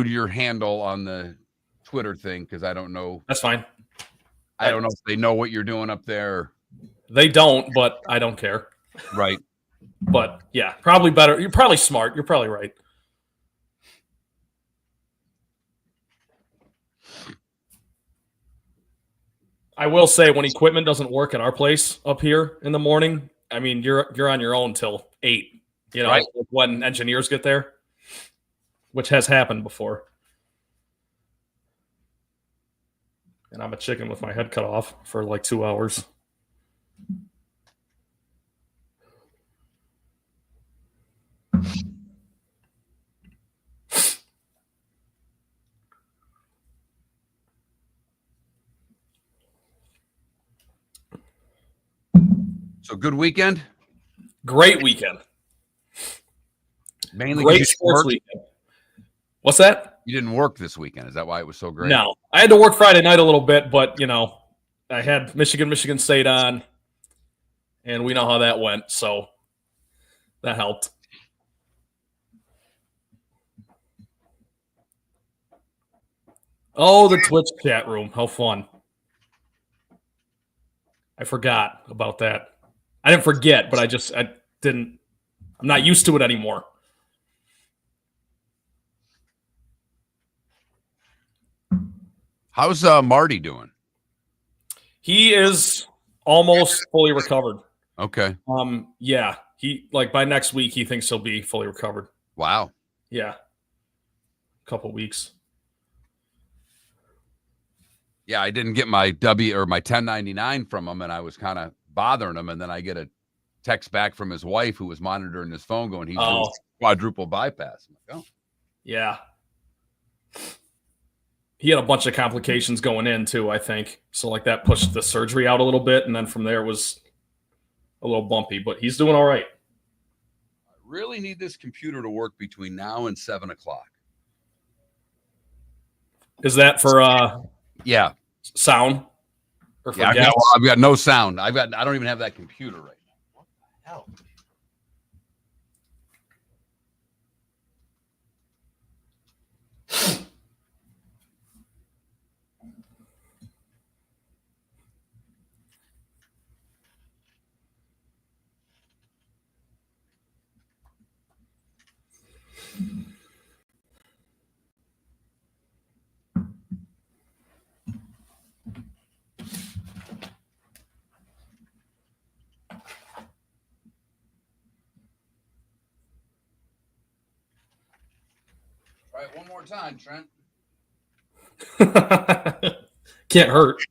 include your handle on the Twitter thing because I don't know. That's fine. I don't know if they know what you're doing up there. They don't, but I don't care. Right. But yeah, probably better. You're probably smart. You're probably right. I will say when equipment doesn't work at our place up here in the morning, I mean, you're on your own till 8, Right. when engineers get there, which has happened before. And I'm a chicken with my head cut off for like 2 hours. So good weekend? Great weekend. Mainly great sports weekend. What's that? You didn't work this weekend. Is that why it was so great? No. I had to work Friday night a little bit, but, I had Michigan State on, and we know how that went, so that helped. Oh, the Twitch chat room. How fun. I forgot about that. I didn't forget, but I'm not used to it anymore. How's Marty doing? He is almost fully recovered. Okay. Yeah. He by next week he thinks he'll be fully recovered. Wow. Yeah. A couple weeks. Yeah, I didn't get my my 1099 from him, and I was kind of bothering him, and then I get a text back from his wife who was monitoring his phone going, he's doing quadruple bypass. I'm like, oh. Yeah. He had a bunch of complications going in too, I think. So that pushed the surgery out a little bit, and then from there it was a little bumpy, but he's doing all right. I really need this computer to work between now and 7 o'clock. Is that for yeah, sound? Or for I've got no sound. I don't even have that computer right now. What the hell? Try it one more time, Trent. Can't hurt.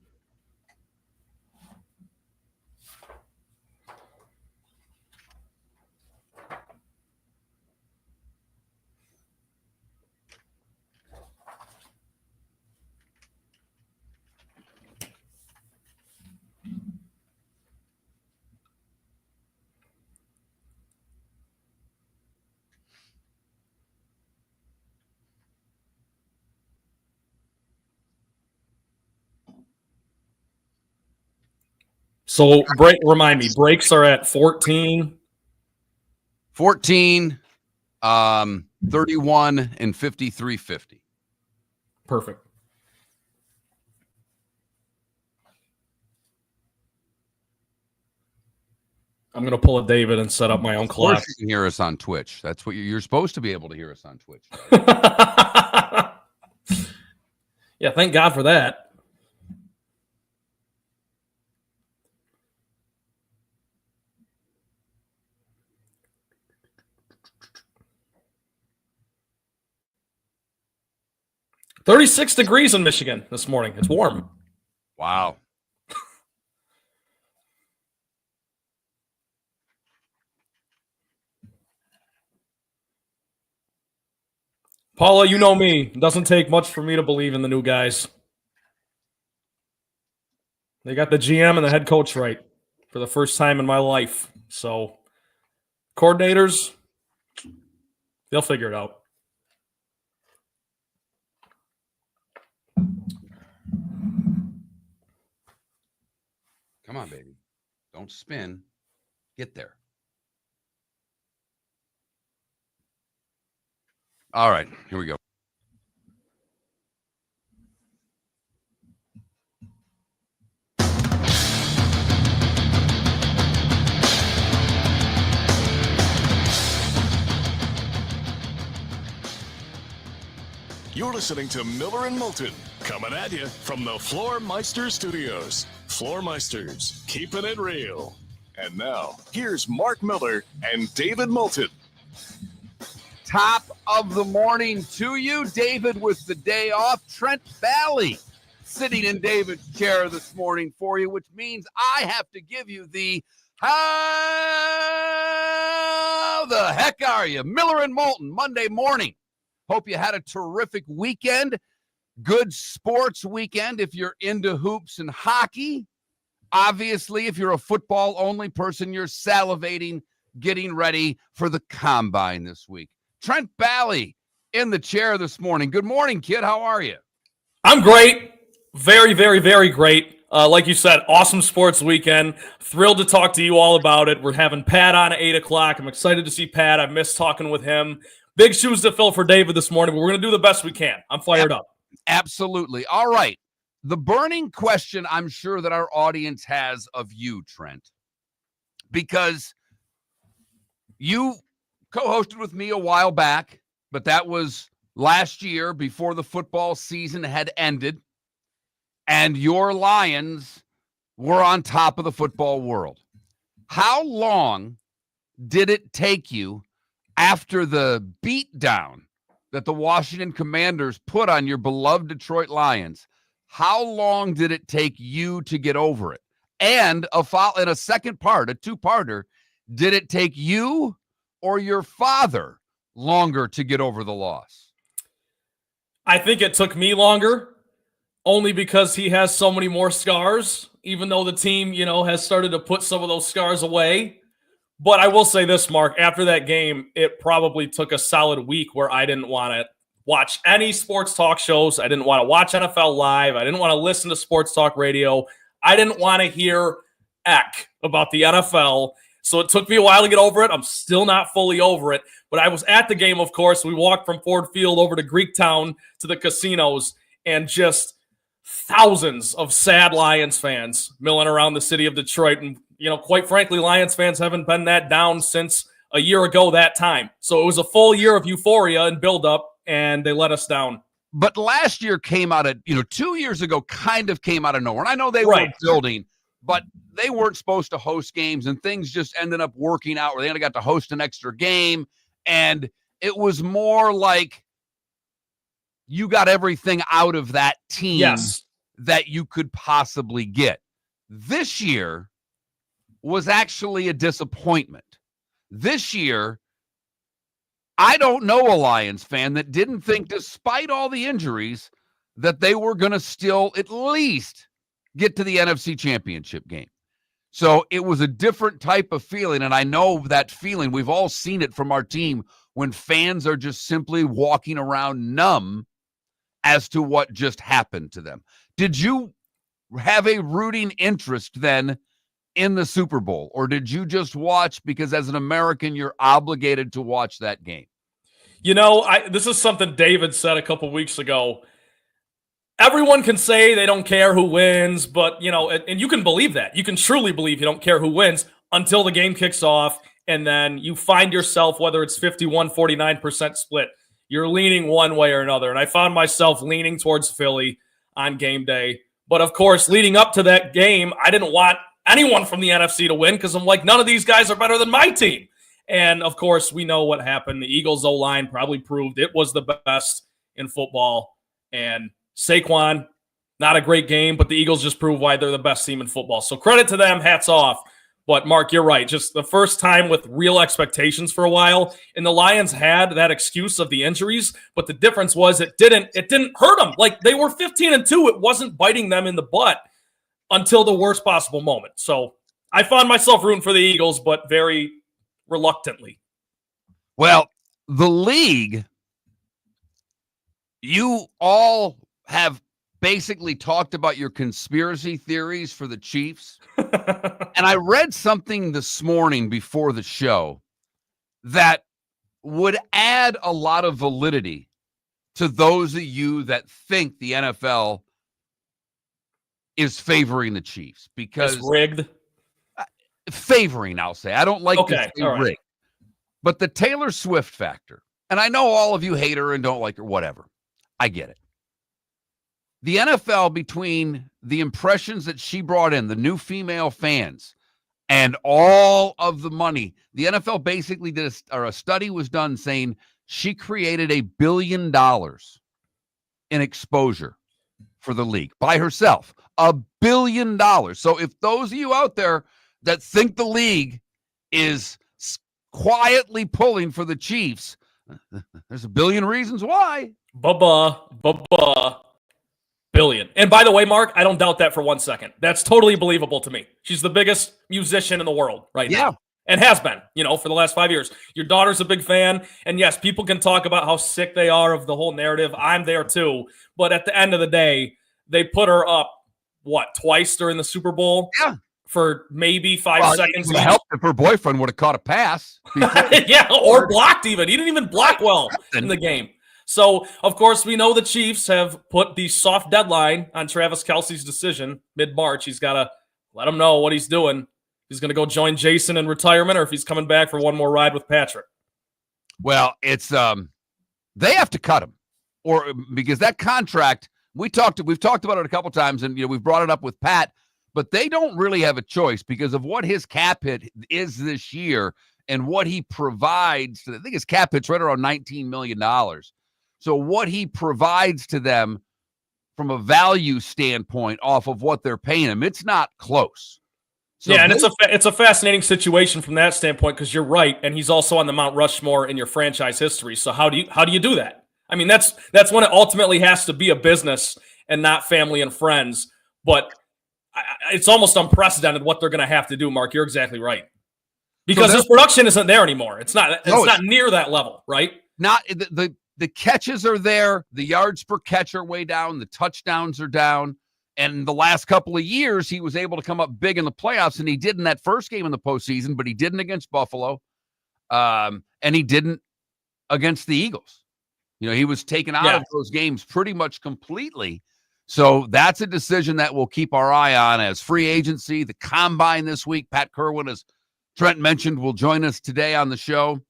So remind me, breaks are at 14. 14, 31, and 53.50. Perfect. I'm going to pull a David and set up my own clock. Of course you can hear us on Twitch. That's what you're supposed to be able to hear us on Twitch. Yeah, thank God for that. $36 degrees in Michigan this morning. It's warm. Wow. Paula, you know me. It doesn't take much for me to believe in the new guys. They got the GM and the head coach right for the first time in my life. So, coordinators, they'll figure it out. Come on, baby. Don't spin. Get there. All right, here we go. You're listening to Miller and Moulton, coming at you from the Floormeister Studios. Floormeisters, keeping it real. And now, here's Mark Miller and David Moulton. Top of the morning to you. David with the day off. Trent Valley sitting in David's chair this morning for you, which means I have to give you the how the heck are you? Miller and Moulton, Monday morning. Hope you had a terrific weekend. Good sports weekend if you're into hoops and hockey. Obviously, if you're a football-only person, you're salivating, getting ready for the combine this week. Trent Valley in the chair this morning. Good morning, kid. How are you? I'm great. Very, very, very great. Like you said, awesome sports weekend. Thrilled to talk to you all about it. We're having Pat on at 8 o'clock. I'm excited to see Pat. I missed talking with him. Big shoes to fill for David this morning, but we're going to do the best we can. I'm fired up. Absolutely. All right. The burning question I'm sure that our audience has of you, Trent, because you co-hosted with me a while back, but that was last year before the football season had ended, and your Lions were on top of the football world. How long did it take you after the beatdown that the Washington Commanders put on your beloved Detroit Lions? How long did it take you to get over it? And a second part, a two-parter, did it take you or your father longer to get over the loss? I think it took me longer, only because he has so many more scars, even though the team, has started to put some of those scars away. But I will say this, Mark, after that game, it probably took a solid week where I didn't want to watch any sports talk shows. I didn't want to watch NFL Live. I didn't want to listen to sports talk radio. I didn't want to hear about the NFL. So it took me a while to get over it. I'm still not fully over it. But I was at the game, of course. We walked from Ford Field over to Greektown to the casinos, and just thousands of sad Lions fans milling around the city of Detroit. And, quite frankly, Lions fans haven't been that down since a year ago that time. So it was a full year of euphoria and buildup, and they let us down. But last year came out of, 2 years ago kind of came out of nowhere. And I know they were building, but they weren't supposed to host games, and things just ended up working out where they only got to host an extra game. And it was more like you got everything out of that team that you could possibly get. This year was actually a disappointment. This year, I don't know a Lions fan that didn't think, despite all the injuries, that they were going to still at least get to the NFC Championship game. So it was a different type of feeling, and I know that feeling. We've all seen it from our team when fans are just simply walking around numb as to what just happened to them. Did you have a rooting interest then in the Super Bowl, or did you just watch because as an American you're obligated to watch that game? This is something David said a couple weeks ago. Everyone can say they don't care who wins, but, and you can believe that. You can truly believe you don't care who wins until the game kicks off, and then you find yourself, whether it's 51-49% split, you're leaning one way or another. And I found myself leaning towards Philly on game day. But, of course, leading up to that game, I didn't want anyone from the NFC to win because I'm like, none of these guys are better than my team. And, of course, we know what happened. The Eagles' O-line probably proved it was the best in football. And Saquon, not a great game, but the Eagles just proved why they're the best team in football. So credit to them, hats off. But, Mark, you're right. Just the first time with real expectations for a while. And the Lions had that excuse of the injuries, but the difference was it didn't hurt them. Like, they were 15-2. It wasn't biting them in the butt until the worst possible moment. So I found myself rooting for the Eagles, but very reluctantly. Well, the league, you all have basically talked about your conspiracy theories for the Chiefs. And I read something this morning before the show that would add a lot of validity to those of you that think the NFL is favoring the Chiefs, because it's rigged. Favoring, I'll say. I don't like to say rigged. But the Taylor Swift factor, and I know all of you hate her and don't like her, whatever. I get it. The NFL, between the impressions that she brought in, the new female fans, and all of the money, the NFL basically did a study was done saying she created $1 billion in exposure for the league by herself. $1 billion. So if those of you out there that think the league is quietly pulling for the Chiefs, there's a billion reasons why. Billion. And by the way, Mark, I don't doubt that for 1 second. That's totally believable to me. She's the biggest musician in the world right now. And has been, for the last 5 years. Your daughter's a big fan. And yes, people can talk about how sick they are of the whole narrative. I'm there too. But at the end of the day, they put her up, twice during the Super Bowl? Yeah. For maybe 5 seconds. It would have helped if her boyfriend would have caught a pass. Yeah, or blocked even. He didn't even block well in the game. So, of course, we know the Chiefs have put the soft deadline on Travis Kelce's decision mid-March. He's got to let him know what he's doing. He's going to go join Jason in retirement, or if he's coming back for one more ride with Patrick. Well, it's they have to cut him, or because that contract we've talked about it a couple times, and we've brought it up with Pat, but they don't really have a choice because of what his cap hit is this year and what he provides. I think his cap hit's right around $19 million. So what he provides to them from a value standpoint off of what they're paying him, it's not close. So yeah, and it's a fascinating situation from that standpoint because you're right, and he's also on the Mount Rushmore in your franchise history. So how do you do that? I mean, that's when it ultimately has to be a business and not family and friends. But it's almost unprecedented what they're going to have to do, Mark. You're exactly right. Because his production isn't there anymore. It's not near that level, right? Not the catches are there. The yards per catch are way down. The touchdowns are down. And the last couple of years, he was able to come up big in the playoffs, and he did in that first game in the postseason, but he didn't against Buffalo, and he didn't against the Eagles. He was taken out of those games pretty much completely. So that's a decision that we'll keep our eye on as free agency, the combine this week. Pat Kirwan, as Trent mentioned, will join us today on the show.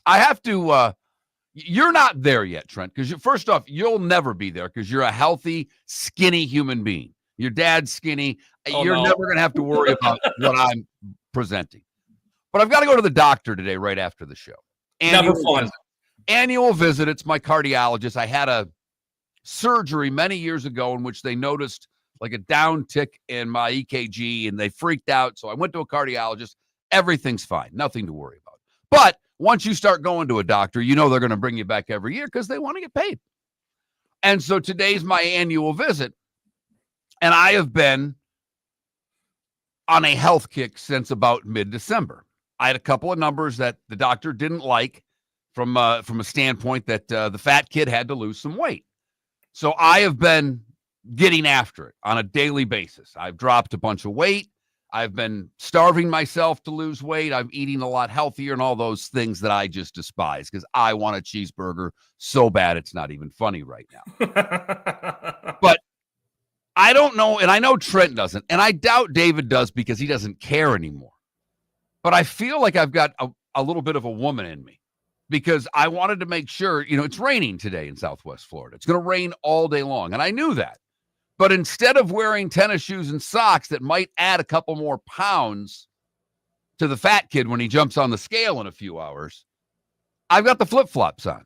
I have to you're not there yet, Trent, because first off, you'll never be there because you're a healthy, skinny human being. Your dad's skinny. You're never going to have to worry about what I'm presenting. But I've got to go to the doctor today right after the show. Annual visit. It's my cardiologist. I had a surgery many years ago in which they noticed like a down tick in my EKG, and they freaked out. So I went to a cardiologist. Everything's fine. Nothing to worry about. But once you start going to a doctor, they're going to bring you back every year because they want to get paid. And so today's my annual visit, and I have been on a health kick since about mid-December. I had a couple of numbers that the doctor didn't like from a standpoint that the fat kid had to lose some weight. So I have been getting after it on a daily basis. I've dropped a bunch of weight. I've been starving myself to lose weight. I'm eating a lot healthier and all those things that I just despise because I want a cheeseburger so bad it's not even funny right now. But I don't know, and I know Trent doesn't, and I doubt David does because he doesn't care anymore. But I feel like I've got a little bit of a woman in me because I wanted to make sure, it's raining today in Southwest Florida. It's going to rain all day long, and I knew that. But instead of wearing tennis shoes and socks that might add a couple more pounds to the fat kid when he jumps on the scale in a few hours, I've got the flip-flops on.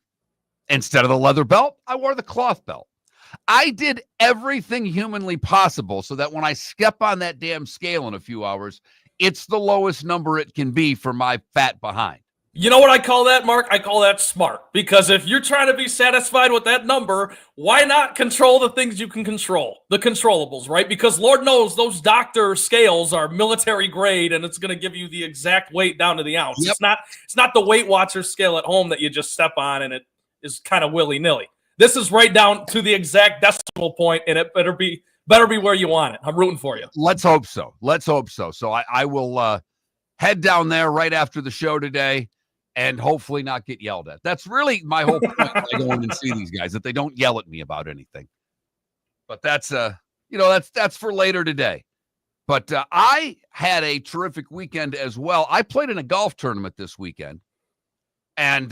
Instead of the leather belt, I wore the cloth belt. I did everything humanly possible so that when I step on that damn scale in a few hours, it's the lowest number it can be for my fat behind. You know what I call that, Mark? I call that smart. Because if you're trying to be satisfied with that number, why not control the things you can control? The controllables, right? Because Lord knows those doctor scales are military grade and it's going to give you the exact weight down to the ounce. Yep. It's not the Weight Watchers scale at home that you just step on and it is kind of willy-nilly. This is right down to the exact decimal point, and it better be where you want it. I'm rooting for you. Let's hope so. So I will head down there right after the show today and hopefully not get yelled at. That's really my whole point when I go in and see these guys, that they don't yell at me about anything. But that's for later today. But I had a terrific weekend as well. I played in a golf tournament this weekend. And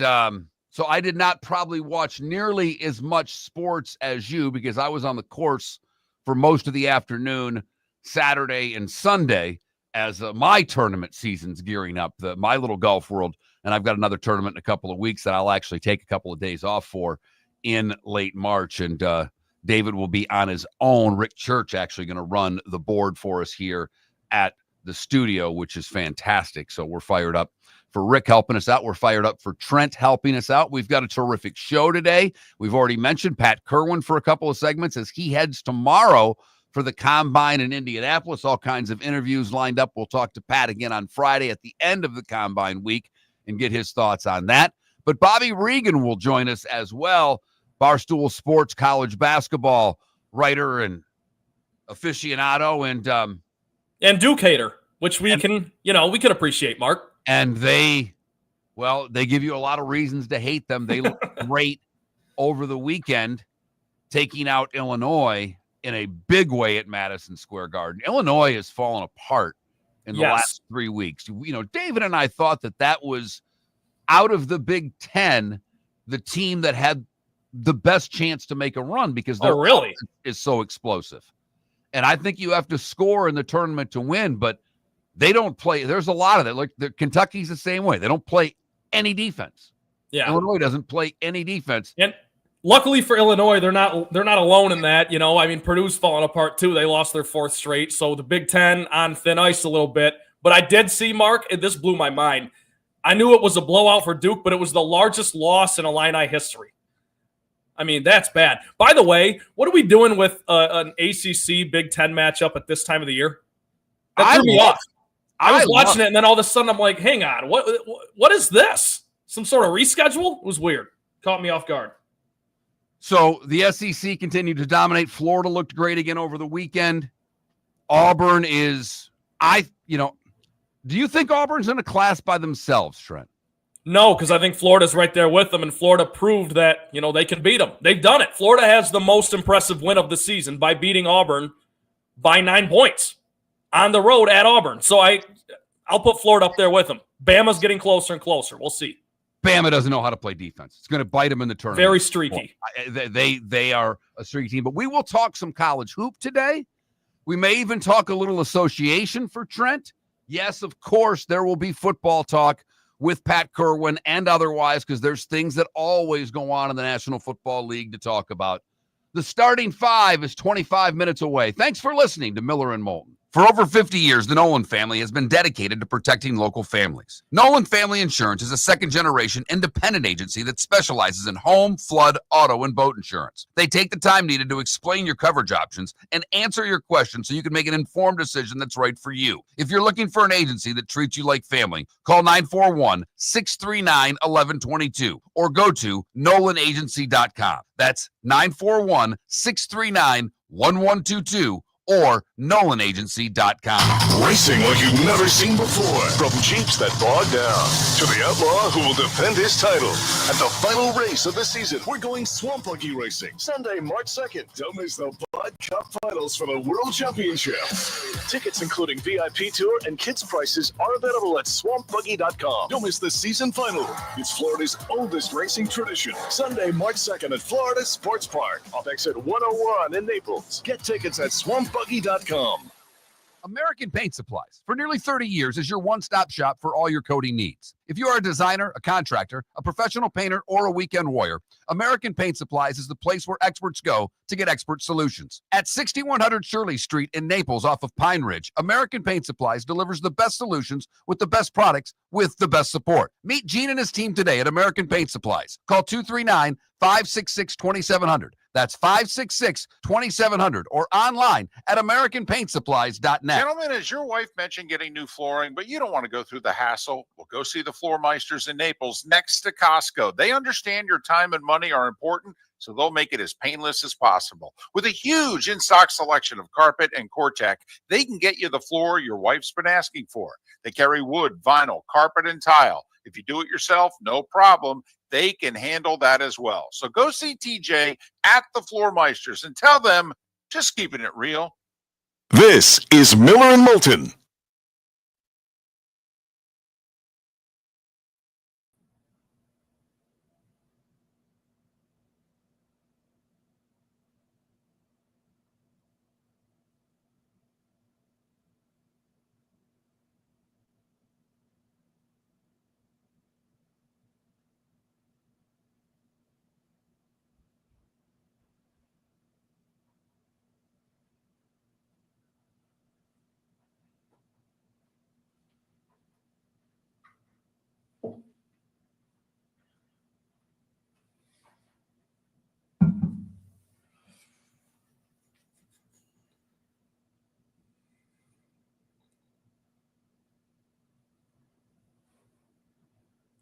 So I did not probably watch nearly as much sports as you because I was on the course for most of the afternoon, Saturday and Sunday, as my tournament season's gearing up, my little golf world. And I've got another tournament in a couple of weeks that I'll actually take a couple of days off for in late March. And David will be on his own. Rick Church actually going to run the board for us here at the studio, which is fantastic. So we're fired up for Rick helping us out. We're fired up for Trent helping us out. We've got a terrific show today. We've already mentioned Pat Kirwan for a couple of segments as he heads tomorrow for the Combine in Indianapolis. All kinds of interviews lined up. We'll talk to Pat again on Friday at the end of the Combine week and get his thoughts on that. But Bobby Reagan will join us as well. Barstool Sports college basketball writer and aficionado and Duke hater, which we can appreciate, Mark. And they give you a lot of reasons to hate them. They look great over the weekend, taking out Illinois in a big way at Madison Square Garden. Illinois has fallen apart in the last 3 weeks. David and I thought that was, out of the Big Ten, the team that had the best chance to make a run because their offense is so explosive. And I think you have to score in the tournament to win, but they don't play. There's a lot of that. Like Kentucky's the same way. They don't play any defense. Yeah. Illinois doesn't play any defense. And luckily for Illinois, they're not alone in that. Purdue's falling apart too. They lost their fourth straight. So the Big Ten on thin ice a little bit. But I did see, Mark, and this blew my mind. I knew it was a blowout for Duke, but it was the largest loss in Illini history. That's bad. By the way, what are we doing with an ACC Big Ten matchup at this time of the year? That threw me off. I was watching it, and then all of a sudden I'm like, hang on, what is this? Some sort of reschedule? It was weird. Caught me off guard. So the SEC continued to dominate. Florida looked great again over the weekend. Auburn is, do you think Auburn's in a class by themselves, Trent? No, because I think Florida's right there with them, and Florida proved that, they can beat them. They've done it. Florida has the most impressive win of the season by beating Auburn by 9 points on the road at Auburn. So I'll put Florida up there with them. Bama's getting closer and closer. We'll see. Bama doesn't know how to play defense. It's going to bite them in the tournament. Very streaky. They are a streaky team. But we will talk some college hoop today. We may even talk a little association for Trent. Yes, of course, there will be football talk with Pat Kirwan and otherwise because there's things that always go on in the National Football League to talk about. The starting five is 25 minutes away. Thanks for listening to Miller and Moulton. For over 50 years, the Nolan family has been dedicated to protecting local families. Nolan Family Insurance is a second-generation independent agency that specializes in home, flood, auto, and boat insurance. They take the time needed to explain your coverage options and answer your questions so you can make an informed decision that's right for you. If you're looking for an agency that treats you like family, call 941-639-1122 or go to NolanAgency.com. That's 941-639-1122. or NolanAgency.com. Racing like you've never seen before. From Jeeps that bog down to the outlaw who will defend his title. At the final race of the season, we're going Swamp Buggy Racing. Sunday, March 2nd. Don't miss the Bud Cup Finals for the World Championship. Tickets including VIP tour and kids prices are available at SwampBuggy.com. Don't miss the season final. It's Florida's oldest racing tradition. Sunday, March 2nd at Florida Sports Park. Off exit 101 in Naples. Get tickets at SwampBuggy.com. American Paint Supplies, for nearly 30 years, is your one-stop shop for all your coating needs. If you are a designer, a contractor, a professional painter, or a weekend warrior, American Paint Supplies is the place where experts go to get expert solutions. At 6100 Shirley Street in Naples off of Pine Ridge, American Paint Supplies delivers the best solutions with the best products with the best support. Meet Gene and his team today at American Paint Supplies. Call 239-566-2700. That's 566-2700 or online at AmericanPaintSupplies.net. Gentlemen, as your wife mentioned getting new flooring, but you don't want to go through the hassle, well, go see the Floor Meisters in Naples next to Costco. They understand your time and money are important, so they'll make it as painless as possible. With a huge in-stock selection of carpet and Cortec, they can get you the floor your wife's been asking for. They carry wood, vinyl, carpet, and tile. If you do it yourself, no problem. They can handle that as well. So go see TJ at the Floor Meisters and tell them, just keeping it real. This is Miller and Moulton.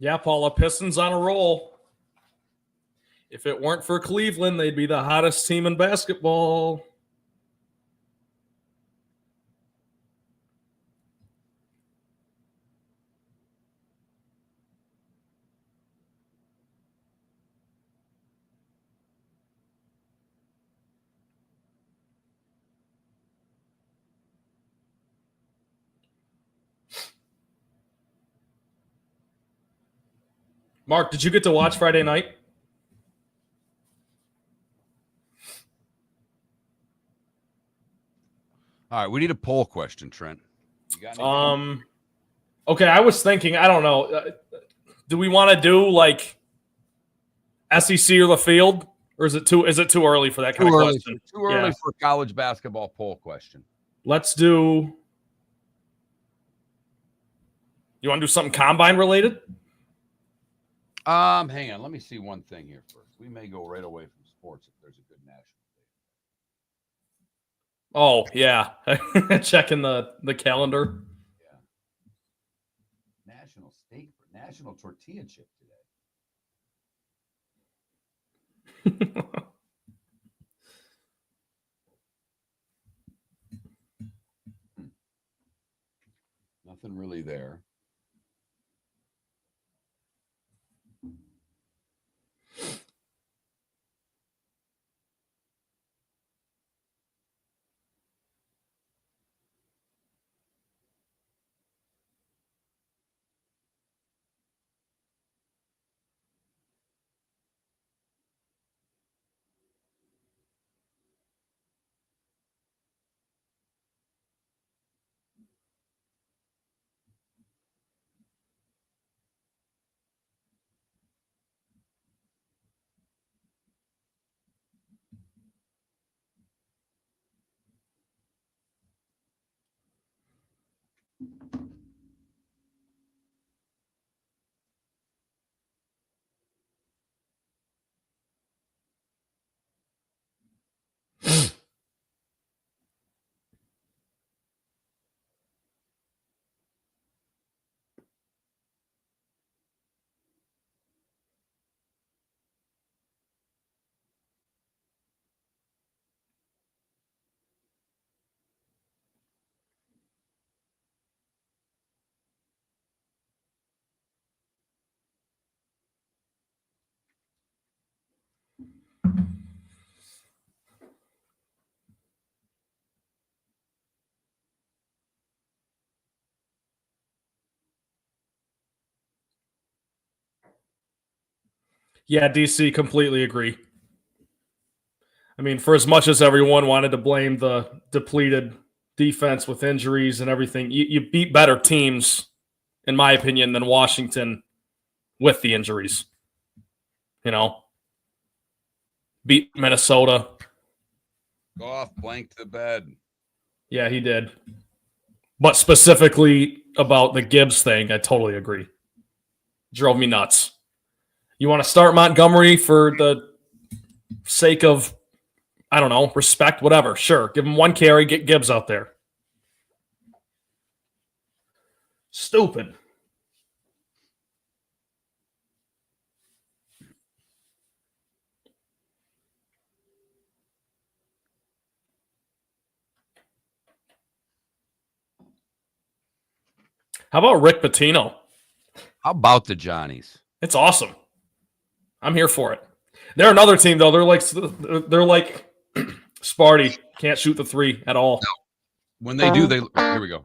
Yeah, Paula, Pistons on a roll. If it weren't for Cleveland, they'd be the hottest team in basketball. Mark, did you get to watch Friday night? All right, we need a poll question, Trent. You got anything? Okay, I was thinking, I don't know. Do we want to do like SEC or the field, or is it too early for that kind of question? Too early for a college basketball poll question. Let's do. You want to do something combine related? Hang on. Let me see one thing here first. We may go right away from sports if there's a good national. Oh yeah, checking the calendar. Yeah. National tortilla chip today. Nothing really there. Yeah, DC, completely agree. I mean, for as much as everyone wanted to blame the depleted defense with injuries and everything, you beat better teams, in my opinion, than Washington with the injuries. You know, beat Minnesota. Goff blanked the bed. Yeah, he did. But specifically about the Gibbs thing, I totally agree. Drove me nuts. You want to start Montgomery for the sake of, I don't know, respect, whatever. Sure. Give him one carry, get Gibbs out there. Stupid. How about Rick Pitino? How about the Johnnies? It's awesome. I'm here for it. They're another team, though. They're like Sparty. Can't shoot the three at all. No. When they do, here we go.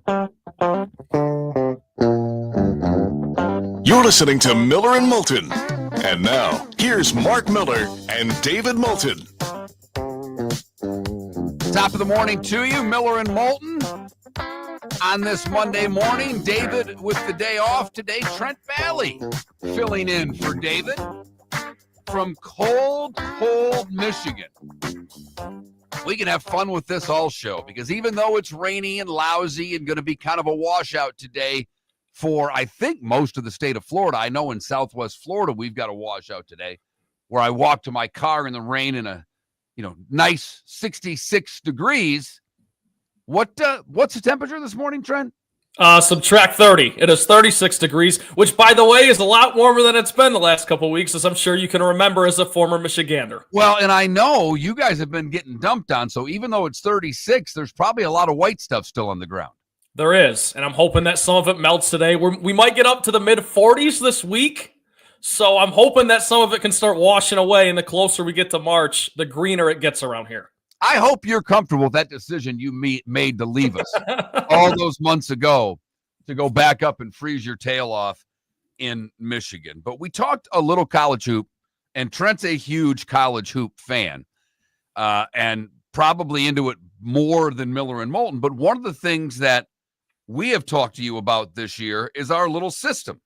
You're listening to Miller and Moulton. And now, here's Mark Miller and David Moulton. Top of the morning to you, Miller and Moulton. On this Monday morning, David with the day off today. Trent Valley filling in for David from cold Michigan. We can have fun with this all show because even though it's rainy and lousy and going to be kind of a washout today for, I think, most of the state of Florida. I know in Southwest Florida, we've got a washout today where I walked to my car in the rain in a, nice 66 degrees. What's the temperature this morning, Trent? Subtract 30. It is 36 degrees, which, by the way, is a lot warmer than it's been the last couple of weeks, as I'm sure you can remember as a former Michigander. Well, and I know you guys have been getting dumped on, so even though it's 36, there's probably a lot of white stuff still on the ground. There is, and I'm hoping that some of it melts today. We might get up to the mid-40s this week, so I'm hoping that some of it can start washing away, and the closer we get to March, the greener it gets around here. I hope you're comfortable with that decision you made to leave us all those months ago to go back up and freeze your tail off in Michigan. But we talked a little college hoop, and Trent's a huge college hoop fan and probably into it more than Miller and Moulton. But one of the things that we have talked to you about this year is our little system.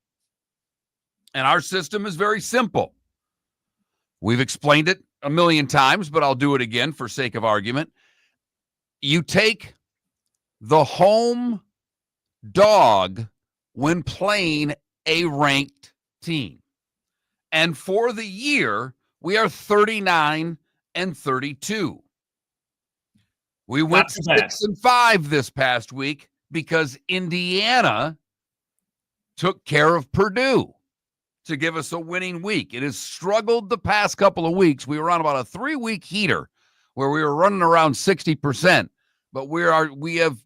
And our system is very simple. We've explained it a million times, but I'll do it again for sake of argument. You take the home dog when playing a ranked team. And for the year, we are 39-32. We went 6-5 this past week because Indiana took care of Purdue to give us a winning week. It has struggled the past couple of weeks. We were on about a 3-week heater where we were running around 60%, but we have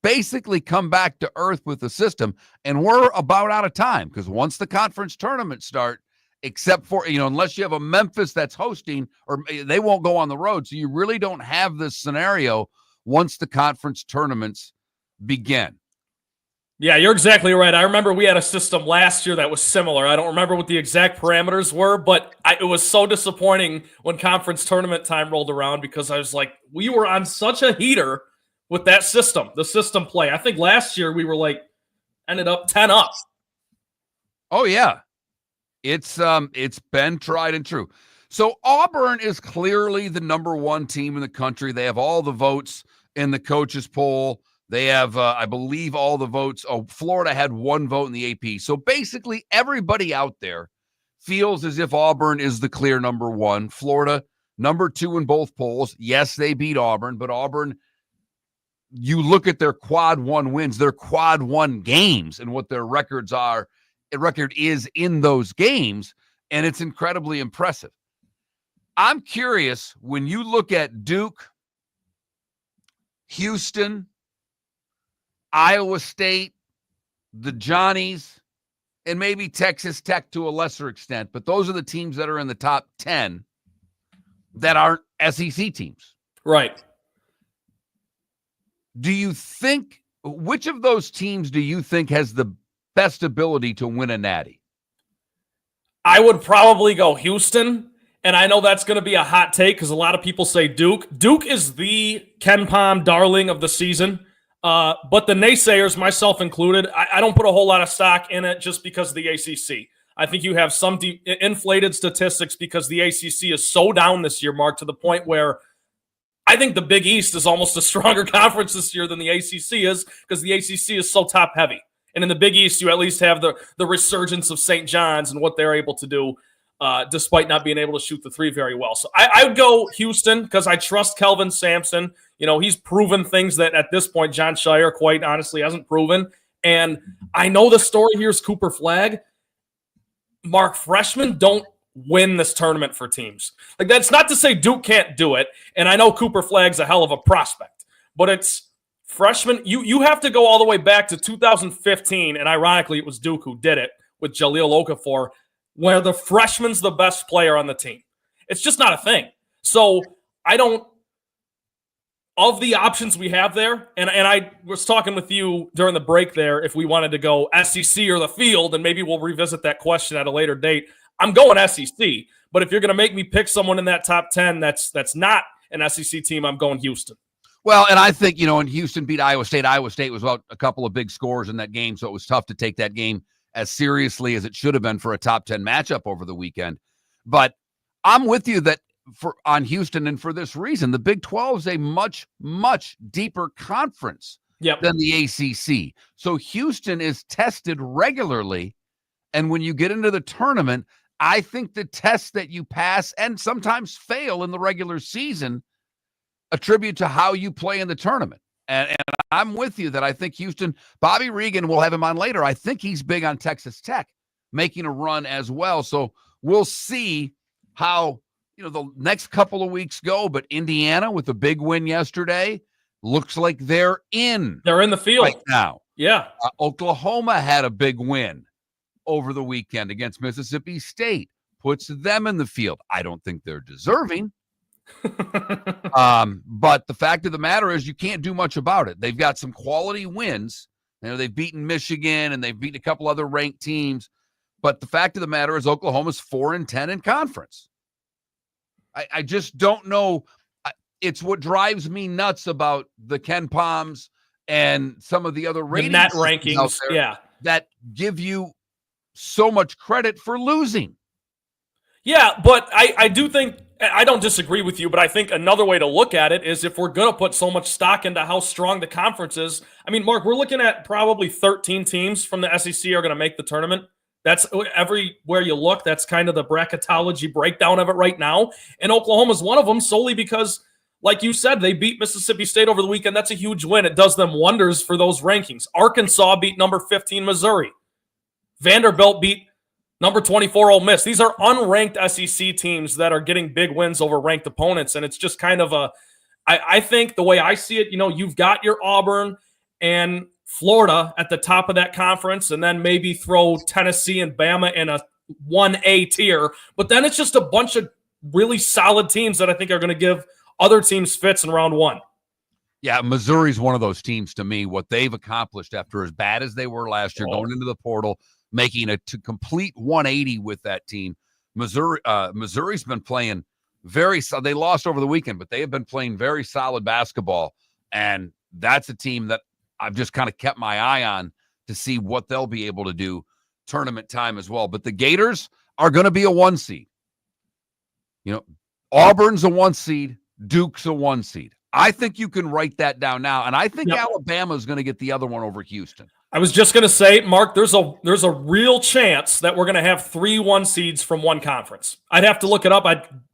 basically come back to earth with the system, and we're about out of time because once the conference tournaments start, except for, unless you have a Memphis that's hosting, or they won't go on the road, so you really don't have this scenario once the conference tournaments begin. Yeah, you're exactly right. I remember we had a system last year that was similar. I don't remember what the exact parameters were, but it was so disappointing when conference tournament time rolled around because I was like, we were on such a heater with that system, the system play. I think last year we were ended up 10 up. Oh, yeah. It's been tried and true. So Auburn is clearly the number one team in the country. They have all the votes in the coaches poll. They have, I believe, all the votes. Oh, Florida had 1 vote in the AP. So basically everybody out there feels as if Auburn is the clear number one. Florida, number 2 in both polls. Yes, they beat Auburn, but Auburn, you look at their quad 1 wins, their quad 1 games and what their record is in those games, and it's incredibly impressive. I'm curious, when you look at Duke, Houston, Iowa State, the Johnnies, and maybe Texas Tech to a lesser extent, but those are the teams that are in the top 10 that aren't SEC teams. Right. Do you think, which of those teams do you think has the best ability to win a natty? I would probably go Houston, and I know that's going to be a hot take because a lot of people say Duke. Duke is the Ken Pom darling of the season. But the naysayers, myself included, I don't put a whole lot of stock in it just because of the ACC. I think you have some inflated statistics because the ACC is so down this year, Mark, to the point where I think the Big East is almost a stronger conference this year than the ACC is because the ACC is so top-heavy. And in the Big East, you at least have the resurgence of St. John's and what they're able to do despite not being able to shoot the three very well. So I would go Houston because I trust Kelvin Sampson. He's proven things that at this point John Shire, quite honestly, hasn't proven. And I know the story here is Cooper Flagg. Mark, freshmen don't win this tournament for teams. That's not to say Duke can't do it. And I know Cooper Flagg's a hell of a prospect. But it's freshmen. You have to go all the way back to 2015. And ironically, it was Duke who did it with Jahlil Okafor, where the freshman's the best player on the team. It's just not a thing. So of the options we have there, and I was talking with you during the break there if we wanted to go SEC or the field, and maybe we'll revisit that question at a later date. I'm going SEC, but if you're going to make me pick someone in that top 10 that's not an SEC team, I'm going Houston. Well, and I think, and Houston beat Iowa State. Iowa State was about a couple of big scores in that game, so it was tough to take that game as seriously as it should have been for a top 10 matchup over the weekend. But I'm with you that on Houston, and for this reason, the Big 12 is a much, much deeper conference than the ACC. So Houston is tested regularly, and when you get into the tournament, I think the tests that you pass and sometimes fail in the regular season attribute to how you play in the tournament. And I'm with you that I think Houston, Bobby Reagan, we'll have him on later. I think he's big on Texas Tech making a run as well. So we'll see how, the next couple of weeks go. But Indiana with a big win yesterday looks like they're in. They're in the field right now. Yeah. Oklahoma had a big win over the weekend against Mississippi State, puts them in the field. I don't think they're deserving. But the fact of the matter is you can't do much about it. They've got some quality wins. They've beaten Michigan and they've beaten a couple other ranked teams. But the fact of the matter is Oklahoma's 4-10 in conference. I just don't know. It's what drives me nuts about the Ken Palms and some of the other net rankings that give you so much credit for losing. Yeah, but I do think, I don't disagree with you, but I think another way to look at it is if we're going to put so much stock into how strong the conference is. I mean, Mark, we're looking at probably 13 teams from the SEC are going to make the tournament. That's everywhere you look. That's kind of the bracketology breakdown of it right now. And Oklahoma's one of them solely because, like you said, they beat Mississippi State over the weekend. That's a huge win. It does them wonders for those rankings. Arkansas beat number 15 Missouri. Vanderbilt beat number 24 Ole Miss. These are unranked SEC teams that are getting big wins over ranked opponents. And it's just kind of I think the way I see it, you've got your Auburn and Florida at the top of that conference, and then maybe throw Tennessee and Bama in a 1A tier. But then it's just a bunch of really solid teams that I think are going to give other teams fits in round one. Yeah, Missouri's one of those teams to me. What they've accomplished after as bad as they were last year, going into the portal, making a complete 180 with that team. Missouri's been playing they lost over the weekend, but they have been playing very solid basketball. And that's a team that I've just kind of kept my eye on to see what they'll be able to do tournament time as well. But the Gators are going to be a 1 seed. Auburn's a 1 seed. Duke's a 1 seed. I think you can write that down now. And I think Alabama's going to get the other one over Houston. I was just going to say, Mark, there's a real chance that we're going to have 3 1 seeds from one conference. I'd have to look it up.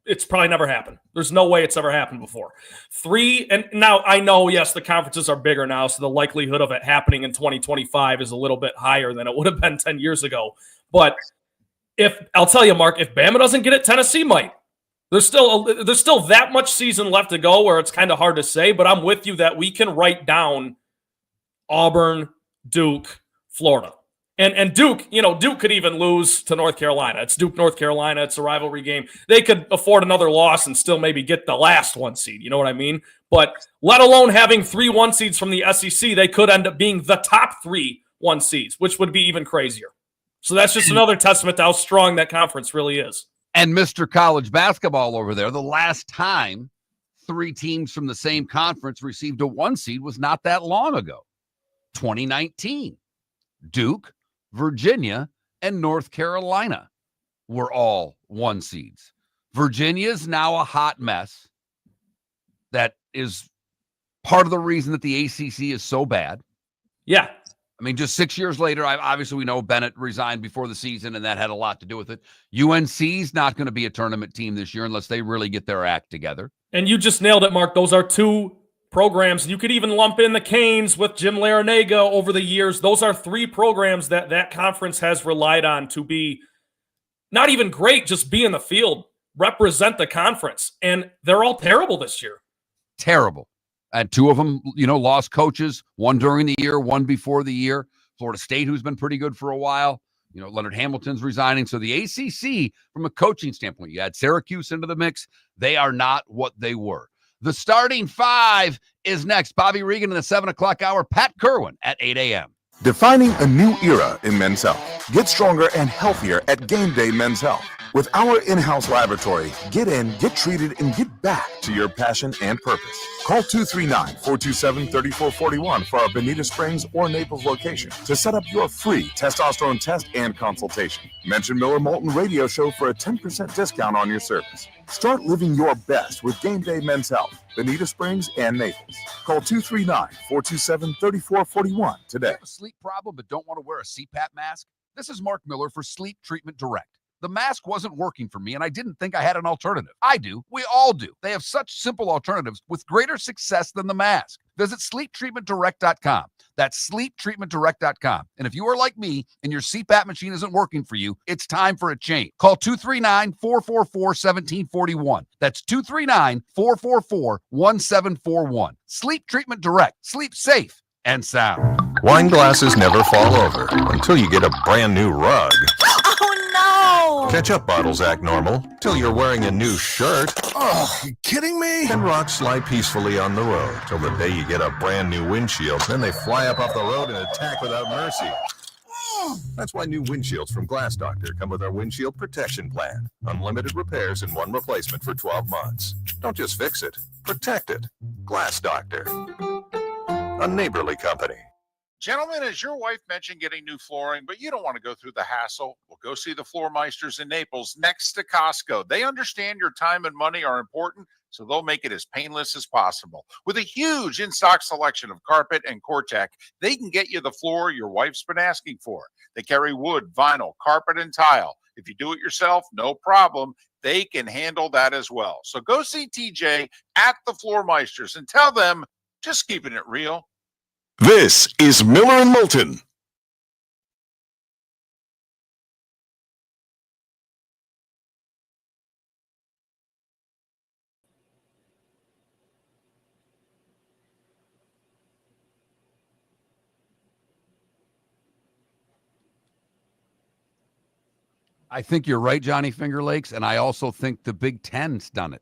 It's probably never happened. There's no way it's ever happened before. 3, and now I know, yes, the conferences are bigger now, so the likelihood of it happening in 2025 is a little bit higher than it would have been 10 years ago. But I'll tell you, Mark, if Bama doesn't get it, Tennessee might. There's still that much season left to go where it's kind of hard to say, but I'm with you that we can write down Duke, Florida. And Duke, Duke could even lose to North Carolina. It's Duke, North Carolina. It's a rivalry game. They could afford another loss and still maybe get the last 1 seed. You know what I mean? But let alone having 3 1 seeds from the SEC, they could end up being the top 3 1 seeds, which would be even crazier. So that's just another testament to how strong that conference really is. And Mr. College Basketball over there, the last time 3 teams from the same conference received a 1 seed was not that long ago. 2019. Duke, Virginia, and North Carolina were all 1 seeds. Virginia is now a hot mess. That is part of the reason that the ACC is so bad. Yeah. I mean, just 6 years later, obviously we know Bennett resigned before the season, and that had a lot to do with it. UNC's not going to be a tournament team this year unless they really get their act together. And you just nailed it, Mark. Those are 2 programs. You could even lump in the Canes with Jim Larinaga over the years. Those are 3 programs that conference has relied on to be not even great, just be in the field, represent the conference. And they're all terrible this year. Terrible. And 2 of them, lost coaches, one during the year, one before the year. Florida State, who's been pretty good for a while. Leonard Hamilton's resigning. So the ACC, from a coaching standpoint, you add Syracuse into the mix. They are not what they were. The starting 5 is next. Bobby Reagan in the 7 o'clock hour. Pat Kirwan at 8 a.m. Defining a new era in men's health. Get stronger and healthier at Game Day Men's Health. With our in-house laboratory, get in, get treated, and get back to your passion and purpose. Call 239-427-3441 for our Bonita Springs or Naples location to set up your free testosterone test and consultation. Mention Miller Moulton Radio Show for a 10% discount on your service. Start living your best with Game Day Men's Health, Bonita Springs and Naples. Call 239-427-3441 today. You have a sleep problem but don't want to wear a CPAP mask? This is Mark Miller for Sleep Treatment Direct. The mask wasn't working for me, and I didn't think I had an alternative. I do. We all do. They have such simple alternatives with greater success than the mask. visit sleeptreatmentdirect.com. That's sleeptreatmentdirect.com. And if you are like me and your CPAP machine isn't working for you, it's time for a change. Call 239-444-1741. That's 239-444-1741. Sleep Treatment Direct. Sleep safe and sound. Wine glasses never fall over until you get a brand new rug. Oh, no! Ketchup bottles act normal till you're wearing a new shirt. Oh, you kidding me? And rocks slide peacefully on the road till the day you get a brand new windshield. Then they fly up off the road and attack without mercy. That's why new windshields from Glass Doctor come with our windshield protection plan. Unlimited repairs and one replacement for 12 months. Don't just fix it, protect it. Glass Doctor. A neighborly company. Gentlemen, as your wife mentioned getting new flooring, but you don't want to go through the hassle, well, go see the Floor Meisters in Naples next to Costco. They understand your time and money are important, so they'll make it as painless as possible. With a huge in-stock selection of carpet and Cortec, they can get you the floor your wife's been asking for. They carry wood, vinyl, carpet, and tile. If you do it yourself, no problem. They can handle that as well. So go see TJ at the Floor Meisters and tell them, just keeping it real. This is Miller and Moulton. I think you're right, Johnny Finger Lakes, and I also think the Big Ten's done it.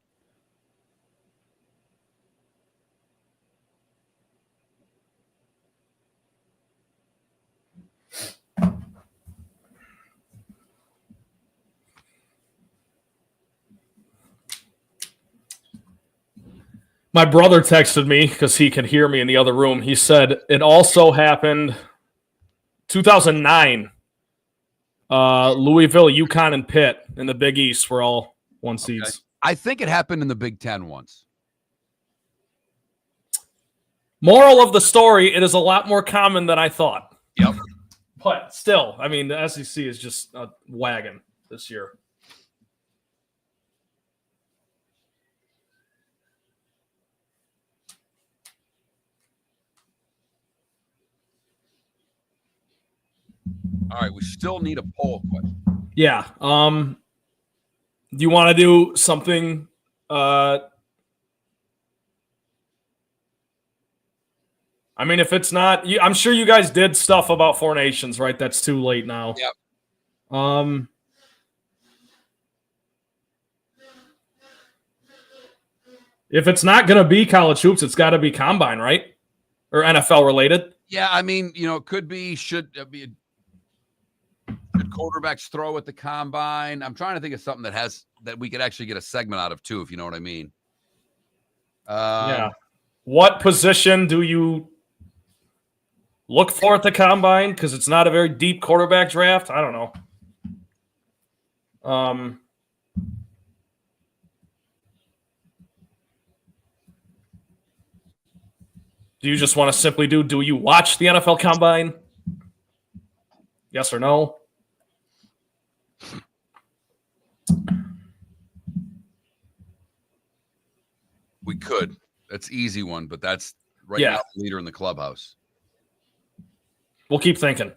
My brother texted me because he could hear me in the other room. He said it also happened 2009. Louisville, UConn, and Pitt in the Big East were all one seeds. Okay. I think it happened in the Big Ten once. Moral of the story, it is a lot more common than I thought. Yep. But still, I mean, the SEC is just a wagon this year. All right, we still need a poll question. Yeah. Do you want to do something? I mean, if it's not, I'm sure you guys did stuff about Four Nations, right? That's too late now. Yep. If it's not going to be college hoops, it's got to be combine, right? Or NFL related. Yeah, I mean, it could be should quarterbacks throw at the combine. I'm trying to think of something that we could actually get a segment out of too, if you know what I mean. Yeah. What position do you look for at the combine? Because it's not a very deep quarterback draft. I don't know. Do you just want to simply do you watch the NFL combine? Yes or no? We could. That's easy one, but that's now the leader in the clubhouse. We'll keep thinking.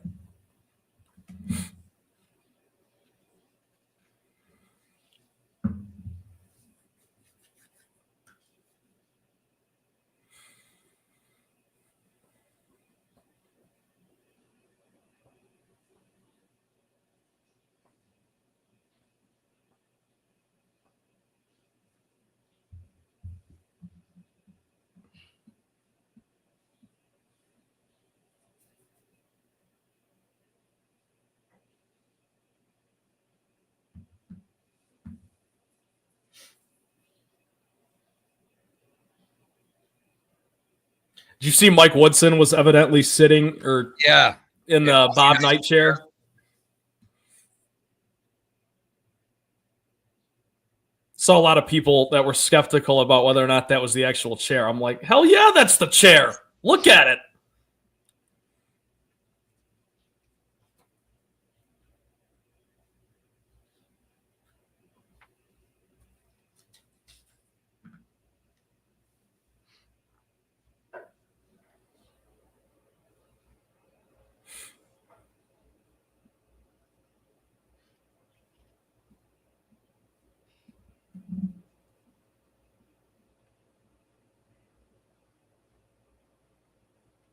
Did you see Mike Woodson was evidently sitting in the Bob Knight chair? Saw a lot of people that were skeptical about whether or not that was the actual chair. I'm like, hell yeah, that's the chair. Look at it.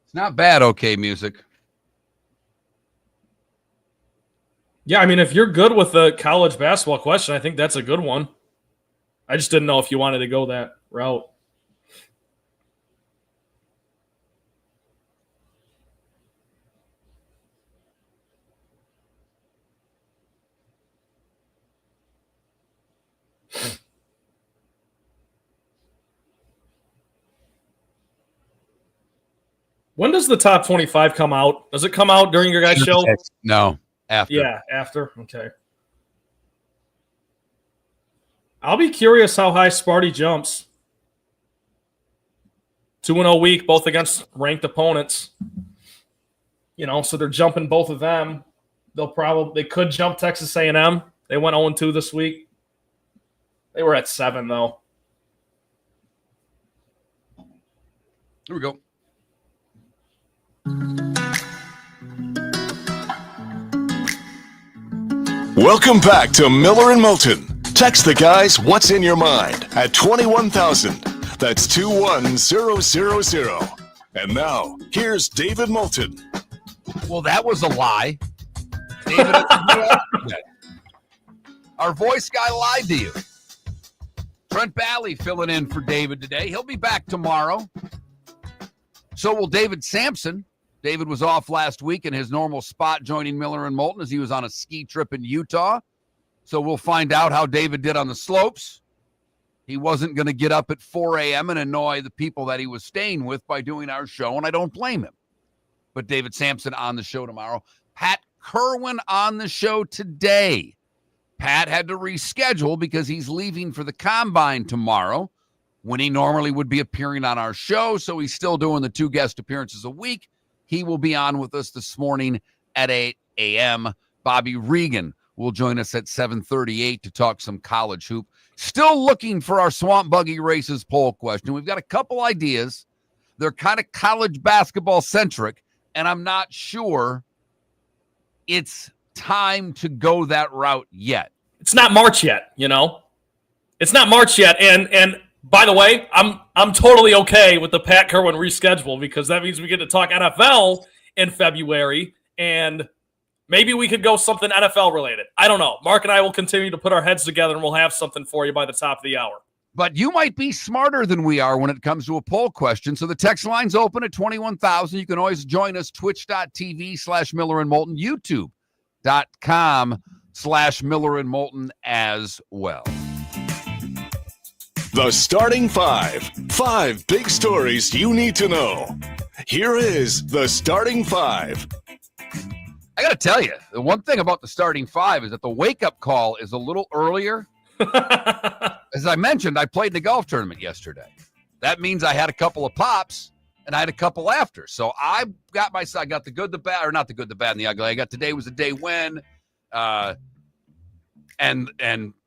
It's not bad, okay, music. Yeah, I mean, if you're good with the college basketball question, I think that's a good one. I just didn't know if you wanted to go that route. When does the top 25 come out? Does it come out during your guys' show? No, after. Yeah, after. Okay. I'll be curious how high Sparty jumps. 2-0 week, both against ranked opponents. So they're jumping both of them. They could jump Texas A&M. They went 0-2 this week. They were at 7 though. Here we go. Welcome back to Miller and Moulton. Text the guys what's in your mind at 21,000. That's 21000. And now, here's David Moulton. Well, that was a lie. David, our voice guy lied to you. Trent Bally filling in for David today. He'll be back tomorrow. So will David Sampson. David was off last week in his normal spot joining Miller and Moulton as he was on a ski trip in Utah. So we'll find out how David did on the slopes. He wasn't going to get up at 4 a.m. and annoy the people that he was staying with by doing our show, and I don't blame him. But David Sampson on the show tomorrow. Pat Kirwan on the show today. Pat had to reschedule because he's leaving for the Combine tomorrow when he normally would be appearing on our show, so he's still doing the 2 guest appearances a week. He will be on with us this morning at 8 a.m. Bobby Reagan will join us at 7:38 to talk some college hoop. Still looking for our Swamp Buggy Races poll question. We've got a couple ideas. They're kind of college basketball centric, and I'm not sure it's time to go that route yet. It's not March yet, It's not March yet, and by the way, I'm totally okay with the Pat Kirwan reschedule because that means we get to talk NFL in February, and maybe we could go something NFL related. I don't know. Mark and I will continue to put our heads together, and we'll have something for you by the top of the hour. But you might be smarter than we are when it comes to a poll question. So the text line's open at 21,000. You can always join us, twitch.tv/Miller and Moulton, youtube.com/Miller and Moulton as well. The starting 5. 5 big stories you need to know. Here is the starting 5. I got to tell you, the one thing about the starting 5 is that the wake-up call is a little earlier. As I mentioned, I played in the golf tournament yesterday. That means I had a couple of pops, and I had a couple after. So I got the good, the bad, or not the good, the bad, and the ugly. I got today was a day when, and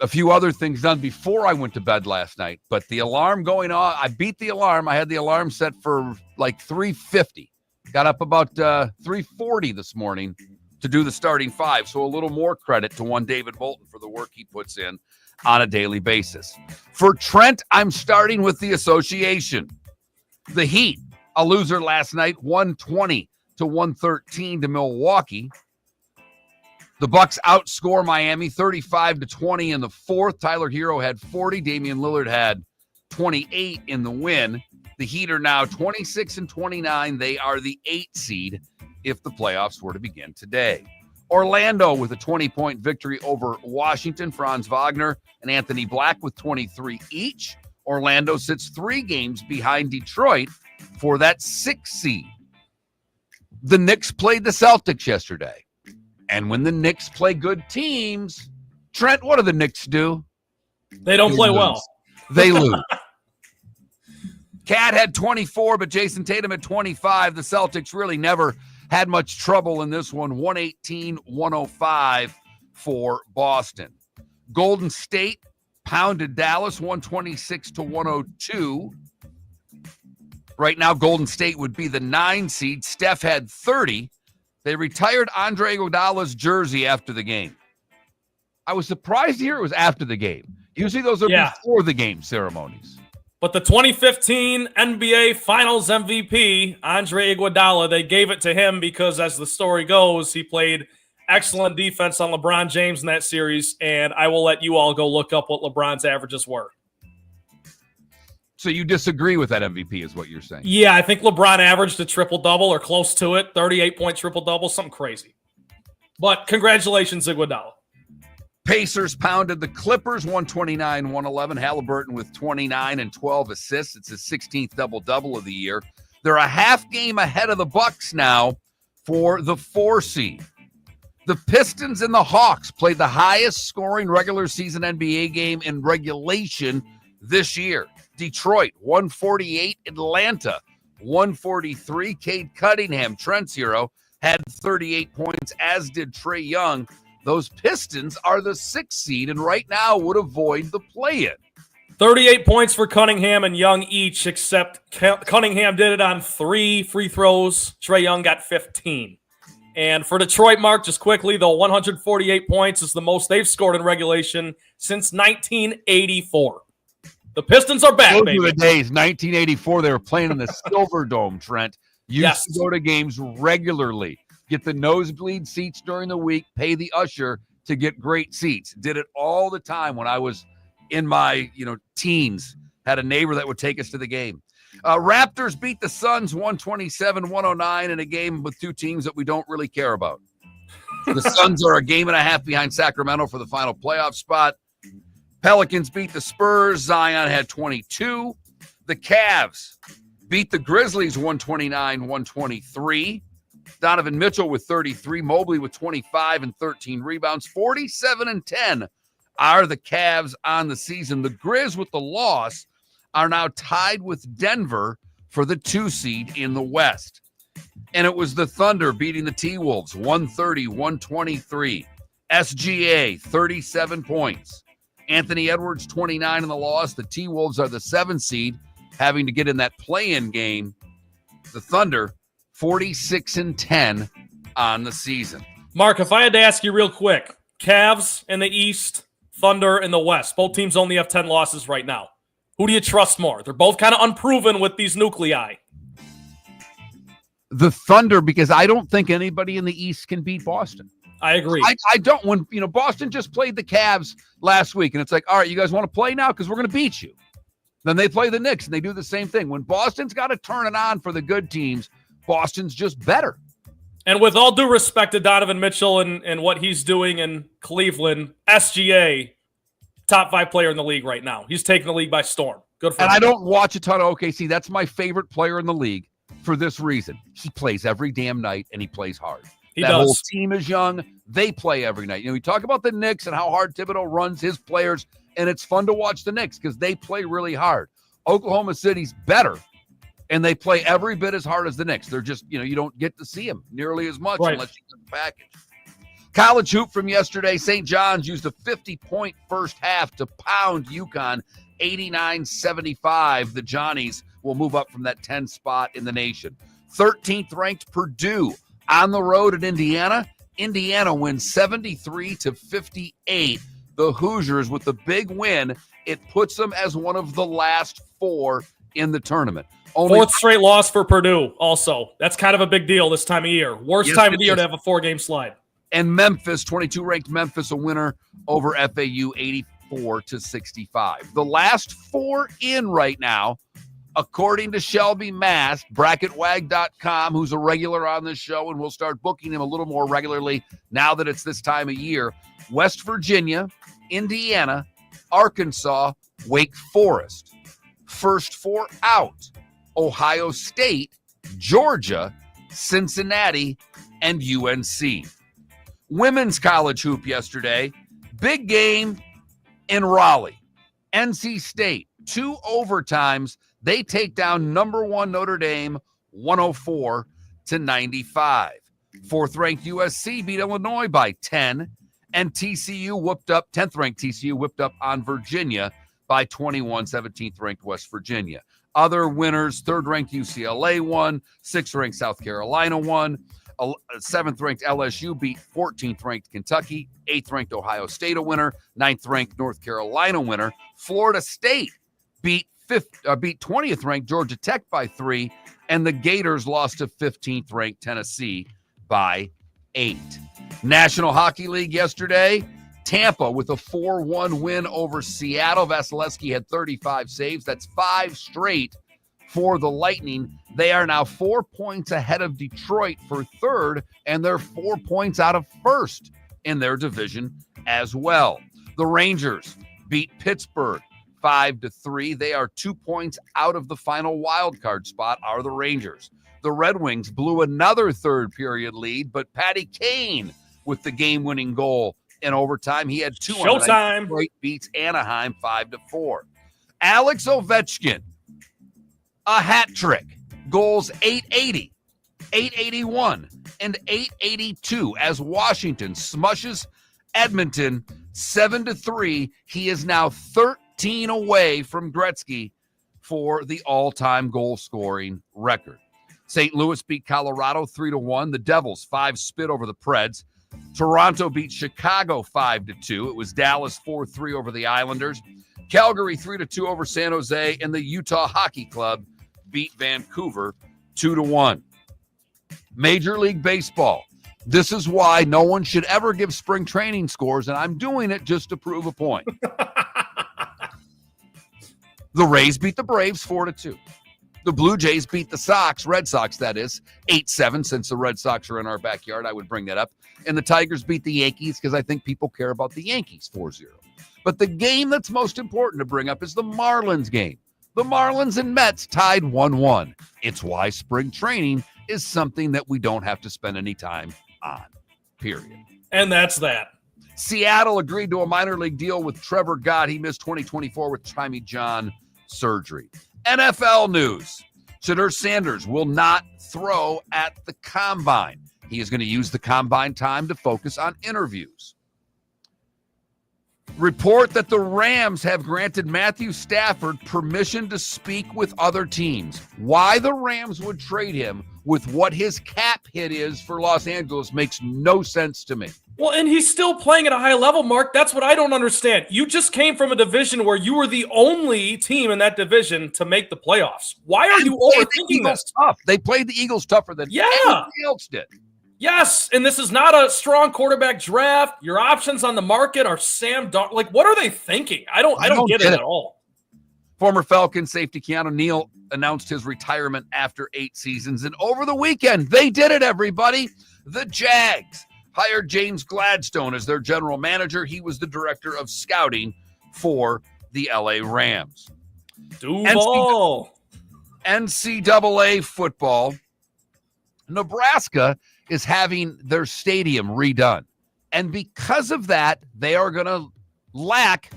a few other things done before I went to bed last night. But the alarm going off, I beat the alarm. I had the alarm set for like 3:50. Got up about 3:40 this morning to do the starting 5. So a little more credit to one David Moulton for the work he puts in on a daily basis. For Trent, I'm starting with the association. The Heat, a loser last night, 120-113 to Milwaukee. The Bucks outscore Miami 35-20 in the fourth. Tyler Hero had 40. Damian Lillard had 28 in the win. The Heat are now 26-29. They are the 8th seed if the playoffs were to begin today. Orlando with a 20-point victory over Washington. Franz Wagner and Anthony Black with 23 each. Orlando sits 3 games behind Detroit for that 6th seed. The Knicks played the Celtics yesterday. And when the Knicks play good teams, Trent, what do the Knicks do? They don't play well. They lose. Cat had 24, but Jason Tatum had 25. The Celtics really never had much trouble in this one. 118-105 for Boston. Golden State pounded Dallas 126-102. Right now, Golden State would be the 9 seed. Steph had 30. They retired Andre Iguodala's jersey after the game. I was surprised to hear it was after the game. Usually those are before the game ceremonies. But the 2015 NBA Finals MVP, Andre Iguodala, they gave it to him because, as the story goes, he played excellent defense on LeBron James in that series, and I will let you all go look up what LeBron's averages were. So you disagree with that MVP is what you're saying? Yeah, I think LeBron averaged a triple-double or close to it, 38-point triple-double, something crazy. But congratulations, Iguodala. Pacers pounded the Clippers 129-111. Halliburton with 29 and 12 assists. It's his 16th double-double of the year. They're a half game ahead of the Bucks now for the 4 seed. The Pistons and the Hawks played the highest scoring regular season NBA game in regulation this year. Detroit 148, Atlanta 143. Cade Cunningham, Trent's hero, had 38 points, as did Trae Young. Those Pistons are the 6th seed and right now would avoid the play-in. 38 points for Cunningham and Young each, except Cunningham did it on 3 free throws. Trae Young got 15. And for Detroit, Mark, just quickly, though, 148 points is the most they've scored in regulation since 1984. The Pistons are back, Those baby. were the days, 1984, they were playing in the Silver Dome, Trent. Used to go to games regularly. Get the nosebleed seats during the week, pay the usher to get great seats. Did it all the time when I was in my, teens. Had a neighbor that would take us to the game. Raptors beat the Suns 127-109 in a game with 2 teams that we don't really care about. The Suns are a game and a half behind Sacramento for the final playoff spot. Pelicans beat the Spurs. Zion had 22. The Cavs beat the Grizzlies 129-123. Donovan Mitchell with 33, Mobley with 25 and 13 rebounds. 47-10 are the Cavs on the season. The Grizz with the loss are now tied with Denver for the 2 seed in the West. And it was the Thunder beating the T-Wolves 130-123. SGA 37 points. Anthony Edwards 29 in the loss. The T-Wolves are the 7th seed, having to get in that play-in game. The Thunder 46-10 on the season. Mark, if I had to ask you real quick, Cavs in the East, Thunder in the West. Both teams only have 10 losses right now. Who do you trust more? They're both kind of unproven with these nuclei. The Thunder, because I don't think anybody in the East can beat Boston. I agree. I don't. When Boston just played the Cavs last week, and it's like, all right, you guys want to play now because we're going to beat you. Then they play the Knicks, and they do the same thing. When Boston's got to turn it on for the good teams, Boston's just better. And with all due respect to Donovan Mitchell and what he's doing in Cleveland, SGA, top 5 player in the league right now. He's taking the league by storm. Good for him. And I don't watch a ton of OKC. That's my favorite player in the league for this reason. He plays every damn night, and he plays hard. He that does. whole team is young. They play every night. We talk about the Knicks and how hard Thibodeau runs his players, and it's fun to watch the Knicks because they play really hard. Oklahoma City's better, and they play every bit as hard as the Knicks. They're just, you don't get to see them nearly as much unless you get the package. College hoop from yesterday, St. John's used a 50-point first half to pound UConn 89-75. The Johnnies will move up from that 10 spot in the nation. 13th ranked Purdue on the road at Indiana. Indiana wins 73-58. The Hoosiers with the big win. It puts them as one of the last 4 in the tournament. Only 4th straight loss for Purdue also. That's kind of a big deal this time of year. Worst time of the year to have a 4-game slide. And Memphis, 22-ranked Memphis, a winner over FAU 84-65. The last 4 in right now, according to Shelby Mast, bracketwag.com, who's a regular on this show, and we'll start booking him a little more regularly now that it's this time of year. West Virginia, Indiana, Arkansas, Wake Forest. First 4 out, Ohio State, Georgia, Cincinnati, and UNC. Women's college hoop yesterday, big game in Raleigh. NC State, 2 overtimes. They take down number 1 Notre Dame 104-95. 4th-ranked USC beat Illinois by 10, and TCU whooped up, 10th-ranked TCU whipped up on Virginia by 21, 17th-ranked West Virginia. Other winners, 3rd-ranked UCLA won, 6th-ranked South Carolina won, 7th-ranked LSU beat 14th-ranked Kentucky, 8th-ranked Ohio State a winner, 9th-ranked North Carolina winner. Florida State beat beat 20th ranked Georgia Tech by 3, and the Gators lost to 15th ranked Tennessee by 8. National Hockey League yesterday, Tampa with a 4-1 win over Seattle. Vasilevsky had 35 saves. That's 5 straight for the Lightning. They are now 4 points ahead of Detroit for third, and they're 4 points out of first in their division as well. The Rangers beat Pittsburgh 5-3. They are 2 points out of the final wild card spot, are the Rangers. The Red Wings blew another third period lead, but Patty Kane with the game-winning goal in overtime. He had 2 Showtime. Detroit beats Anaheim 5-4. Alex Ovechkin, a hat trick. Goals 880, 881, and 882 as Washington smushes Edmonton 7-3. He is now 13 away from Gretzky for the all-time goal-scoring record. St. Louis beat Colorado 3-1. The Devils 5 spit over the Preds. Toronto beat Chicago 5-2. It was Dallas 4-3 over the Islanders. Calgary 3-2 over San Jose, and the Utah Hockey Club beat Vancouver 2-1. Major League Baseball. This is why no one should ever give spring training scores, and I'm doing it just to prove a point. The Rays beat the Braves 4-2. The Blue Jays beat the Red Sox, that is, 8-7. Since the Red Sox are in our backyard, I would bring that up. And the Tigers beat the Yankees because I think people care about the Yankees 4-0. But the game that's most important to bring up is the Marlins game. The Marlins and Mets tied 1-1. It's why spring training is something that we don't have to spend any time on, period. And that's that. Seattle agreed to a minor league deal with Trevor Gott. He missed 2024 with Tommy John surgery. NFL news. Shedeur Sanders will not throw at the combine. He is going to use the combine time to focus on interviews. Report that the Rams have granted Matthew Stafford permission to speak with other teams. Why the Rams would trade him with what his cap hit is for Los Angeles makes no sense to me. Well, and he's still playing at a high level, Mark. That's what I don't understand. You just came from a division where you were the only team in that division to make the playoffs. Why are you overthinking this? Tough. They played the Eagles tougher than anybody else did. Yes, and this is not a strong quarterback draft. Your options on the market are Sam Darnold. Like, what are they thinking? I don't get it at all. Former Falcon safety Keanu Neal announced his retirement after 8 seasons, and over the weekend, they did it, everybody. The Jags hired James Gladstone as their general manager. He was the director of scouting for the LA Rams. Duval. NCAA football. Nebraska is having their stadium redone. And because of that, they are going to lack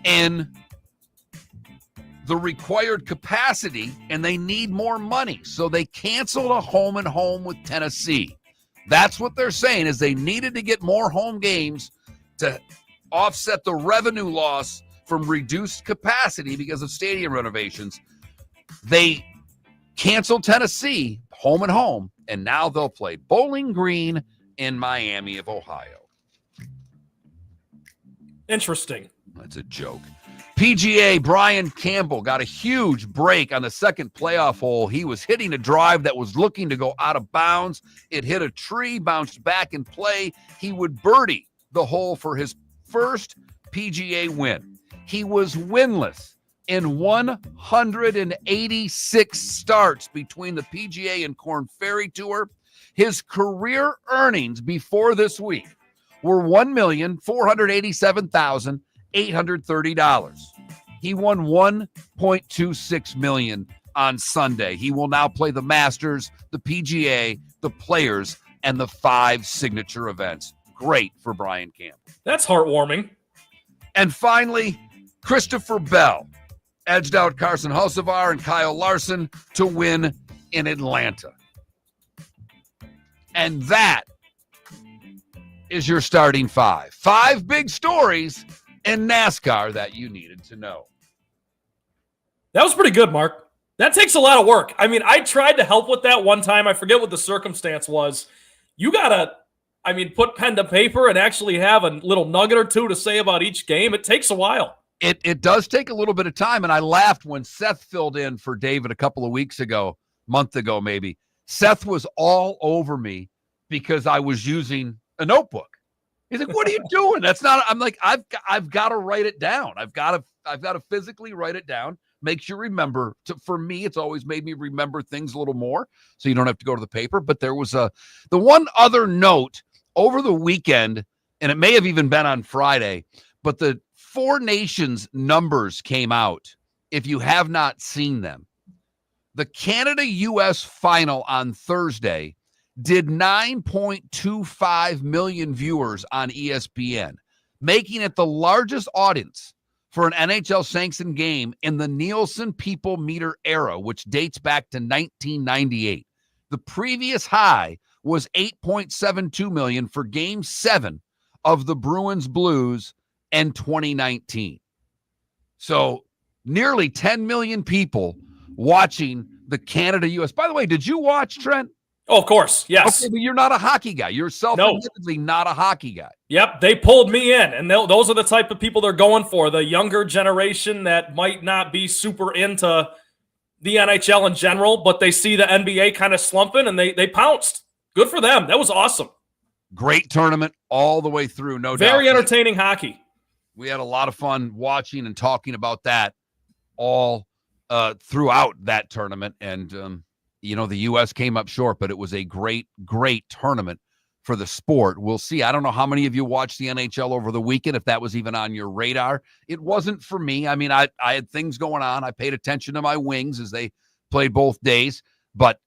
in the required capacity, and they need more money. So they canceled a home and home with Tennessee. That's what they're saying, is they needed to get more home games to offset the revenue loss from reduced capacity because of stadium renovations. They canceled Tennessee, home and home, and now they'll play Bowling Green in Miami of Ohio. Interesting. That's a joke. PGA, Brian Campbell got a huge break on the second playoff hole. He was hitting a drive that was looking to go out of bounds. It hit a tree, bounced back in play. He would birdie the hole for his first PGA win. He was winless in 186 starts between the PGA and Korn Ferry Tour. His career earnings before this week were $1,487,830. He won $1.26 million on Sunday. He will now play the Masters, the PGA, the Players, and the 5 signature events. Great for Brian Campbell. That's heartwarming. And finally, Christopher Bell edged out Carson Hulsevar and Kyle Larson to win in Atlanta. And that is your starting 5. 5 big stories in NASCAR that you needed to know. That was pretty good, Mark. That takes a lot of work. I mean, I tried to help with that one time. I forget what the circumstance was. You got to, put pen to paper and actually have a little nugget or two to say about each game. It takes a while. It does take a little bit of time, and I laughed when Seth filled in for David a couple of weeks ago, month ago maybe. Seth was all over me because I was using a notebook. He's like, "What are you doing?" That's not. I'm like, I've got to write it down. I've got to physically write it down. Makes you remember. For me, it's always made me remember things a little more, so you don't have to go to the paper. But there was the one other note over the weekend, and it may have even been on Friday, but the Four Nations numbers came out. If you have not seen them, the Canada-U.S. final on Thursday did 9.25 million viewers on ESPN, making it the largest audience for an NHL sanctioned game in the Nielsen People Meter era, which dates back to 1998. The previous high was 8.72 million for Game 7 of the Bruins Blues in 2019. So nearly 10 million people watching the Canada-U.S. By the way, did you watch, Trent? Oh, of course, yes. Okay, but you're not a hockey guy. You're self-admittedly not a hockey guy. Yep, they pulled me in, and those are the type of people they're going for, the younger generation that might not be super into the NHL in general, but they see the NBA kind of slumping, and they pounced. Good for them. That was awesome. Great tournament all the way through, no doubt. Very entertaining hockey. We had a lot of fun watching and talking about that all throughout that tournament, and the U.S. came up short, but it was a great, great tournament for the sport. We'll see. I don't know how many of you watched the NHL over the weekend, if that was even on your radar. It wasn't for me. I mean, I had things going on. I paid attention to my Wings as they played both days. But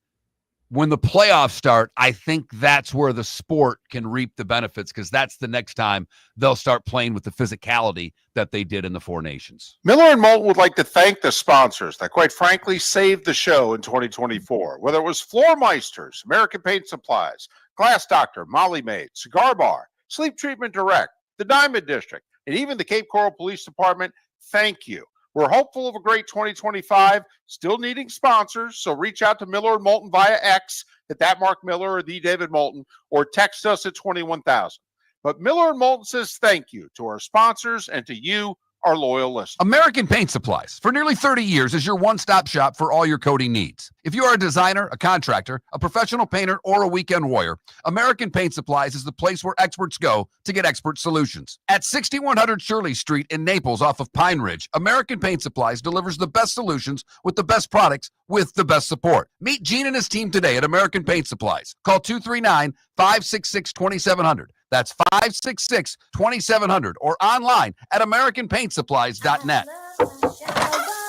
when the playoffs start, I think that's where the sport can reap the benefits, because that's the next time they'll start playing with the physicality that they did in the Four Nations. Miller and Moulton would like to thank the sponsors that, quite frankly, saved the show in 2024. Whether it was Floor Meisters, American Paint Supplies, Glass Doctor, Molly Maid, Cigar Bar, Sleep Treatment Direct, the Diamond District, and even the Cape Coral Police Department, thank you. We're hopeful of a great 2025, still needing sponsors, so reach out to Miller and Moulton via X at that Mark Miller or the David Moulton, or text us at 21,000. But Miller and Moulton says thank you to our sponsors and to you, our loyal listeners. American Paint Supplies, for nearly 30 years, is your one-stop shop for all your coating needs. If you are a designer, a contractor, a professional painter, or a weekend warrior, American Paint Supplies is the place where experts go to get expert solutions. At 6100 Shirley Street in Naples off of Pine Ridge, American Paint Supplies delivers the best solutions with the best products with the best support. Meet Gene and his team today at American Paint Supplies. Call 239-566-2700. That's 566-2700, or online at AmericanPaintSupplies.net.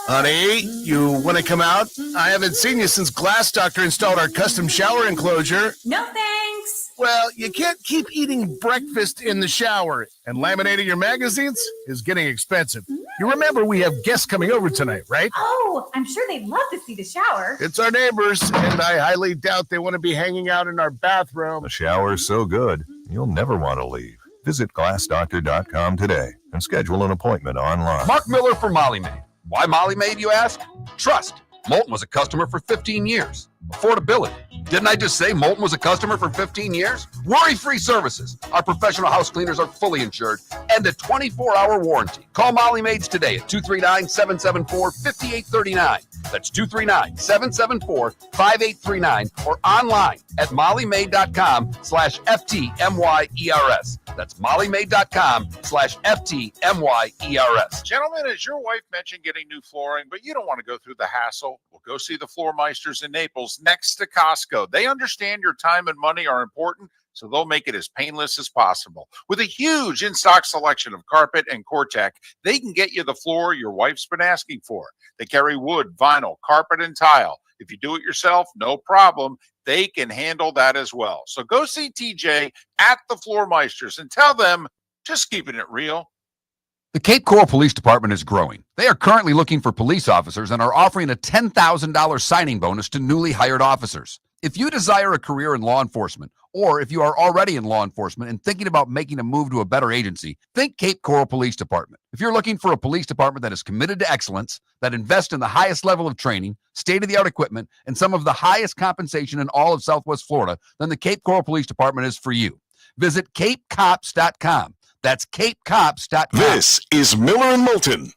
Honey, you want to come out? I haven't seen you since Glass Doctor installed our custom shower enclosure. No thanks. Well, you can't keep eating breakfast in the shower, and laminating your magazines is getting expensive. You remember we have guests coming over tonight, right? Oh, I'm sure they'd love to see the shower. It's our neighbors, and I highly doubt they want to be hanging out in our bathroom. The shower's so good, you'll never want to leave. Visit glassdoctor.com today and schedule an appointment online. Mark Miller for Molly Maid. Why Molly Maid, you ask? Trust. Moulton was a customer for 15 years. Affordability. Didn't I just say Moulton was a customer for 15 years? Worry-free services. Our professional house cleaners are fully insured and a 24-hour warranty. Call Molly Maids today at 239-774-5839. That's 239-774-5839, or online at mollymaid.com/FTMYERS. That's mollymaid.com/FTMYERS. Gentlemen, as your wife mentioned getting new flooring, but you don't want to go through the hassle, well, go see the Floor Meisters in Naples next to Costco. They understand your time and money are important, so they'll make it as painless as possible. With a huge in-stock selection of carpet and Cortec, they can get you the floor your wife's been asking for. They carry wood, vinyl, carpet, and tile. If you do it yourself, no problem. They can handle that as well. So go see TJ at the Floor Meisters and tell them, just keeping it real. The Cape Coral Police Department is growing. They are currently looking for police officers and are offering a $10,000 signing bonus to newly hired officers. If you desire a career in law enforcement, or if you are already in law enforcement and thinking about making a move to a better agency, think Cape Coral Police Department. If you're looking for a police department that is committed to excellence, that invests in the highest level of training, state-of-the-art equipment, and some of the highest compensation in all of Southwest Florida, then the Cape Coral Police Department is for you. Visit capecops.com. That's capecops.com. This is Miller and Moulton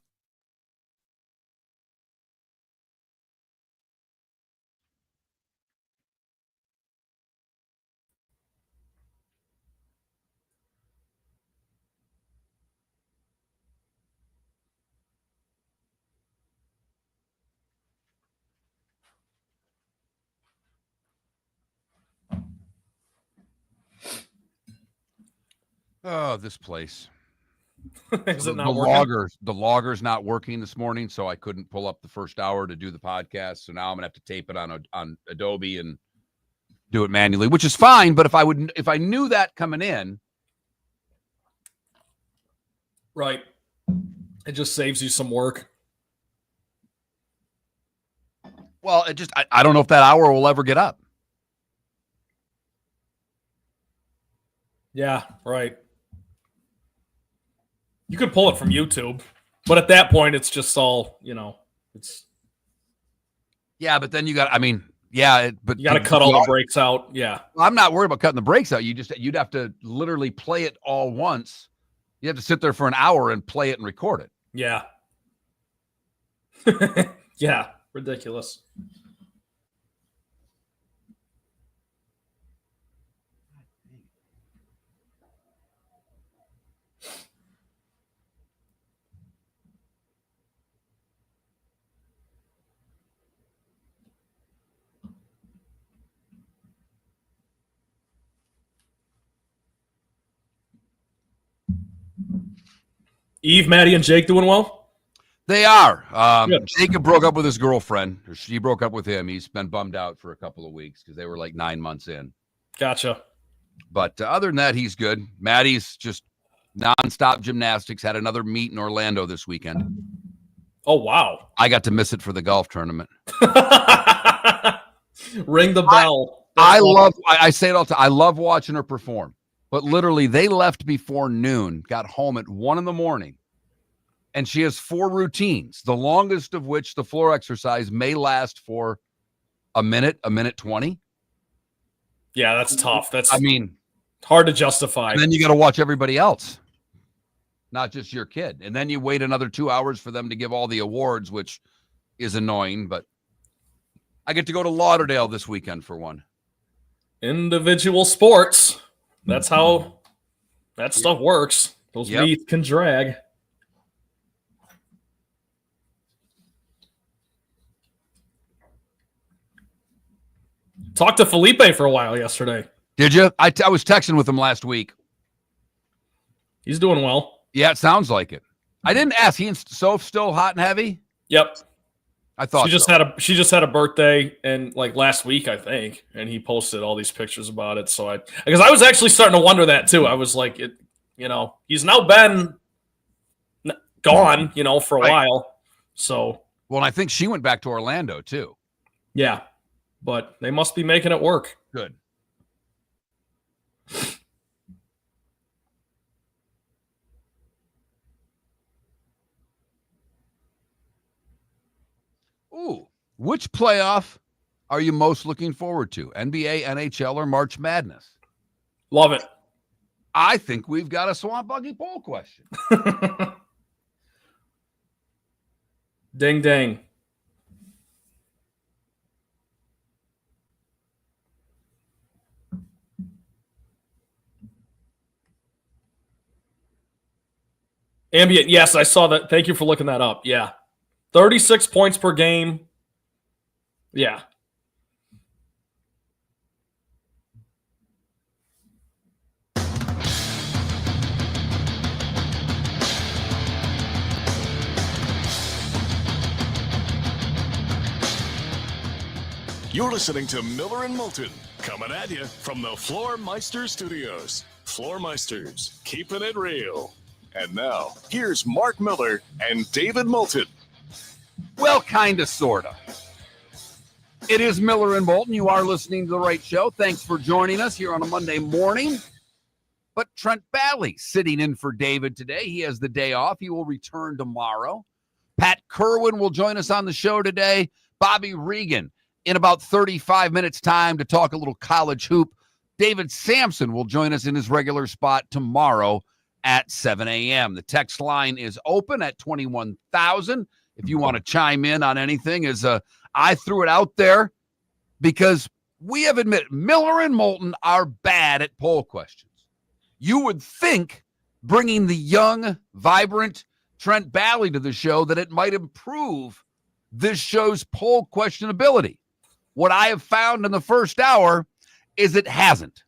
Oh, this place. Is it The not working? logger's not working this morning, so I couldn't pull up the first hour to do the podcast. So now I'm gonna have to tape it on Adobe and do it manually, which is fine. But if I knew that coming in, Right. It just saves you some work. well, I don't know if that hour will ever get up. Yeah, right. You could pull it from YouTube, but at that point, it's just all, it's Yeah, but then you got but you got to cut all the breaks out. Yeah. I'm not worried about cutting the breaks out. You'd have to literally play it all once. You have to sit there for an hour and play it and record it. Yeah. Yeah. Ridiculous. Eve, Maddie, and Jake doing well? They are. Good. Jacob broke up with his girlfriend, or she broke up with him. He's been bummed out for a couple of weeks because they were like 9 months in. Gotcha. But other than that, he's good. Maddie's just nonstop gymnastics. Had another meet in Orlando this weekend. Oh, wow. I got to miss it for the golf tournament. Ring the bell. I say it all the time. I love watching her perform. But literally, they left before noon, got home at 1 a.m, and she has 4 routines, the longest of which, the floor exercise, may last for a minute 20. Yeah, that's tough. That's hard to justify. And then you got to watch everybody else, not just your kid. And then you wait another 2 hours for them to give all the awards, which is annoying. But I get to go to Lauderdale this weekend for one. Individual sports. That's how that stuff works. Those meets can drag. Talked to Felipe for a while yesterday. Did you? I was texting with him last week. He's doing well. Yeah, it sounds like it. I didn't ask. He and Soph still hot and heavy? Yep. I thought she just had a birthday and like last week, I think, and he posted all these pictures about it. So because I was actually starting to wonder that too. I was like, he's now been gone, for a while. So well, I think she went back to Orlando too. Yeah, but they must be making it work. Good. Ooh, which playoff are you most looking forward to? NBA, NHL, or March Madness? Love it. I think we've got a Swamp Buggy poll question. Ding, ding. Ambient, yes, I saw that. Thank you for looking that up. Yeah. 36 points per game. Yeah. You're listening to Miller and Moulton, coming at you from the Floor Meister Studios. Floor Meisters, keeping it real. And now, here's Mark Miller and David Moulton. Well, kind of, sort of. It is Miller and Moulton. You are listening to the right show. Thanks for joining us here on a Monday morning. But Trent Bally sitting in for David today. He has the day off. He will return tomorrow. Pat Kirwan will join us on the show today. Bobby Reagan in about 35 minutes time to talk a little college hoop. David Sampson will join us in his regular spot tomorrow at 7 a.m. The text line is open at 21,000. If you want to chime in on anything, I threw it out there because we have admitted Miller and Moulton are bad at poll questions. You would think bringing the young, vibrant Trent Bally to the show that it might improve this show's poll question ability. What I have found in the first hour is it hasn't.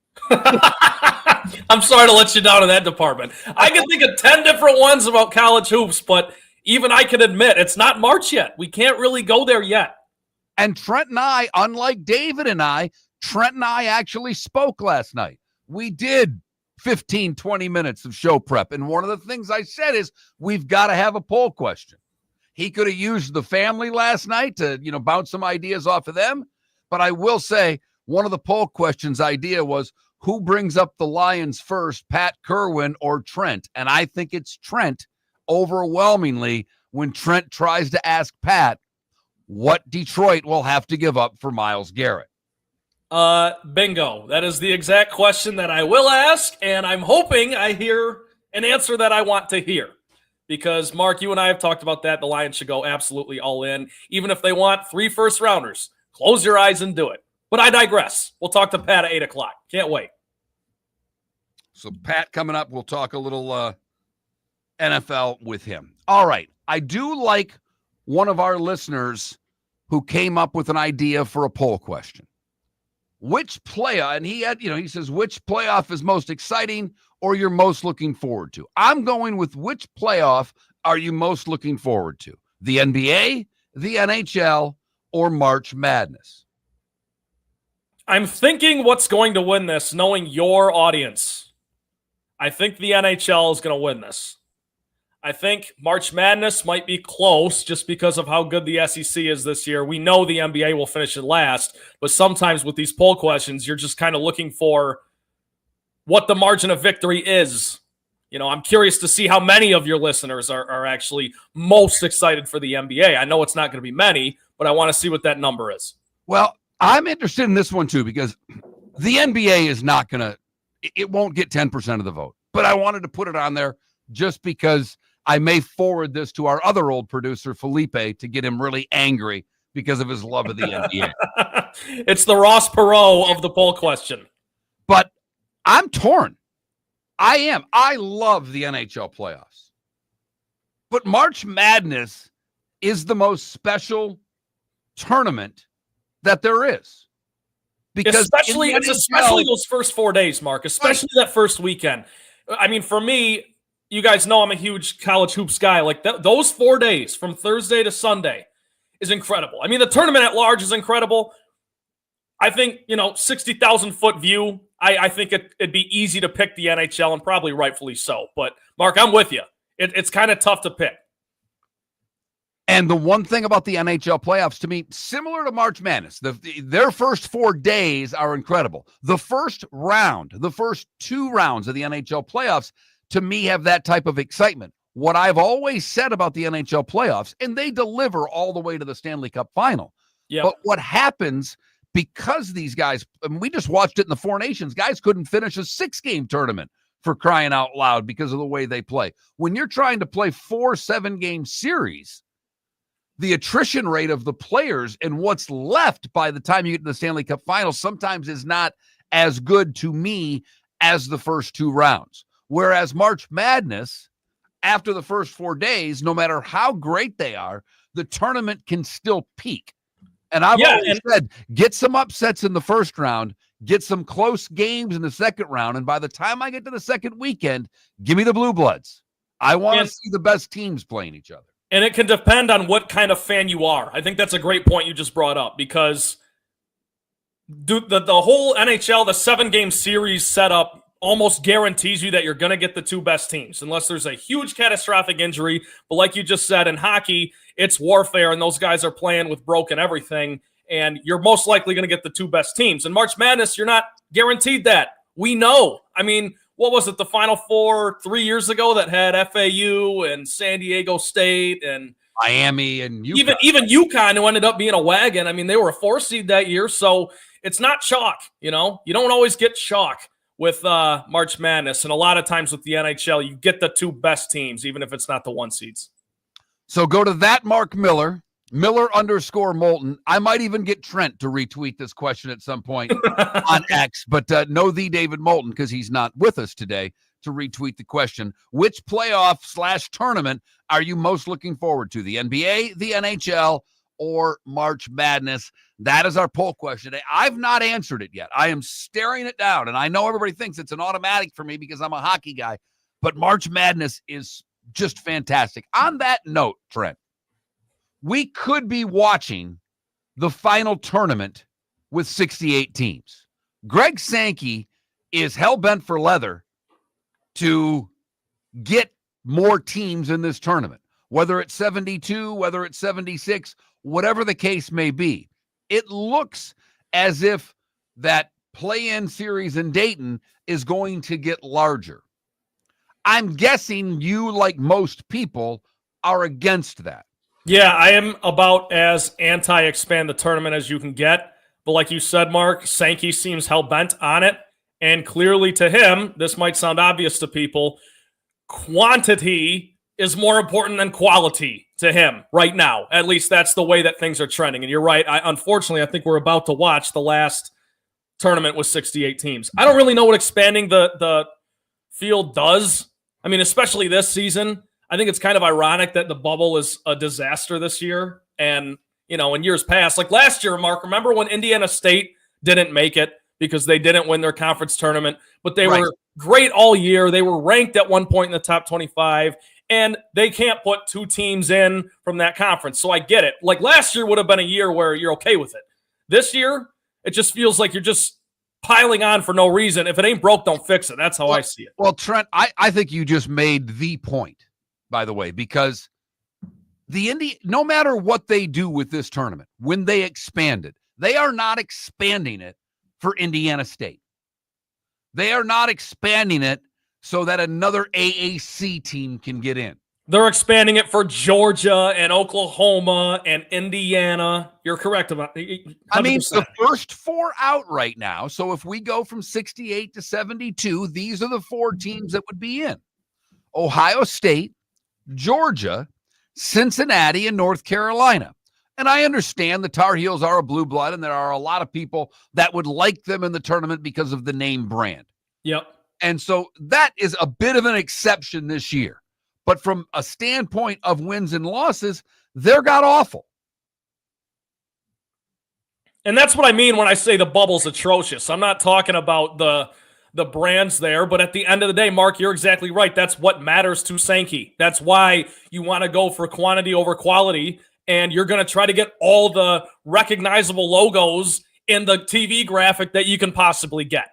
I'm sorry to let you down in that department. I can think of 10 different ones about college hoops, but even I can admit it's not March yet. We can't really go there yet. And Trent and I, unlike David and I, Trent and I actually spoke last night. We did 15, 20 minutes of show prep. And one of the things I said is we've got to have a poll question. He could have used the family last night to, bounce some ideas off of them. But I will say one of the poll questions idea was who brings up the Lions first, Pat Kirwan or Trent? And I think it's Trent overwhelmingly when Trent tries to ask Pat what Detroit will have to give up for Myles Garrett. Bingo. That is the exact question that I will ask, and I'm hoping I hear an answer that I want to hear. Because, Mark, you and I have talked about that. The Lions should go absolutely all in. Even if they want 3 first-rounders, close your eyes and do it. But I digress. We'll talk to Pat at 8 o'clock. Can't wait. So Pat coming up, we'll talk a little NFL with him. All right. I do like one of our listeners who came up with an idea for a poll question. Which playoff, and he had, he says, which playoff is most exciting or you're most looking forward to? I'm going with which playoff are you most looking forward to? The NBA, the NHL, or March Madness? I'm thinking what's going to win this, knowing your audience. I think the NHL is going to win this. I think March Madness might be close just because of how good the SEC is this year. We know the NBA will finish it last, but sometimes with these poll questions, you're just kind of looking for what the margin of victory is. I'm curious to see how many of your listeners are actually most excited for the NBA. I know it's not going to be many, but I want to see what that number is. Well, I'm interested in this one too, because the NBA is not going to, it won't get 10% of the vote, but I wanted to put it on there just because I may forward this to our other old producer, Felipe, to get him really angry because of his love of the NBA. It's the Ross Perot of the poll question. But I'm torn. I am. I love the NHL playoffs. But March Madness is the most special tournament that there is. Because especially those first 4 days, Mark, especially that first weekend. I mean, for me, you guys know I'm a huge college hoops guy. Like those 4 days from Thursday to Sunday is incredible. I mean, the tournament at large is incredible. I think, 60,000 foot view, I think it'd be easy to pick the NHL and probably rightfully so. But Mark, I'm with you. It's kind of tough to pick. And the one thing about the NHL playoffs, to me, similar to March Madness, their first 4 days are incredible. The first 2 rounds of the NHL playoffs, to me, have that type of excitement. What I've always said about the NHL playoffs, and they deliver all the way to the Stanley Cup final. Yep. But what happens, because these guys, and we just watched it in the Four Nations, guys couldn't finish a 6-game tournament for crying out loud because of the way they play. When you're trying to play 4 7-game series, the attrition rate of the players and what's left by the time you get to the Stanley Cup final sometimes is not as good to me as the first 2 rounds. Whereas March Madness, after the first 4 days, no matter how great they are, the tournament can still peak. And I've always said, get some upsets in the first round, get some close games in the second round, and by the time I get to the second weekend, give me the Blue Bloods. I want to see the best teams playing each other. And it can depend on what kind of fan you are. I think that's a great point you just brought up, because the whole NHL, the 7-game series setup almost guarantees you that you're going to get the 2 best teams, unless there's a huge catastrophic injury. But like you just said, in hockey, it's warfare, and those guys are playing with broken everything, and you're most likely going to get the 2 best teams. In March Madness, you're not guaranteed that. We know. I mean, what was it, the Final Four 3 years ago that had FAU and San Diego State and Miami and UConn. Even UConn, who ended up being a wagon. I mean, they were a 4 seed that year, so it's not chalk. You don't always get chalk with March Madness, and a lot of times with the NHL, you get the 2 best teams, even if it's not the 1 seeds. So go to that Mark Miller, Miller_Moulton. I might even get Trent to retweet this question at some point on X, but no the David Moulton, because he's not with us today, to retweet the question. Which playoff/tournament are you most looking forward to? The NBA, the NHL, or March Madness? That is our poll question today. I've not answered it yet. I am staring it down, and I know everybody thinks it's an automatic for me because I'm a hockey guy, but March Madness is just fantastic. On that note, Trent, we could be watching the final tournament with 68 teams. Greg Sankey is hell-bent for leather to get more teams in this tournament, whether it's 72, whether it's 76, whatever the case may be. It looks as if that play-in series in Dayton is going to get larger. I'm guessing you, like most people, are against that. Yeah, I am about as anti-expand the tournament as you can get. But like you said, Mark, Sankey seems hell-bent on it. And clearly to him, this might sound obvious to people, quantity is more important than quality to him right now. At least that's the way that things are trending. And you're right. Unfortunately, I think we're about to watch the last tournament with 68 teams. I don't really know what expanding the field does. I mean, especially this season. I think it's kind of ironic that the bubble is a disaster this year. And, you know, in years past, like last year, Mark, remember when Indiana State didn't make it because they didn't win their conference tournament, but they were great all year. They were ranked at one point in the top 25, and they can't put two teams in from that conference. So I get it. Like last year would have been a year where you're okay with it. This year, it just feels like you're just piling on for no reason. If it ain't broke, don't fix it. That's how I see it. Well, Trent, I think you just made the point, by the way, because no matter what they do with this tournament, when they expand it, they are not expanding it for Indiana State. They are not expanding it so that another AAC team can get in. They're expanding it for Georgia and Oklahoma and Indiana. You're correct about it. I mean, the first four out right now. So if we go from 68 to 72, these are the four teams that would be in. Ohio State, Georgia, Cincinnati, and North Carolina. And I understand the Tar Heels are a blue blood, and there are a lot of people that would like them in the tournament because of the name brand. Yep. And so that is a bit of an exception this year. But from a standpoint of wins and losses, they're god awful. And that's what I mean when I say the bubble's atrocious. I'm not talking about the brands there, but at the end of the day, Mark, you're exactly right. That's what matters to Sankey. That's why you want to go for quantity over quality, and you're going to try to get all the recognizable logos in the TV graphic that you can possibly get.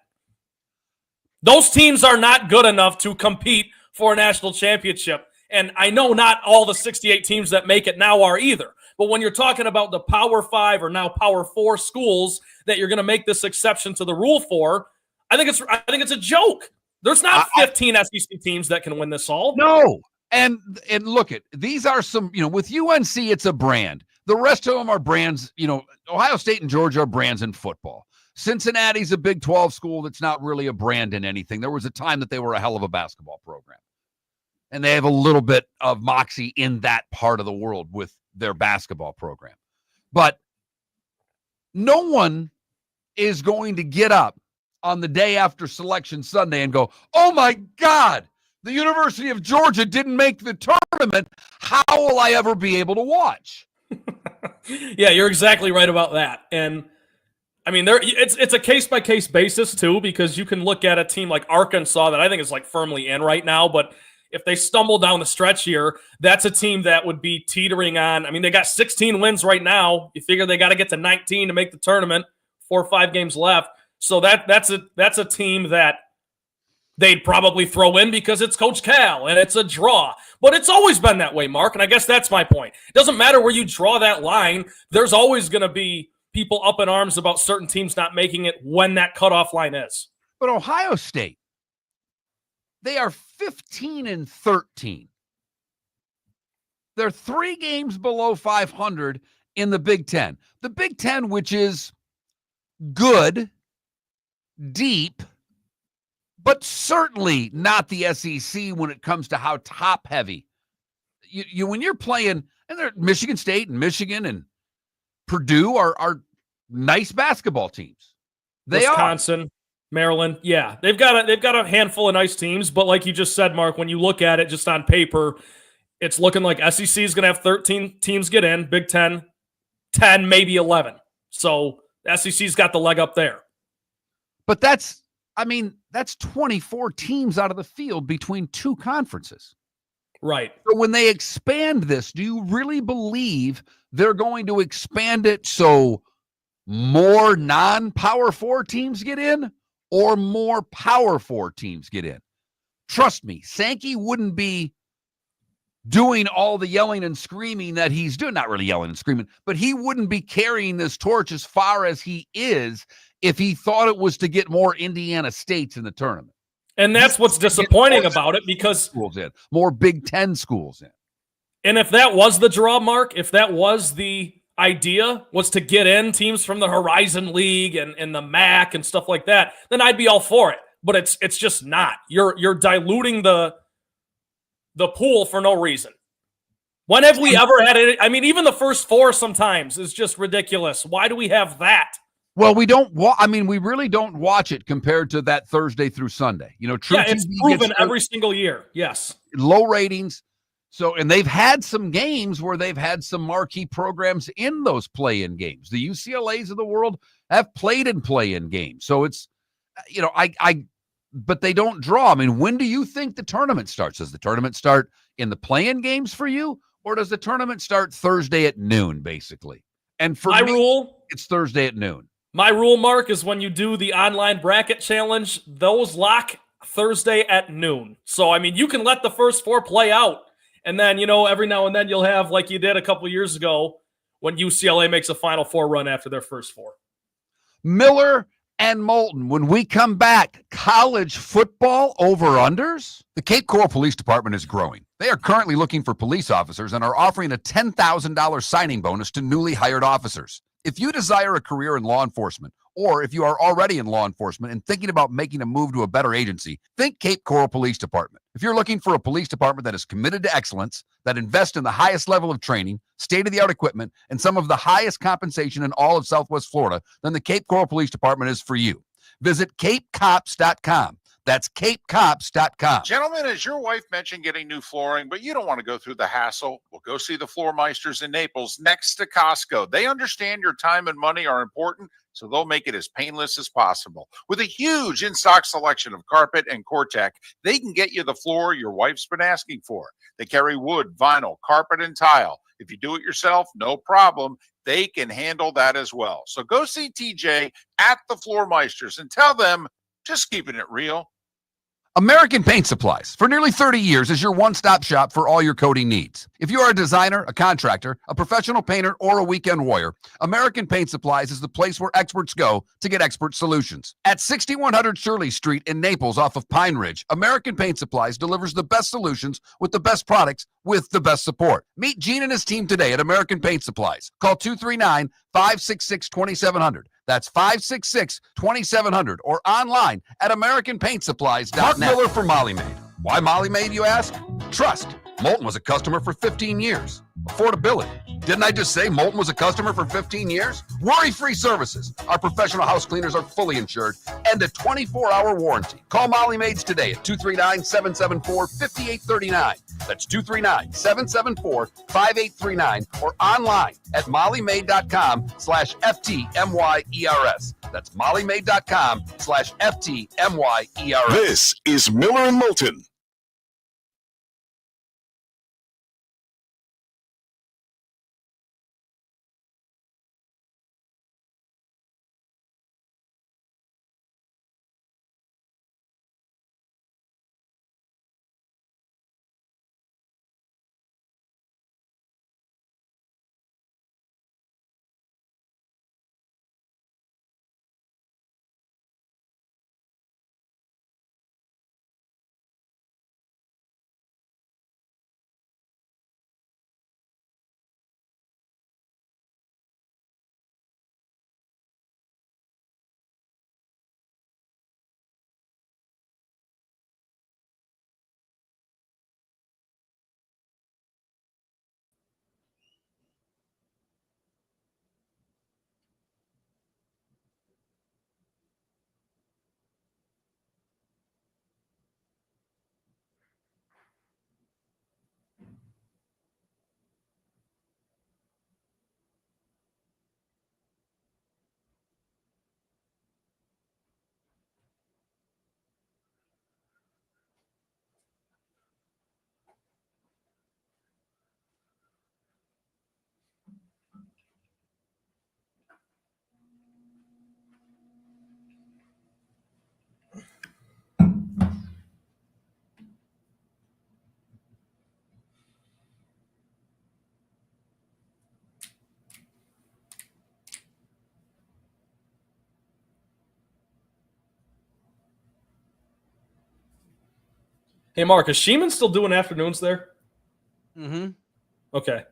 Those teams are not good enough to compete for a national championship. And I know not all the 68 teams that make it now are either. But when you're talking about the Power 5 or now Power 4 schools that you're going to make this exception to the rule for, I think it's a joke. There's not 15 SEC teams that can win this all. No. And look at these are some, with UNC, it's a brand. The rest of them are brands, Ohio State and Georgia are brands in football. Cincinnati's a Big 12 school that's not really a brand in anything. There was a time that they were a hell of a basketball program. And they have a little bit of moxie in that part of the world with their basketball program. But no one is going to get up on the day after Selection Sunday and go, oh my God, the University of Georgia didn't make the tournament. How will I ever be able to watch? Yeah, you're exactly right about that. And I mean, it's a case-by-case basis, too, because you can look at a team like Arkansas that I think is like firmly in right now, but if they stumble down the stretch here, that's a team that would be teetering on. I mean, they got 16 wins right now. You figure they got to get to 19 to make the tournament, 4 or 5 games left. So that's a team that they'd probably throw in because it's Coach Cal and it's a draw. But it's always been that way, Mark, and I guess that's my point. It doesn't matter where you draw that line. There's always going to be people up in arms about certain teams not making it when that cutoff line is. But Ohio State, they are 15-13. They're 3 games below 500 in the Big Ten. The Big Ten, which is good, deep, but certainly not the SEC when it comes to how top heavy. You when you're playing, and they're Michigan State and Michigan and Purdue are nice basketball teams. Wisconsin, Maryland, yeah, they've got a handful of nice teams. But like you just said, Mark, when you look at it just on paper, it's looking like SEC is going to have 13 teams get in, Big Ten 10, maybe 11. So the SEC's got the leg up there. But that's 24 teams out of the field between two conferences. Right. So when they expand this, do you really believe they're going to expand it so more non-Power 4 teams get in or more Power 4 teams get in? Trust me, Sankey wouldn't be doing all the yelling and screaming that he's doing. Not really yelling and screaming, but he wouldn't be carrying this torch as far as he is if he thought it was to get more Indiana States in the tournament. And that's what's disappointing about it, because schools in, more Big Ten schools in. And if that was the draw, Mark, if that was the idea, was to get in teams from the Horizon League and the MAC and stuff like that, then I'd be all for it. But it's just not. You're diluting the pool for no reason. When have we ever had it? I mean, even the first four sometimes is just ridiculous. Why do we have that? Well, we really don't watch it compared to that Thursday through Sunday. It's proven every single year. Yes. Low ratings. So, and they've had some games where they've had some marquee programs in those play-in games. The UCLAs of the world have played in play-in games. So it's, but they don't draw. I mean, when do you think the tournament starts? Does the tournament start in the play-in games for you? Or does the tournament start Thursday at noon, basically? And for rule, it's Thursday at noon. My rule, Mark, is when you do the online bracket challenge, those lock Thursday at noon. So, you can let the first four play out. And then, every now and then you'll have, like you did a couple years ago, when UCLA makes a Final Four run after their first four. Miller and Moulton, when we come back, college football over-unders? The Cape Coral Police Department is growing. They are currently looking for police officers and are offering a $10,000 signing bonus to newly hired officers. If you desire a career in law enforcement, or if you are already in law enforcement and thinking about making a move to a better agency, think Cape Coral Police Department. If you're looking for a police department that is committed to excellence, that invests in the highest level of training, state-of-the-art equipment, and some of the highest compensation in all of Southwest Florida, then the Cape Coral Police Department is for you. Visit capecops.com. That's capecops.com. Gentlemen, as your wife mentioned getting new flooring, but you don't want to go through the hassle, well, go see the Floor Meisters in Naples next to Costco. They understand your time and money are important, so they'll make it as painless as possible. With a huge in-stock selection of carpet and Cortec, they can get you the floor your wife's been asking for. They carry wood, vinyl, carpet, and tile. If you do it yourself, no problem. They can handle that as well. So go see TJ at the Floor Meisters and tell them, just keeping it real. American Paint Supplies, for nearly 30 years, is your one-stop shop for all your coating needs. If you are a designer, a contractor, a professional painter, or a weekend warrior, American Paint Supplies is the place where experts go to get expert solutions. At 6100 Shirley Street in Naples off of Pine Ridge, American Paint Supplies delivers the best solutions with the best products with the best support. Meet Gene and his team today at American Paint Supplies. Call 239-566-2700. That's 566-2700 or online at AmericanPaintSupplies.net. Mark Miller for Molly Maid. Why Molly Maid, you ask? Trust. Moulton was a customer for 15 years. Affordability. Didn't I just say Moulton was a customer for 15 years? Worry-free services. Our professional house cleaners are fully insured and a 24-hour warranty. Call Molly Maids today at 239-774-5839. That's 239-774-5839 or online at mollymaid.com/FTMYERS. That's mollymaid.com/FTMYERS. This is Miller and Moulton. Hey, Mark, is Sheeman still doing afternoons there? Mm-hmm. Okay.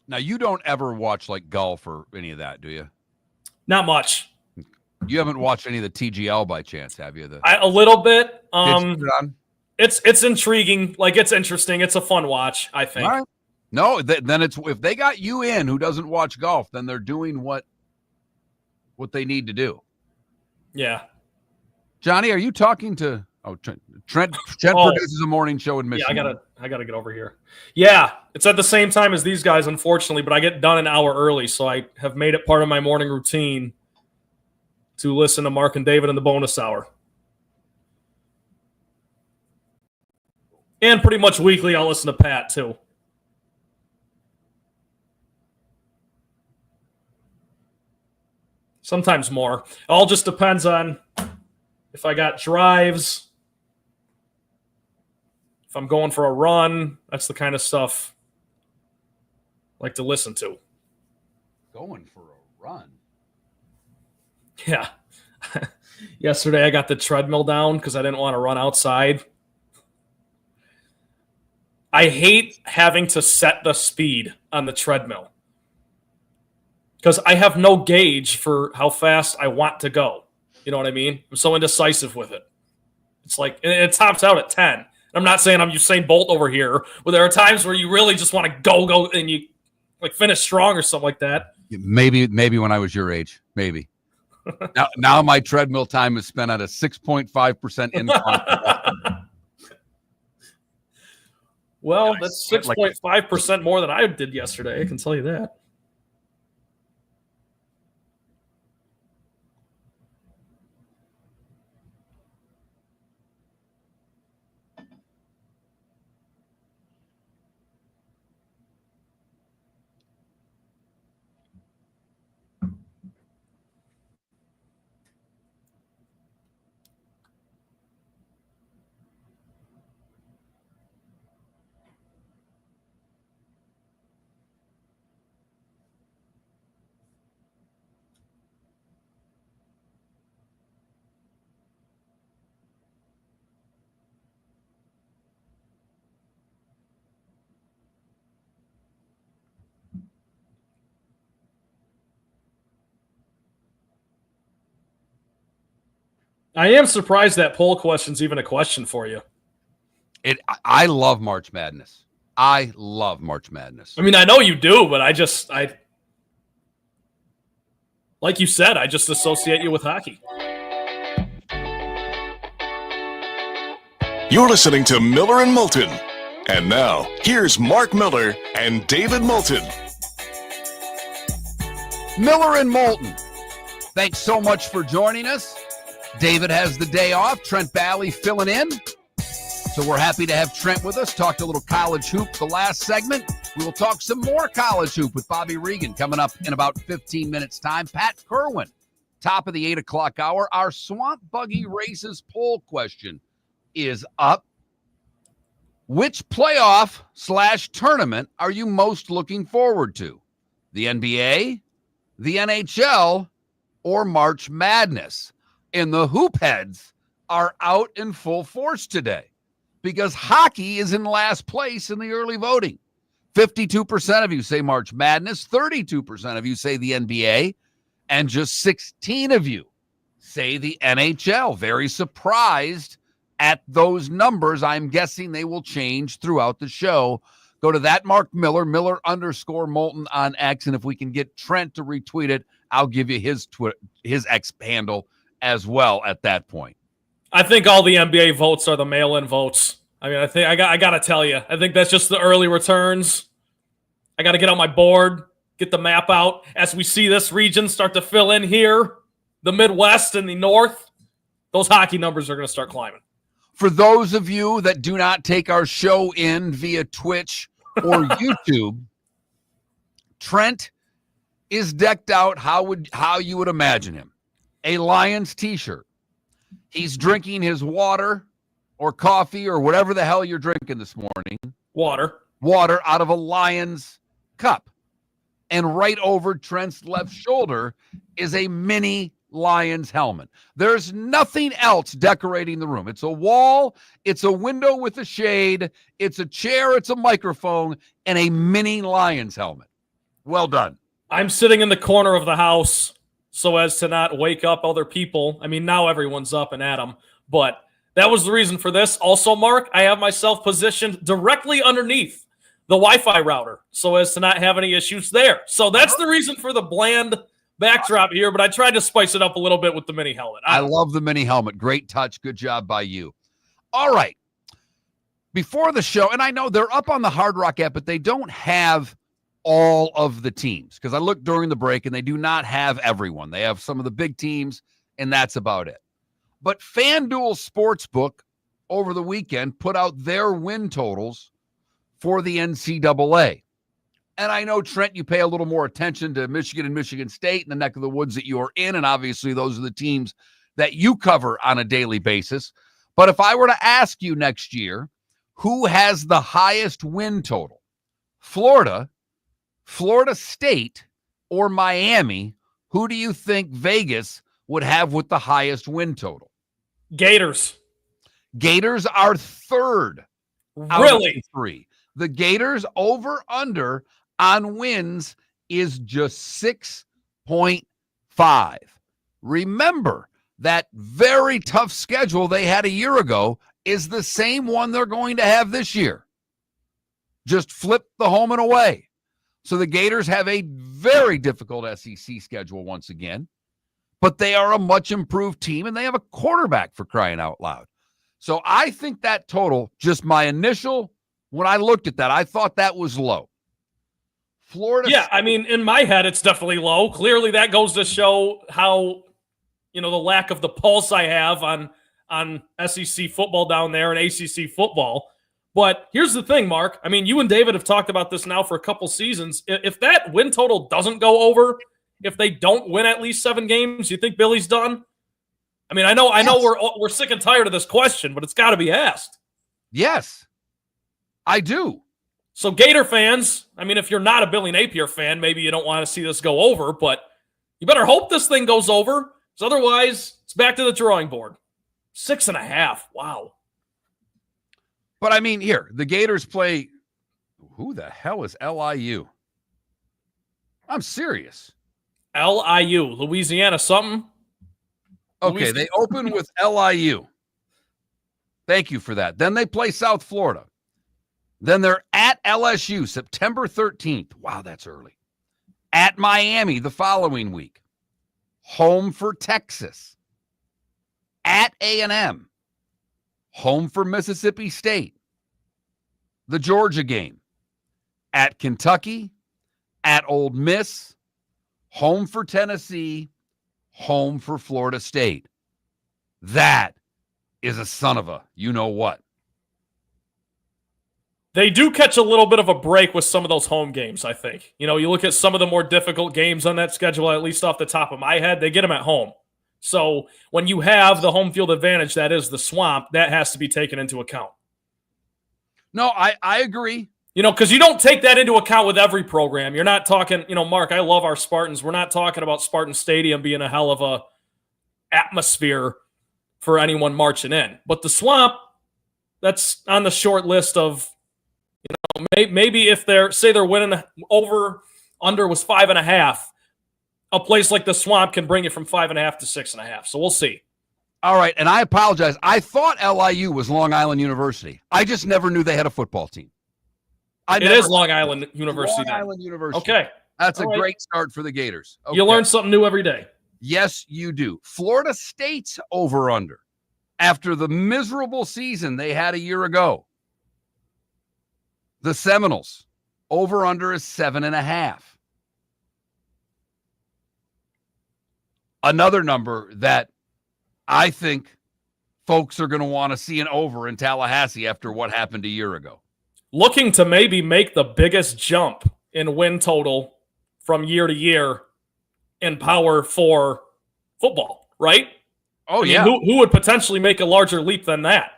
Now, you don't ever watch like golf or any of that, do you? Not much. You haven't watched any of the TGL by chance, have you? A little bit. It's intriguing. Like, it's interesting. It's a fun watch, I think. All right. No, then it's if they got you in who doesn't watch golf, then they're doing what they need to do. Yeah. Johnny, are you talking to Trent produces a morning show in Michigan. Yeah, I gotta get over here. Yeah, it's at the same time as these guys, unfortunately, but I get done an hour early, so I have made it part of my morning routine to listen to Mark and David in the bonus hour. And pretty much weekly, I'll listen to Pat, too. Sometimes more. It all just depends on if I got drives, if I'm going for a run. That's the kind of stuff I like to listen to. Going for a run? Yeah. Yesterday, I got the treadmill down because I didn't want to run outside. I hate having to set the speed on the treadmill because I have no gauge for how fast I want to go. You know what I mean? I'm so indecisive with it. It's like, it tops out at 10. I'm not saying I'm Usain Bolt over here, but there are times where you really just want to go, and you like finish strong or something like that. Maybe when I was your age, maybe. now my treadmill time is spent at a 6.5% incline. Well, that's 6.5% more than I did yesterday. I can tell you that. I am surprised that poll question's even a question for you. I love March Madness. I love March Madness. I mean, I know you do, but I like you said, I just associate you with hockey. You're listening to Miller and Moulton. And now, here's Mark Miller and David Moulton. Miller and Moulton, thanks so much for joining us. David has the day off. Trent Bally filling in. So we're happy to have Trent with us. Talked a little college hoop the last segment. We will talk some more college hoop with Bobby Reagan coming up in about 15 minutes' time. Pat Kirwan, top of the 8 o'clock hour. Our Swamp Buggy Races poll question is up. Which playoff/tournament are you most looking forward to? The NBA, the NHL, or March Madness? And the hoop heads are out in full force today because hockey is in last place in the early voting. 52% of you say March Madness, 32% of you say the NBA, and just 16 of you say the NHL. Very surprised at those numbers. I'm guessing they will change throughout the show. Go to that Mark Miller, Miller_Moulton on X, and if we can get Trent to retweet it, I'll give you his X handle as well at that point. I think all the NBA votes are the mail-in votes. I mean, I got to tell you, I think that's just the early returns. I got to get on my board, get the map out. As we see this region start to fill in here, the Midwest and the North, those hockey numbers are going to start climbing. For those of you that do not take our show in via Twitch or YouTube, Trent is decked out how you would imagine him. a Lions t-shirt. He's drinking his water or coffee or whatever the hell you're drinking this morning. Water Out of a Lions cup. And right over Trent's left shoulder is a mini Lions helmet. There's nothing else decorating the room. It's a wall, it's a window with a shade, it's a chair, it's a microphone, and a mini Lions helmet. Well done. I'm sitting in the corner of the house so as to not wake up other people. I mean, now everyone's up and at them, but that was the reason for this. Also, Mark, I have myself positioned directly underneath the Wi-Fi router so as to not have any issues there. So that's the reason for the bland backdrop here, but I tried to spice it up a little bit with the mini helmet. I love the mini helmet. Great touch. Good job by you. All right. Before the show, and I know they're up on the Hard Rock app, but they don't have all of the teams because I looked during the break and they do not have everyone. They have some of the big teams, and that's about it. But FanDuel Sportsbook over the weekend put out their win totals for the NCAA. And I know, Trent, you pay a little more attention to Michigan and Michigan State in the neck of the woods that you're in, and obviously those are the teams that you cover on a daily basis. But if I were to ask you next year, who has the highest win total? Florida, Florida State, or Miami? Who do you think Vegas would have with the highest win total? Gators. Gators are third. Really? Three. The Gators over-under on wins is just 6.5. Remember, that very tough schedule they had a year ago is the same one they're going to have this year. Just flip the home and away. So the Gators have a very difficult SEC schedule once again, but they are a much improved team, and they have a quarterback, for crying out loud. So I think that total, just my initial, when I looked at that, I thought that was low. Florida. Yeah, I mean, in my head, it's definitely low. Clearly, that goes to show how, the lack of the pulse I have on SEC football down there and ACC football. But here's the thing, Mark. I mean, you and David have talked about this now for a couple seasons. If that win total doesn't go over, if they don't win at least 7 games, you think Billy's done? I mean, I know we're sick and tired of this question, but it's got to be asked. Yes, I do. So Gator fans, I mean, if you're not a Billy Napier fan, maybe you don't want to see this go over, but you better hope this thing goes over, because otherwise it's back to the drawing board. 6.5. Wow. But I mean, here, the Gators play. Who the hell is LIU? I'm serious. LIU, Louisiana something? Okay, they open with LIU. Thank you for that. Then they play South Florida. Then they're at LSU September 13th. Wow, that's early. At Miami the following week. Home for Texas. At A&M. Home for Mississippi State. The Georgia game. At Kentucky. At Ole Miss. Home for Tennessee. Home for Florida State. That is a son of a you-know-what. They do catch a little bit of a break with some of those home games, I think. You look at some of the more difficult games on that schedule, at least off the top of my head, they get them at home. So when you have the home field advantage, that is the Swamp, that has to be taken into account. No, I agree. Because you don't take that into account with every program. You're not talking, Mark, I love our Spartans. We're not talking about Spartan Stadium being a hell of a atmosphere for anyone marching in. But the Swamp, that's on the short list of, maybe if they're winning over, under was 5.5, a place like the Swamp can bring it from 5.5 to 6.5. So we'll see. All right, and I apologize. I thought LIU was Long Island University. I just never knew they had a football team. It is Long Island University. Long Island University. Okay. That's a great start for the Gators. Okay. You learn something new every day. Yes, you do. Florida State's over-under after the miserable season they had a year ago. The Seminoles, over-under is 7.5. Another number that I think folks are going to want to see an over in Tallahassee after what happened a year ago. Looking to maybe make the biggest jump in win total from year to year in Power 4 football. right? Oh, I mean, yeah. Who would potentially make a larger leap than that?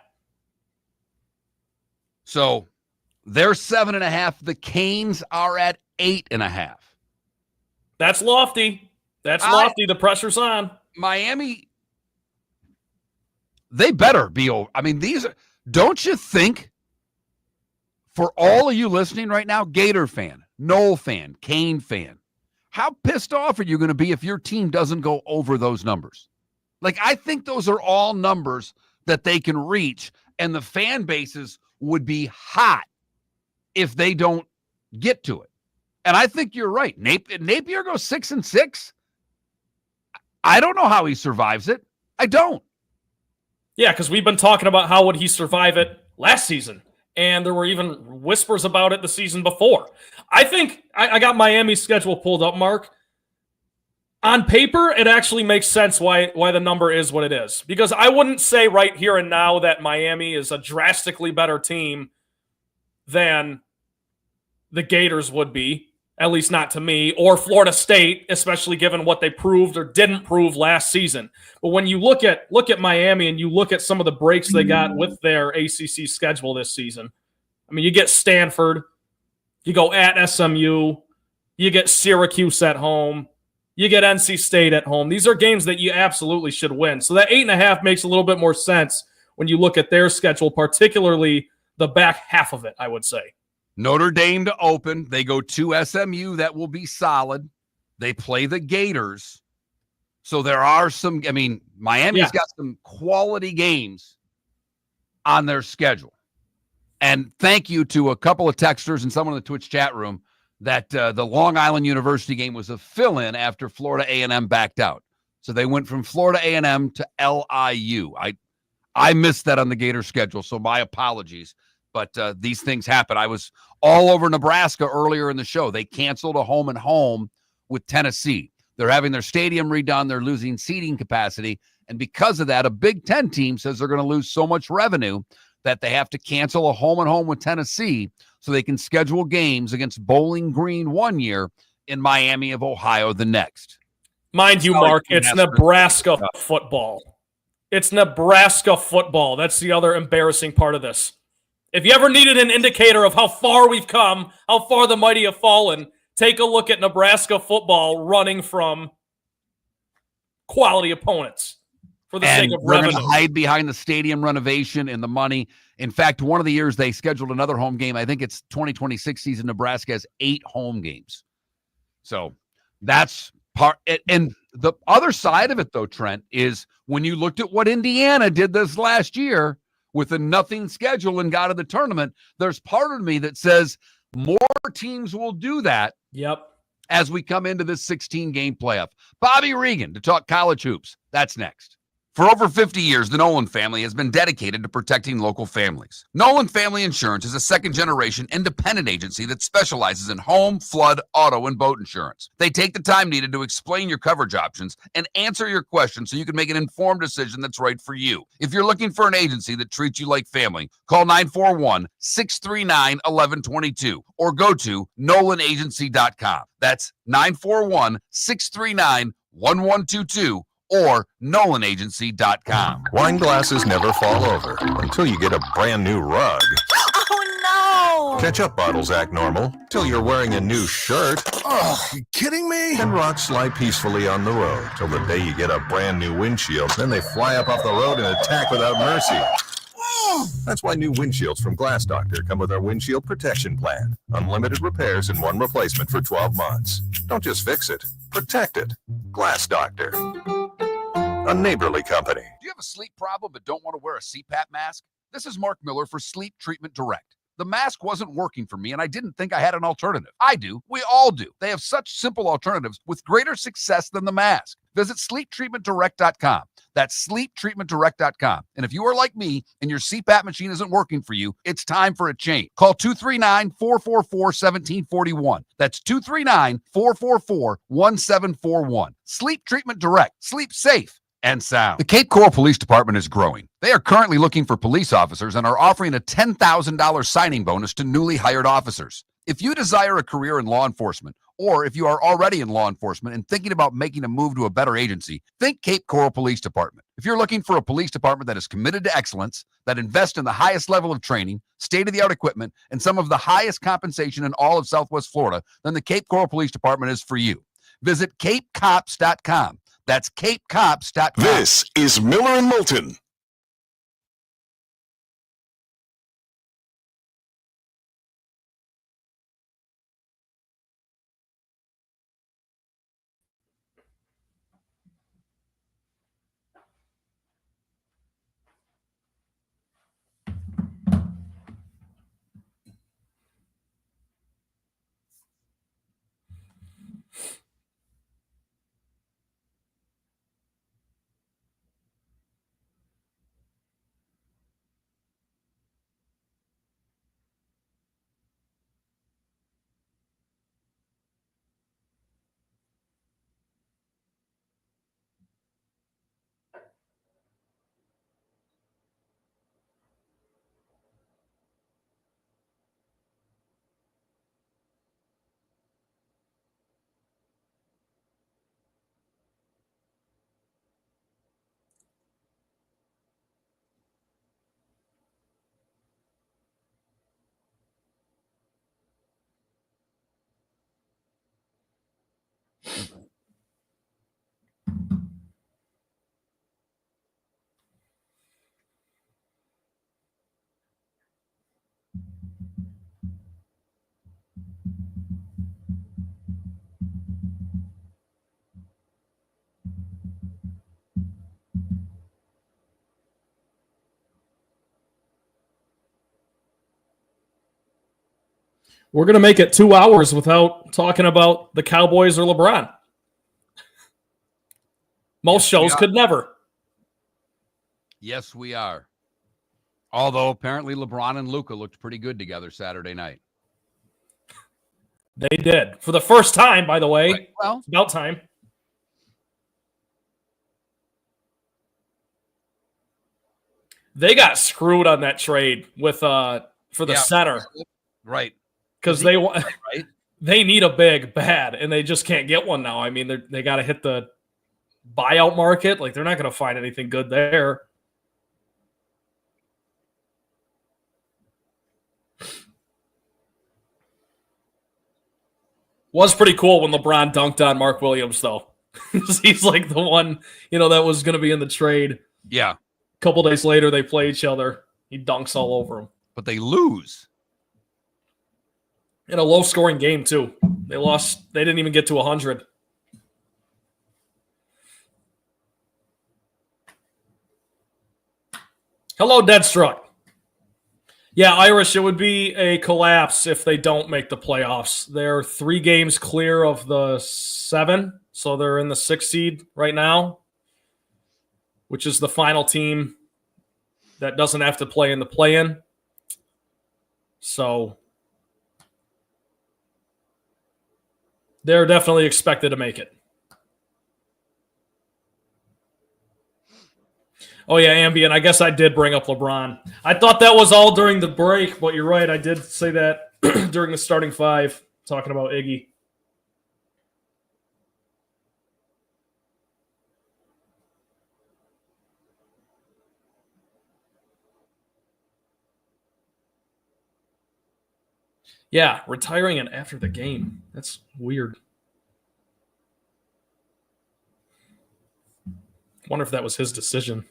So they're 7.5. The Canes are at 8.5. That's lofty. That's lofty. The pressure's on. Miami, they better be over. I mean, don't you think, for all of you listening right now, Gator fan, Noel fan, Cane fan, how pissed off are you going to be if your team doesn't go over those numbers? Like, I think those are all numbers that they can reach, and the fan bases would be hot if they don't get to it. And I think you're right. Napier goes 6-6. I don't know how he survives it. I don't. Yeah, because we've been talking about how would he survive it last season. And there were even whispers about it the season before. I think I got Miami's schedule pulled up, Mark. On paper, it actually makes sense why the number is what it is. Because I wouldn't say right here and now that Miami is a drastically better team than the Gators would be, at least not to me, or Florida State, especially given what they proved or didn't prove last season. But when you look at Miami and you look at some of the breaks they got with their ACC schedule this season, I mean, you get Stanford, you go at SMU, you get Syracuse at home, you get NC State at home. These are games that you absolutely should win. So that 8.5 makes a little bit more sense when you look at their schedule, particularly the back half of it, I would say. Notre Dame to open. They go to SMU. That will be solid. They play the Gators. So there are some, I mean, Miami's got some quality games on their schedule. And thank you to a couple of texters and someone in the Twitch chat room that the Long Island University game was a fill-in after Florida A&M backed out. So they went from Florida A&M to LIU. I missed that on the Gator schedule, so my apologies. But these things happen. I was all over Nebraska earlier in the show. They canceled a home and home with Tennessee. They're having their stadium redone. They're losing seating capacity. And because of that, a Big Ten team says they're going to lose so much revenue that they have to cancel a home and home with Tennessee so they can schedule games against Bowling Green one year in Miami of Ohio the next. Mind you, Mark, it's Nebraska football. It's Nebraska football. That's the other embarrassing part of this. If you ever needed an indicator of how far we've come, how far the mighty have fallen, take a look at Nebraska football running from quality opponents for the sake of revenue. They're going to hide behind the stadium renovation and the money. In fact, one of the years they scheduled another home game, I think it's 2026 season, Nebraska has 8 home games. So that's part. And the other side of it, though, Trent, is when you looked at what Indiana did this last year, with a nothing schedule and got to the tournament, there's part of me that says more teams will do that. Yep. As we come into this 16-game playoff. Bobby Reagan to talk college hoops. That's next. For over 50 years, the Nolan family has been dedicated to protecting local families. Nolan Family Insurance is a second-generation independent agency that specializes in home, flood, auto, and boat insurance. They take the time needed to explain your coverage options and answer your questions so you can make an informed decision that's right for you. If you're looking for an agency that treats you like family, call 941-639-1122 or go to nolanagency.com. That's 941-639-1122. or nolanagency.com. Wine glasses never fall over until you get a brand new rug. Oh, no! Ketchup bottles act normal till you're wearing a new shirt. Oh, you kidding me? And rocks slide peacefully on the road till the day you get a brand new windshield. Then they fly up off the road and attack without mercy. That's why new windshields from Glass Doctor come with our windshield protection plan. Unlimited repairs and 1 replacement for 12 months. Don't just fix it, protect it. Glass Doctor. A neighborly company. Do you have a sleep problem but don't want to wear a CPAP mask? This is Mark Miller for Sleep Treatment Direct. The mask wasn't working for me, and I didn't think I had an alternative. I do. We all do. They have such simple alternatives with greater success than the mask. Visit sleeptreatmentdirect.com. That's sleeptreatmentdirect.com. And if you are like me and your CPAP machine isn't working for you, it's time for a change. Call 239-444-1741. That's 239-444-1741. Sleep Treatment Direct. Sleep safe and sound. The Cape Coral Police Department is growing. They are currently looking for police officers and are offering a $10,000 signing bonus to newly hired officers. If you desire a career in law enforcement Or if you are already in law enforcement and thinking about making a move to a better agency, think Cape Coral Police Department. If you're looking for a police department that is committed to excellence, that invests in the highest level of training, state-of-the-art equipment, and some of the highest compensation in all of Southwest Florida, then the Cape Coral Police Department is for you. Visit capecops.com. That's capecops.com. This is Miller and Moulton. We're going to make it 2 hours without talking about the Cowboys or LeBron. Most shows could never. Yes, we are. Although apparently LeBron and Luka looked pretty good together Saturday night. They did. For the first time, by the way. Right. Well, it's about time. They got screwed on that trade with for the center. Right. Because they need a big bad, and they just can't get one now. I mean, they got to hit the buyout market. Like, they're not going to find anything good there. Was pretty cool when LeBron dunked on Mark Williams, though. He's like the one, that was going to be in the trade. Yeah. A couple days later, they play each other. He dunks all over him. But they lose. In a low-scoring game, too. They lost. They didn't even get to 100. Hello, Deadstruck. Yeah, Irish, it would be a collapse if they don't make the playoffs. They're 3 games clear of the 7, so they're in the 6th seed right now, which is the final team that doesn't have to play in the play-in. So they're definitely expected to make it. Oh, yeah, Ambient. I guess I did bring up LeBron. I thought that was all during the break, but you're right. I did say that during the starting 5, talking about Iggy. Yeah, retiring and after the game. That's weird. Wonder if that was his decision.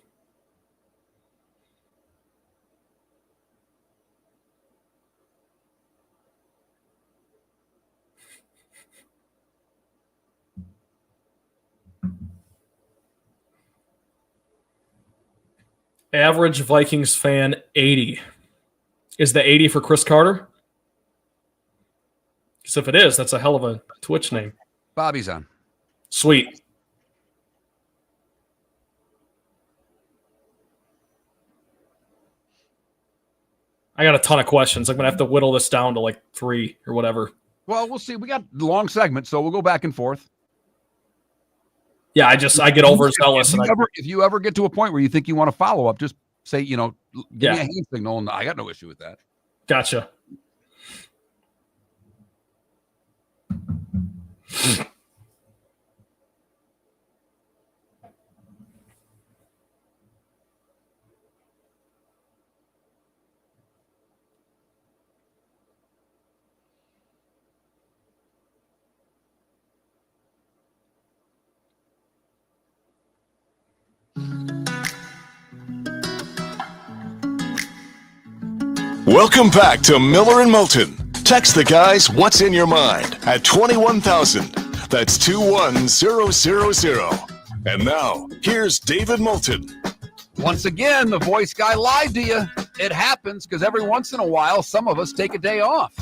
Average Vikings fan 80. Is the 80 for Chris Carter? Because if it is, that's a hell of a Twitch name. Bobby's on. Sweet. I got a ton of questions. I'm going to have to whittle this down to like 3 or whatever. Well, we'll see. We got long segments, so we'll go back and forth. Yeah, I get overzealous. If you ever get to a point where you think you want to follow up, just say, give me a hand signal, and I got no issue with that. Gotcha. Welcome back to Miller and Moulton. Text the guys what's in your mind at 21,000. That's 21000. And now, here's David Moulton. Once again, the voice guy lied to you. It happens because every once in a while, some of us take a day off.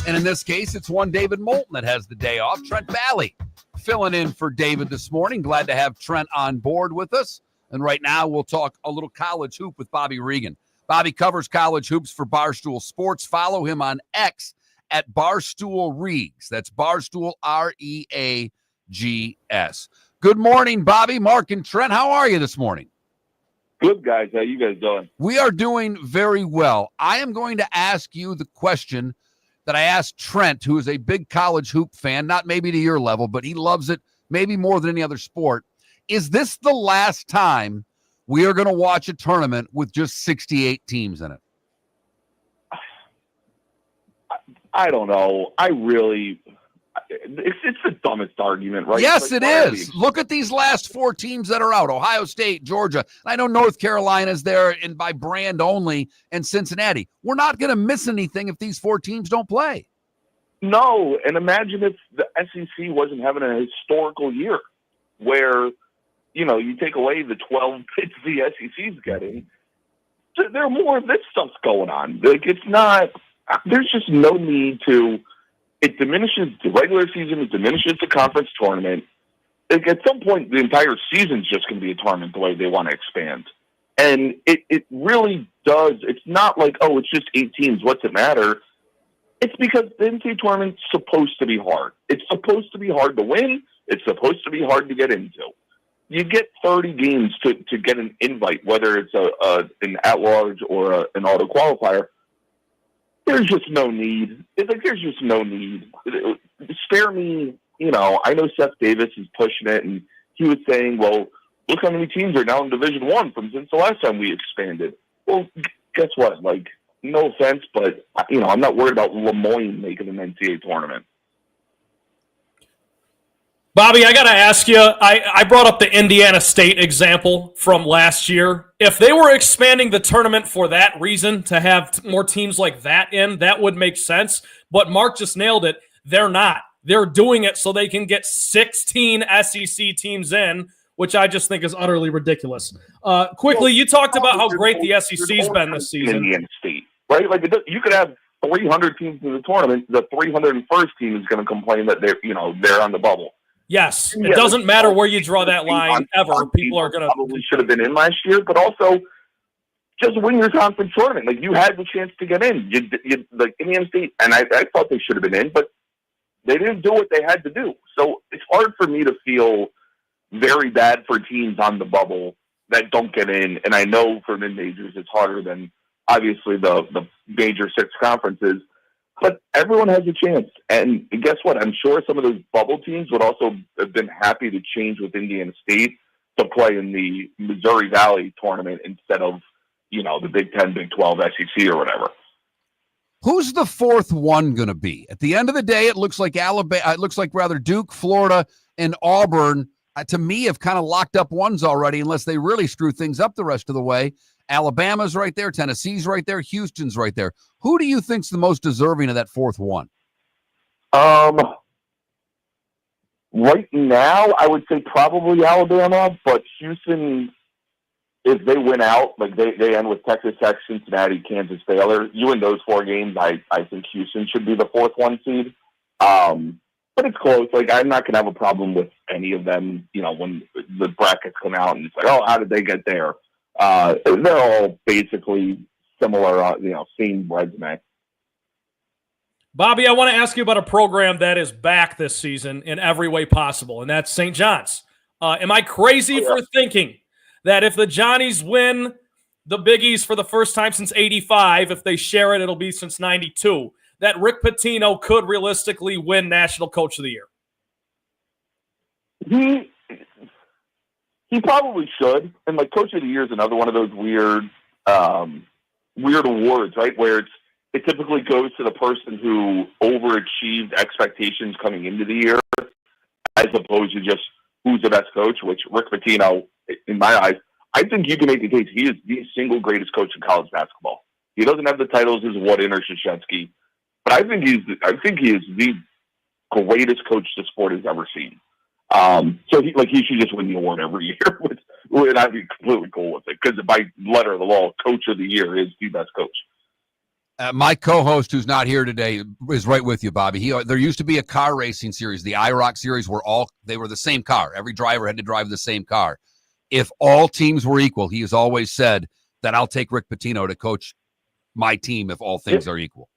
And in this case, it's one David Moulton that has the day off. Trent Valley filling in for David this morning. Glad to have Trent on board with us. And right now, we'll talk a little college hoop with Bobby Reagan. Bobby covers college hoops for Barstool Sports. Follow him on X at Barstool Reags. That's Barstool Reags. Good morning, Bobby, Mark, and Trent. How are you this morning? Good, guys. How you guys doing? We are doing very well. I am going to ask you the question that I asked Trent, who is a big college hoop fan, not maybe to your level, but he loves it maybe more than any other sport. Is this the last time we are going to watch a tournament with just 68 teams in it? I don't know. It's the dumbest argument, right? Yes, it is. Look at these last four teams that are out. Ohio State, Georgia. I know North Carolina's there and by brand only, and Cincinnati. We're not going to miss anything if these four teams don't play. No, and imagine if the SEC wasn't having a historical year where, you take away the 12 picks the SEC's getting, there are more of this stuff going on. Like, it's not, there's just no need to, it diminishes the regular season, it diminishes the conference tournament. Like, at some point, the entire season's just going to be a tournament the way they want to expand. And it really does, it's not like, oh, it's just 8 teams, what's it matter? It's because the NCAA tournament's supposed to be hard. It's supposed to be hard to win. It's supposed to be hard to get into. You get 30 games to get an invite, whether it's an at-large or an auto-qualifier. There's just no need. There's just no need. Spare me, I know Seth Davis is pushing it, and he was saying, well, look how many teams are now in Division I since the last time we expanded. Well, guess what? Like, no offense, but, I'm not worried about Lemoyne making an NCAA tournament. Bobby, I got to ask you, I brought up the Indiana State example from last year. If they were expanding the tournament for that reason, to have more teams like that in, that would make sense. But Mark just nailed it. They're not. They're doing it so they can get 16 SEC teams in, which I just think is utterly ridiculous. Quickly, you talked about how great the SEC's been this season. Indiana State, right? Like, you could have 300 teams in the tournament. The 301st team is going to complain that they're on the bubble. Yes, it doesn't matter where you draw that line ever. People are going to probably should have been in last year, but also just win your conference tournament. Like, you had the chance to get in. Like Indiana State, and I thought they should have been in, but they didn't do what they had to do. So it's hard for me to feel very bad for teams on the bubble that don't get in. And I know for mid-majors it's harder than obviously the major 6 conferences. But everyone has a chance. And guess what? I'm sure some of those bubble teams would also have been happy to change with Indiana State to play in the Missouri Valley tournament instead of, the Big 10, Big 12, SEC or whatever. Who's the fourth one going to be? At the end of the day, it looks like Duke, Florida, and Auburn, to me, have kind of locked up ones already, unless they really screw things up the rest of the way. Alabama's right there. Tennessee's right there. Houston's right there. Who do you think's the most deserving of that fourth one? Right now, I would say probably Alabama, but Houston, if they win out, like they end with Texas Tech, Cincinnati, Kansas, Baylor, you win those 4 games, I think Houston should be the 4th one seed. But it's close. Like, I'm not going to have a problem with any of them, when the brackets come out and it's like, oh, how did they get there? They're all basically similar, same resume. Bobby, I want to ask you about a program that is back this season in every way possible, and that's St. John's. Am I crazy for thinking that if the Johnnies win the Big East for the first time since 85, if they share it, it'll be since 92, that Rick Pitino could realistically win National Coach of the Year? He probably should. And like Coach of the Year is another one of those weird awards, right? Where it typically goes to the person who overachieved expectations coming into the year, as opposed to just who's the best coach. Which Rick Pitino, in my eyes, I think you can make the case he is the single greatest coach in college basketball. He doesn't have the titles as Wooden or Krzyzewski, but I think he is the greatest coach the sport has ever seen. So he should just win the award every year, and I'd be completely cool with it because by letter of the law, Coach of the Year is the best coach. My co-host, who's not here today, is right with you, Bobby. There used to be a car racing series, the IROC series, where they were the same car. Every driver had to drive the same car. If all teams were equal, he has always said that I'll take Rick Pitino to coach my team if all things are equal.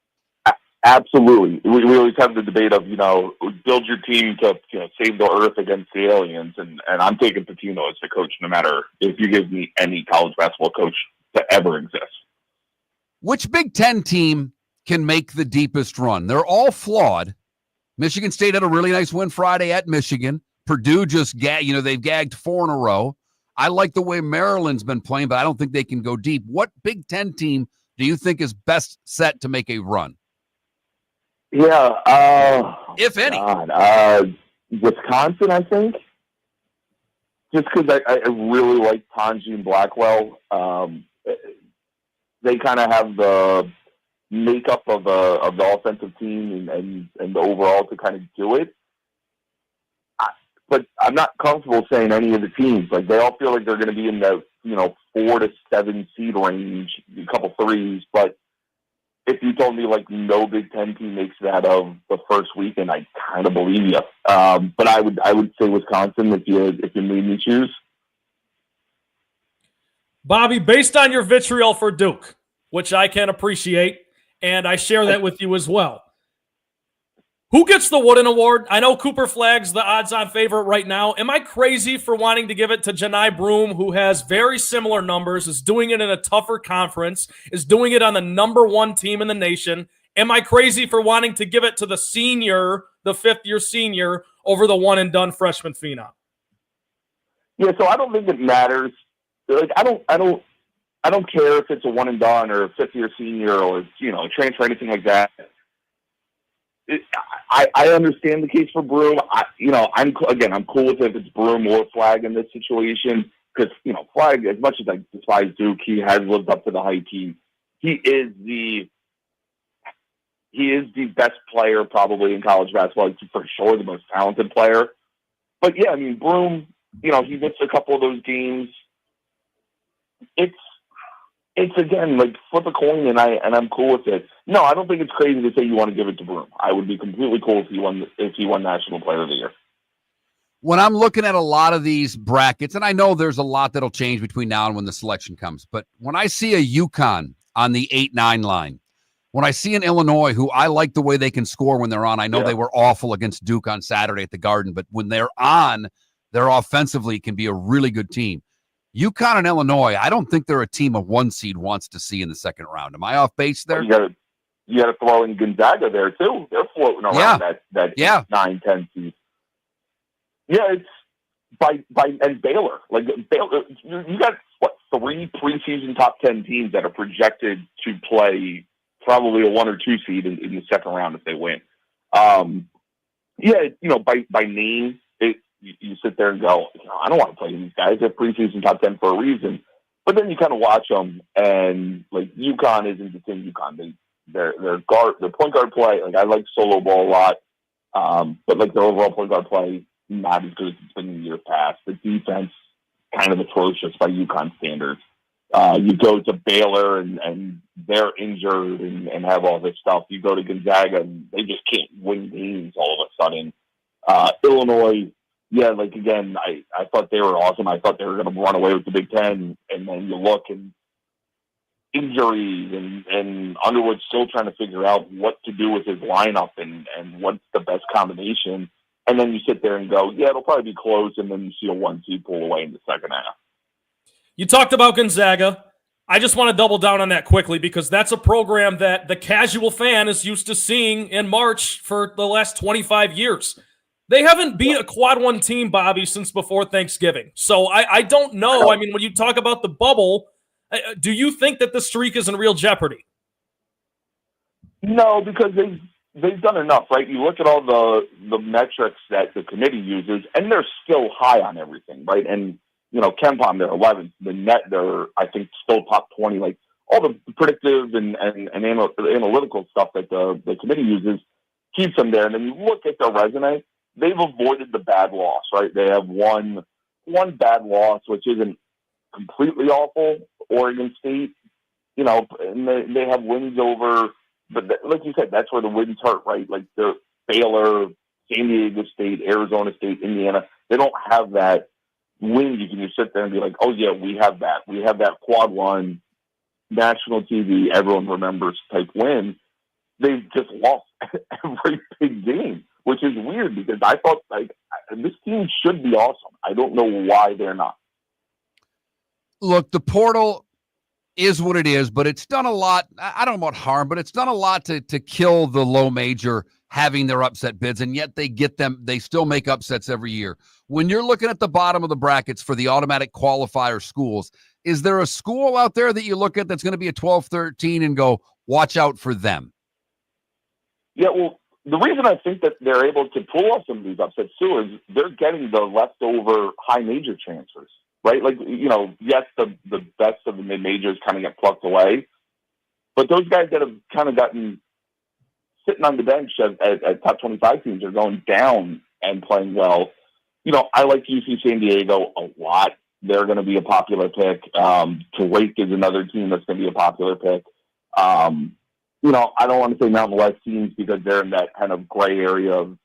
Absolutely. We always have the debate of, build your team to save the earth against the aliens, and I'm taking Pitino as the coach no matter if you give me any college basketball coach to ever exist. Which Big Ten team can make the deepest run? They're all flawed. Michigan State had a really nice win Friday at Michigan. Purdue just they've gagged 4 in a row. I like the way Maryland's been playing, but I don't think they can go deep. What Big Ten team do you think is best set to make a run? Yeah. If any. Wisconsin, I think. Just because I really like Tanji and Blackwell. They kind of have the makeup of the offensive team and the overall to kind of do it. But I'm not comfortable saying any of the teams. Like, they all feel like they're going to be in the 4 to 7 seed range, a couple threes. But if you told me like no Big Ten team makes it out of the first weekend, I kind of believe you. But I would say Wisconsin if you made me choose. Bobby, based on your vitriol for Duke, which I can appreciate, and I share that with you as well, who gets the Wooden Award? I know Cooper Flagg's the odds-on favorite right now. Am I crazy for wanting to give it to Janai Broome, who has very similar numbers, is doing it in a tougher conference, is doing it on the number 1 team in the nation? Am I crazy for wanting to give it to the senior, the 5th-year senior, over the one-and-done freshman phenom? Yeah, so I don't think it matters. Like, I don't care if it's a one and done or a 5th-year senior or transfer or anything like that. I understand the case for Broome. I'm cool with it if it's Broome or Flagg in this situation because Flagg, as much as I despise Duke, he has lived up to the hype. He is the best player probably in college basketball. He's for sure the most talented player. But yeah, I mean Broome, he missed a couple of those games. It's again like flip a coin, and I'm cool with it. No, I don't think it's crazy to say you want to give it to Broome. I would be completely cool if he won National Player of the Year. When I'm looking at a lot of these brackets, and I know there's a lot that'll change between now and when the selection comes, but when I see a UConn on the 8-9 line, when I see an Illinois who I like the way they can score when they're on, I know they were awful against Duke on Saturday at the Garden, but when they're on, they're offensively can be a really good team. UConn and Illinois, I don't think they're a team a 1 seed wants to see in the second round. Am I off base there? You got to throw in Gonzaga there too. They're floating around that 9-10 seed. Yeah, it's and Baylor. Like Baylor, you got 3 preseason top 10 teams that are projected to play probably a 1 or 2 seed in the second round if they win. By name. You sit there and go, I don't want to play these guys. They're preseason top 10 for a reason. But then you kind of watch them, and like UConn isn't the same UConn. Their point guard play. Like I like solo ball a lot, but like their overall point guard play not as good as it's been in years past. The defense kind of atrocious by UConn standards. You go to Baylor and they're injured and have all this stuff. You go to Gonzaga and they just can't win games all of a sudden. Illinois. Yeah, like, again, I thought they were awesome. I thought they were going to run away with the Big Ten. And then you look and injuries and Underwood's still trying to figure out what to do with his lineup and what's the best combination. And then you sit there and go, yeah, it'll probably be close. And then you see a 1 seed pull away in the second half. You talked about Gonzaga. I just want to double down on that quickly because that's a program that the casual fan is used to seeing in March for the last 25 years. They haven't beat a quad one team, Bobby, since before Thanksgiving. So I don't know. I mean, when you talk about the bubble, do you think that the streak is in real jeopardy? No, because they've done enough, right? You look at all the metrics that the committee uses, and they're still high on everything, right? And KenPom, they're 11th. The net, they're I think still top 20. Like all the predictive and analytical stuff that the committee uses keeps them there. And then you look at their resume. They've avoided the bad loss, right? They have one bad loss, which isn't completely awful. Oregon State, and they have wins over. But like you said, that's where the wins hurt, right? Like they're Baylor, San Diego State, Arizona State, Indiana. They don't have that win. You can just sit there and be like, oh, yeah, we have that. We have that quad one, national TV, everyone remembers type win. They've just lost every big game, which is weird because I thought this team should be awesome. I don't know why they're not. Look, the portal is what it is, but it's done a lot. I don't know about harm, but it's done a lot to kill the low major having their upset bids, and yet they get them. They still make upsets every year. When you're looking at the bottom of the brackets for the automatic qualifier schools, is there a school out there that you look at that's going to be a 12-13 and go, watch out for them? Yeah, well, the reason I think that they're able to pull off some of these upsets too is they're getting the leftover high major transfers. Right? Like, yes, the best of the mid-majors kind of get plucked away. But those guys that have kind of gotten sitting on the bench at top 25 teams are going down and playing well. I like UC San Diego a lot. They're going to be a popular pick. Drake is another team that's going to be a popular pick. I don't want to say Mountain West teams because they're in that kind of gray area of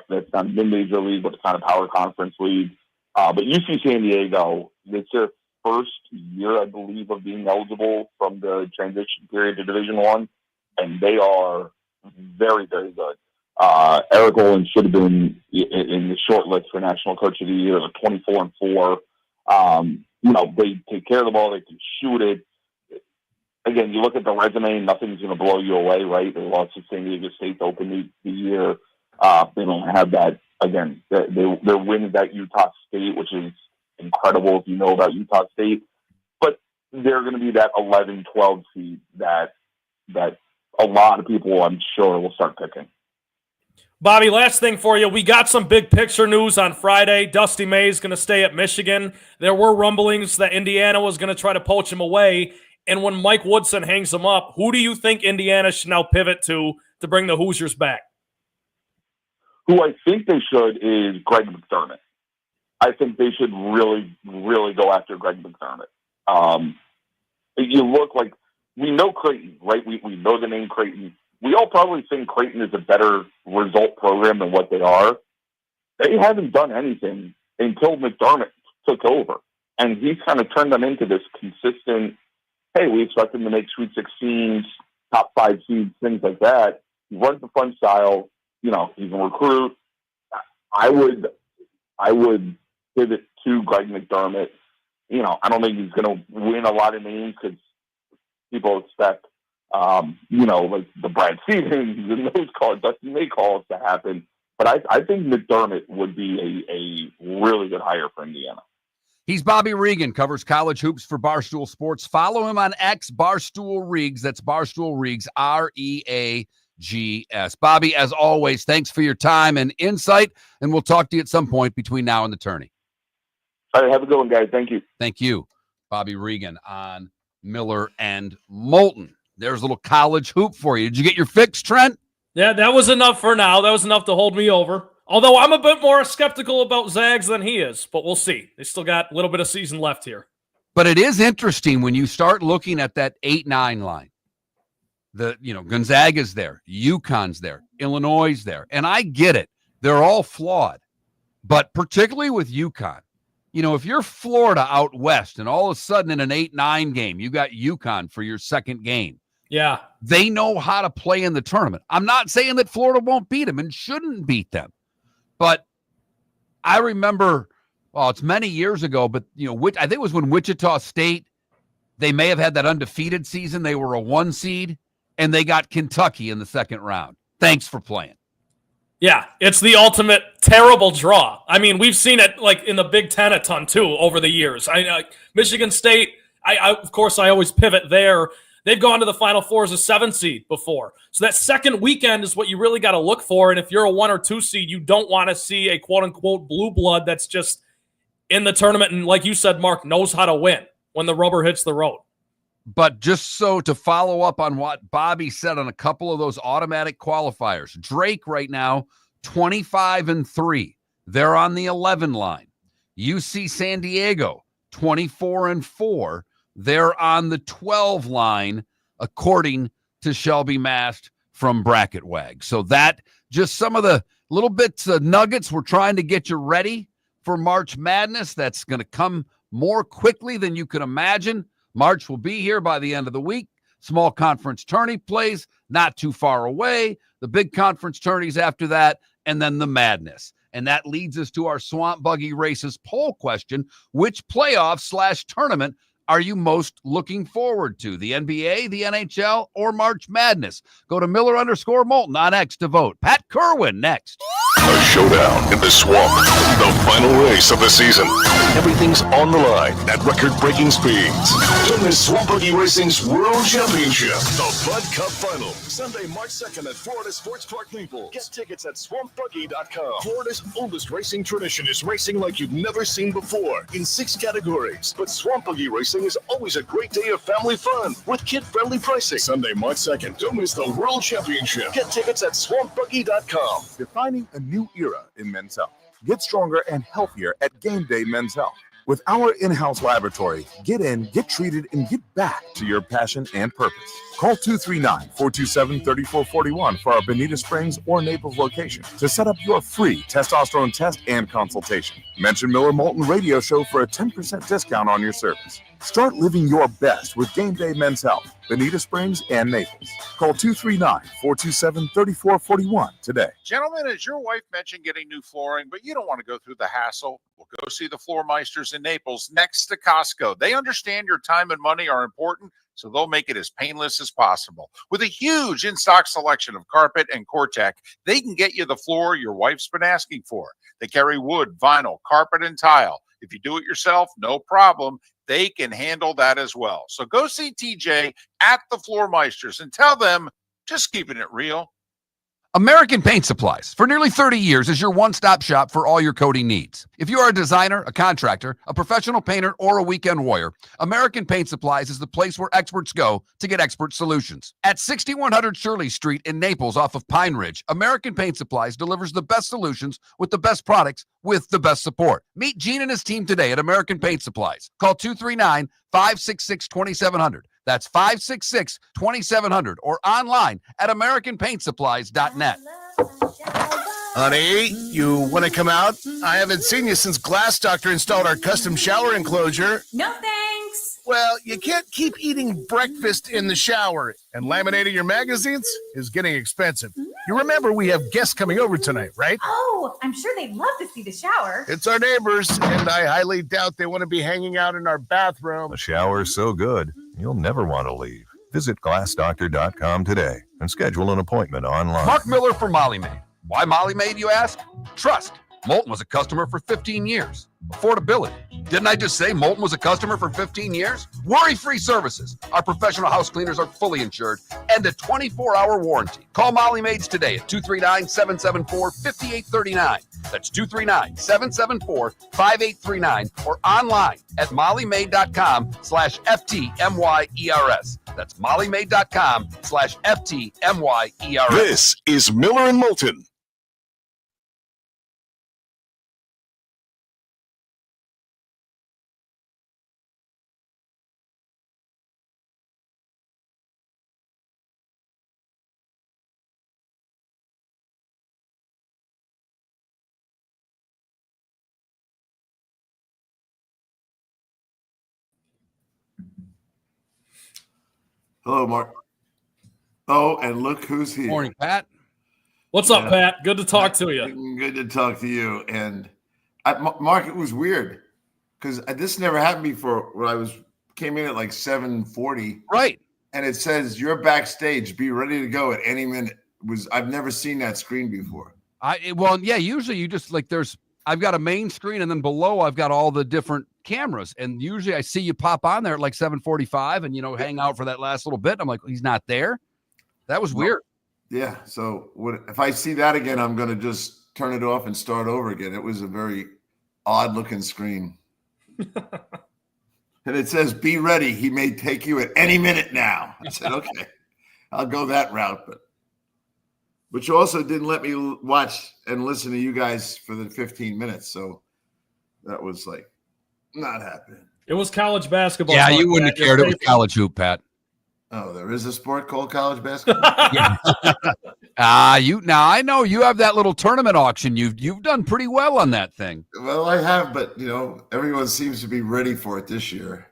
that's not mid-major league, but it's kind of power conference league. But UC San Diego, it's their first year, I believe, of being eligible from the transition period to Division I, and they are very, very good. Eric Olin should have been in the short list for National Coach of the Year. They're 24-4. They take care of the ball. They can shoot it. Again, you look at the resume, nothing's going to blow you away, right? They lost to San Diego State to open the year. They don't have that. Again, their win is at Utah State, which is incredible if you know about Utah State. But they're going to be that 11-12 seed that a lot of people, I'm sure, will start picking. Bobby, last thing for you. We got some big picture news on Friday. Dusty May is going to stay at Michigan. There were rumblings that Indiana was going to try to poach him away. And when Mike Woodson hangs him up, who do you think Indiana should now pivot to bring the Hoosiers back? Who I think they should is Greg McDermott. I think they should really, really go after Greg McDermott. You look like we know Creighton, right? We know the name Creighton. We all probably think Creighton is a better result program than what they are. They haven't done anything until McDermott took over. And he's kind of turned them into this consistent, hey, we expect them to make Sweet 16s, top 5 seeds, things like that. He runs the fun style. He's a recruit. I would pivot to Greg McDermott. I don't think he's going to win a lot of names because people expect, like the Brad Stevens and those calls, Dusty May calls to happen. But I think McDermott would be a really good hire for Indiana. He's Bobby Reagan, covers college hoops for Barstool Sports. Follow him on X, Barstool Reags. That's Barstool Reags, REAGS. Bobby, as always, thanks for your time and insight, and we'll talk to you at some point between now and the tourney. All right, have a good one, guys. Thank you. Thank you. Bobby Reagan on Miller and Moulton. There's a little college hoop for you. Did you get your fix, Trent? Yeah, that was enough for now. That was enough to hold me over. Although I'm a bit more skeptical about Zags than he is, but we'll see. They still got a little bit of season left here. But it is interesting when you start looking at that 8-9 line. Gonzaga's there, UConn's there, Illinois is there. And I get it. They're all flawed. But particularly with UConn, if you're Florida out west and all of a sudden in an 8-9 game, you got UConn for your second game. Yeah. They know how to play in the tournament. I'm not saying that Florida won't beat them and shouldn't beat them. But I remember, it's many years ago, but, I think it was when Wichita State, they may have had that undefeated season. They were a 1 seed. And they got Kentucky in the second round. Thanks for playing. Yeah, it's the ultimate terrible draw. I mean, we've seen it like in the Big Ten a ton too over the years. Michigan State, of course, I always pivot there. They've gone to the Final Four as a 7 seed before. So that second weekend is what you really got to look for. And if you're a 1 or 2 seed, you don't want to see a quote-unquote blue blood that's just in the tournament and, like you said, Mark, knows how to win when the rubber hits the road. But just so to follow up on what Bobby said on a couple of those automatic qualifiers, Drake right now, 25-3. They're on the 11 line. UC San Diego, 24-4. They're on the 12 line, according to Shelby Mast from Bracket Wag. So that just some of the little bits of nuggets we're trying to get you ready for March Madness. That's going to come more quickly than you can imagine. March will be here by the end of the week. Small conference tourney plays not too far away. The big conference tourneys after that, and then the madness. And that leads us to our Swamp Buggy Races poll question. Which playoff/tournament are you most looking forward to? The NBA, the NHL, or March Madness? Go to Miller_Moulton on X to vote. Pat Kirwan next. A showdown in the swamp. The final race of the season. Everything's on the line at record-breaking speeds. In the Swamp Buggy Racing's World Championship, the Bud Cup Final. Sunday, March 2nd at Florida Sports Park Naples. Get tickets at SwampBuggy.com. Florida's oldest racing tradition is racing like you've never seen before in 6 categories. But Swamp Buggy Racing is always a great day of family fun with kid-friendly pricing. Sunday, March 2nd. Don't miss the World Championship. Get tickets at SwampBuggy.com. Defining a new era in Men's Health. Get stronger and healthier at Game Day Men's Health. With our in-house laboratory, get in, get treated, and get back to your passion and purpose. Call 239-427-3441 for our Bonita Springs or Naples location to set up your free testosterone test and consultation. Mention Miller Moulton Radio Show for a 10% discount on your service. Start living your best with Game Day Men's Health, Bonita Springs and Naples. Call 239-427-3441 today. Gentlemen, as your wife mentioned getting new flooring, but you don't want to go through the hassle, well, go see the Floor Meisters in Naples next to Costco. They understand your time and money are important, so they'll make it as painless as possible. With a huge in-stock selection of carpet and Cortec, they can get you the floor your wife's been asking for. They carry wood, vinyl, carpet, and tile. If you do it yourself, no problem. They can handle that as well. So go see TJ at the Floor Meisters and tell them, just keeping it real. American Paint Supplies, for nearly 30 years, is your one-stop shop for all your coating needs. If you are a designer, a contractor, a professional painter, or a weekend warrior, American Paint Supplies is the place where experts go to get expert solutions. At 6100 Shirley Street in Naples off of Pine Ridge, American Paint Supplies delivers the best solutions with the best products with the best support. Meet Gene and his team today at American Paint Supplies. Call 239-566-2700. That's 566-2700 or online at AmericanPaintSupplies.net. Honey, you want to come out? I haven't seen you since Glass Doctor installed our custom shower enclosure. No thanks. Well, you can't keep eating breakfast in the shower, and laminating your magazines is getting expensive. You remember we have guests coming over tonight, right? Oh, I'm sure they'd love to see the shower. It's our neighbors, and I highly doubt they want to be hanging out in our bathroom. The shower's so good, you'll never want to leave. Visit GlassDoctor.com today and schedule an appointment online. Mark Miller for Molly Maid. Why Molly Maid, you ask? Trust. Moulton was a customer for 15 years. Affordability. Didn't I just say Moulton was a customer for 15 years? Worry-free services. Our professional house cleaners are fully insured and a 24-hour warranty. Call Molly Maids today at 239-774-5839. That's 239-774-5839 or online at mollymaid.com/FTMYERS. That's mollymaid.com/FTMYERS. This is Miller and Moulton. Hello, Mark. Oh, and look who's here. Morning, Pat. What's up, Pat? Good to talk to you. Good to talk to you. And Mark, it was weird because this never happened before. When I came in at like 7:40, right? And it says you're backstage. Be ready to go at any minute. I've never seen that screen before. Usually you just like I've got a main screen and then below I've got all the different cameras. And usually I see you pop on there at like 7:45 and, hang out for that last little bit. I'm like, he's not there. That was weird. Yeah. So if I see that again, I'm going to just turn it off and start over again. It was a very odd looking screen. And it says, be ready. He may take you at any minute now. I said, okay, I'll go that route. But you also didn't let me watch and listen to you guys for the 15 minutes. So that was like not happening. It was college basketball. Yeah, you wouldn't have cared. It was college hoop, Pat. Oh, there is a sport called college basketball? Yeah. Now I know you have that little tournament auction. You've done pretty well on that thing. Well, I have, but everyone seems to be ready for it this year.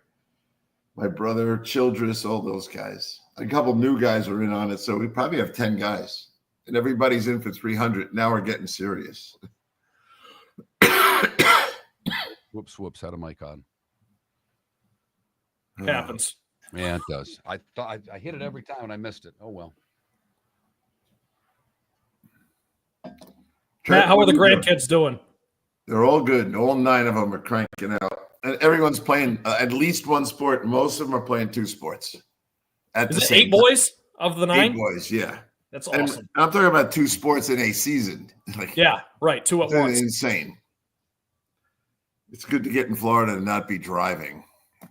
My brother, Childress, all those guys. A couple new guys are in on it, so we probably have 10 guys. And everybody's in for 300. Now we're getting serious. Whoops, had a mic on. Happens. Yeah, it does. I thought I hit it every time and I missed it. Oh, well. Matt, how are the grandkids doing? They're all good. All 9 of them are cranking out. And everyone's playing at least one sport. Most of them are playing 2 sports. Is it 8 boys of the 9? 8 boys, yeah. That's awesome. And I'm talking about 2 sports in a season. Yeah, right. 2 at once. Insane. It's good to get in Florida and not be driving.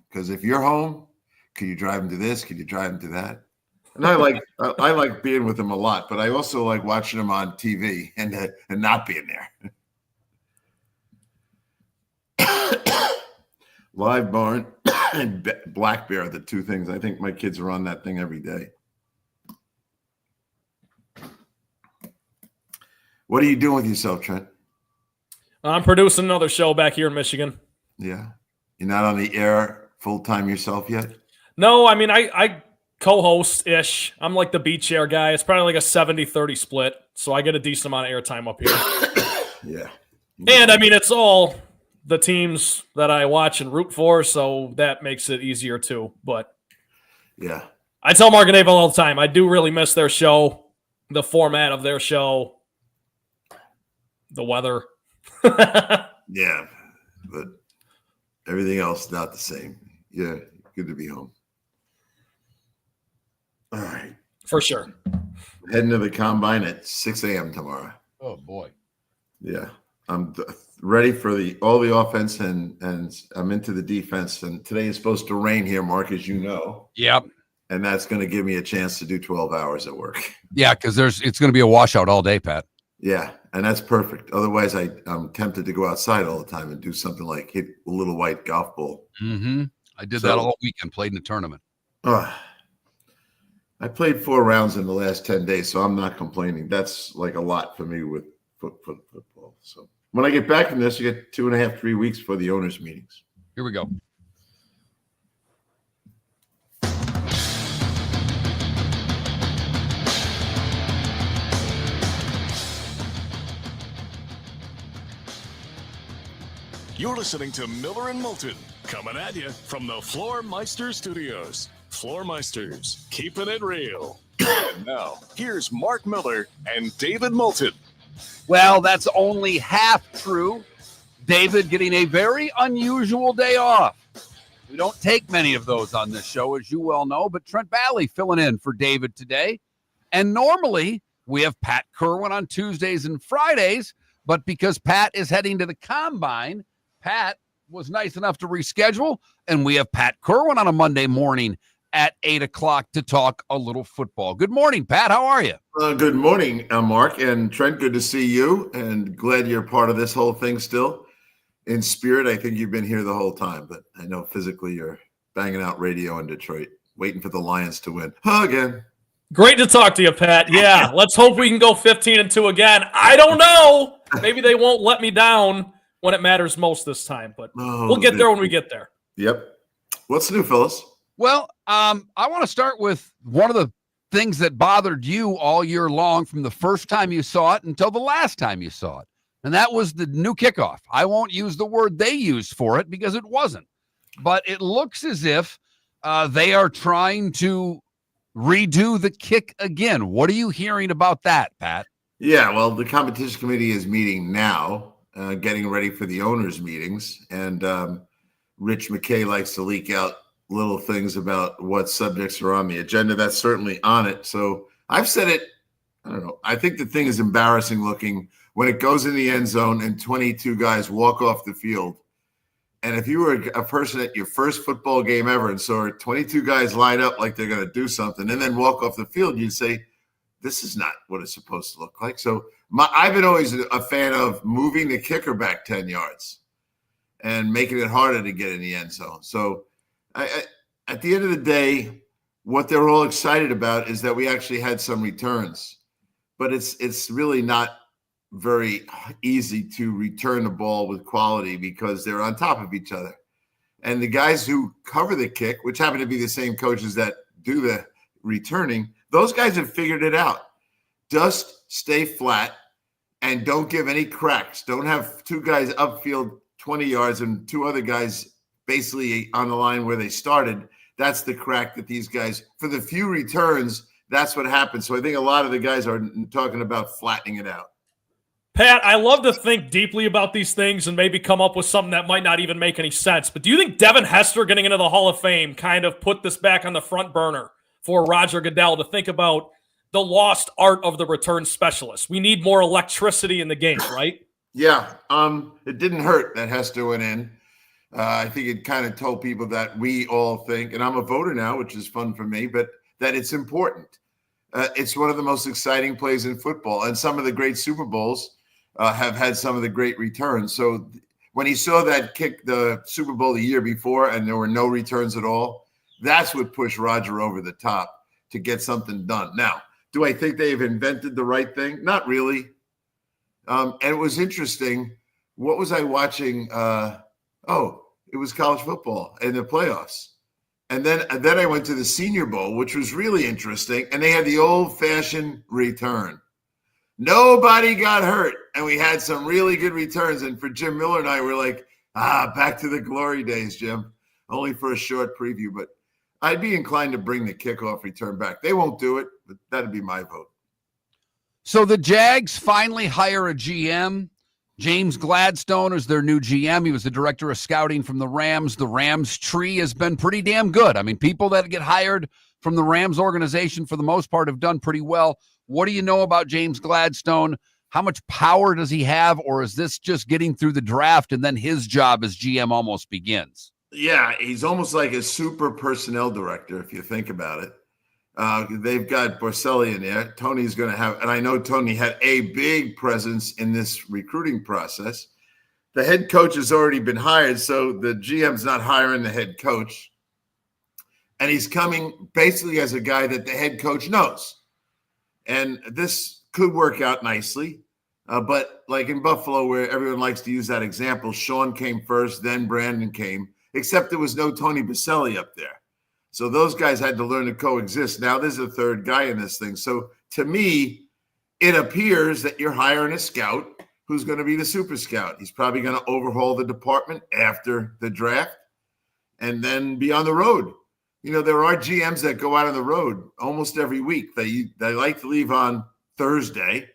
Because if you're home, can you drive them to this? Can you drive them to that? And I like being with them a lot, but I also like watching them on TV and not being there. Live Barn and Black Bear are the 2 things. I think my kids are on that thing every day. What are you doing with yourself, Trent? I'm producing another show back here in Michigan. Yeah. You're not on the air full-time yourself yet? No, I mean, I co-host-ish. I'm like the beat chair guy. It's probably like a 70-30 split, so I get a decent amount of airtime up here. Yeah. And, I mean, it's all the teams that I watch and root for, so that makes it easier, too. But yeah, I tell Mark and Dave all the time, I do really miss their show, the format of their show, the weather. Yeah, but everything else not the same. Yeah, good to be home. All right. For sure. Heading to the combine at 6 a.m. tomorrow. Oh, boy. Yeah. I'm ready for all the offense and I'm into the defense. And today is supposed to rain here, Mark, as you know. Yep. And that's going to give me a chance to do 12 hours at work. Yeah, because it's going to be a washout all day, Pat. Yeah, and that's perfect. Otherwise, I'm tempted to go outside all the time and do something like hit a little white golf ball. Mm-hmm. I did that all weekend, played in a tournament. I played 4 rounds in the last 10 days, so I'm not complaining. That's like a lot for me with football. So when I get back from this, you get 2.5, 3 weeks for the owners' meetings. Here we go. You're listening to Miller and Moulton, coming at you from the Floormeister Studios. Floormeisters, keeping it real. And now, here's Mark Miller and David Moulton. Well, that's only half true. David getting a very unusual day off. We don't take many of those on this show, as you well know, but Trent Valley filling in for David today. And normally, we have Pat Kirwan on Tuesdays and Fridays, but because Pat is heading to the Combine, Pat was nice enough to reschedule, and we have Pat Kirwan on a Monday morning at 8 o'clock to talk a little football. Good morning, Pat. How are you? Good morning, Mark and Trent. Good to see you, and glad you're part of this whole thing still. In spirit, I think you've been here the whole time, but I know physically you're banging out radio in Detroit, waiting for the Lions to win. Again. Great to talk to you, Pat. Yeah, let's hope we can go 15-2 again. I don't know. Maybe they won't let me down when it matters most this time, but we'll get there when we get there. Yep. What's new, Phyllis? Well, I want to start with one of the things that bothered you all year long from the first time you saw it until the last time you saw it, and that was the new kickoff. I won't use the word they used for it because it wasn't, but it looks as if they are trying to redo the kick again. What are you hearing about that, Pat? Yeah, well, the competition committee is meeting now, getting ready for the owners' meetings. And Rich McKay likes to leak out little things about what subjects are on the agenda. That's certainly on it. So I've said it, I don't know. I think the thing is embarrassing looking when it goes in the end zone and 22 guys walk off the field. And if you were a person at your first football game ever and saw 22 guys line up like they're going to do something and then walk off the field, you'd say, this is not what it's supposed to look like. So I've been always a fan of moving the kicker back 10 yards and making it harder to get in the end zone. So at the end of the day, what they're all excited about is that we actually had some returns. But it's really not very easy to return the ball with quality because they're on top of each other. And the guys who cover the kick, which happen to be the same coaches that do the returning, those guys have figured it out. Just stay flat and don't give any cracks. Don't have two guys upfield 20 yards and two other guys basically on the line where they started. That's the crack that these guys, for the few returns, that's what happens. So I think a lot of the guys are talking about flattening it out. Pat, I love to think deeply about these things and maybe come up with something that might not even make any sense. But do you think Devin Hester getting into the Hall of Fame kind of put this back on the front burner for Roger Goodell to think about the lost art of the return specialist? We need more electricity in the game, right? Yeah. It didn't hurt that Hester went in. I think it kind of told people that we all think, and I'm a voter now, which is fun for me, but that it's important. It's one of the most exciting plays in football, and some of the great Super Bowls have had some of the great returns. So when he saw that kick the Super Bowl the year before and there were no returns at all, that's what pushed Roger over the top to get something done. Now, do I think they've invented the right thing? Not really. And it was interesting. What was I watching? It was college football in the playoffs. And then I went to the Senior Bowl, which was really interesting. And they had the old-fashioned return. Nobody got hurt. And we had some really good returns. And for Jim Miller and I, we're like, back to the glory days, Jim. Only for a short preview. But I'd be inclined to bring the kickoff return back. They won't do it, but that'd be my vote. So the Jags finally hire a GM. James Gladstone is their new GM. He was the director of scouting from the Rams. The Rams tree has been pretty damn good. I mean, people that get hired from the Rams organization for the most part have done pretty well. What do you know about James Gladstone? How much power does he have? Or is this just getting through the draft and then his job as GM almost begins? Yeah, he's almost like a super personnel director, if you think about it. They've got Borselli in there. Tony's going to have, and I know Tony had a big presence in this recruiting process. The head coach has already been hired, so the GM's not hiring the head coach. And he's coming basically as a guy that the head coach knows. And this could work out nicely. But like in Buffalo, where everyone likes to use that example, Sean came first, then Brandon came, except there was no Tony Borselli up there. So those guys had to learn to coexist. Now there's a third guy in this thing. So to me, it appears that you're hiring a scout who's going to be the super scout. He's probably going to overhaul the department after the draft and then be on the road. You know, there are GMs that go out on the road almost every week. They like to leave on Thursday,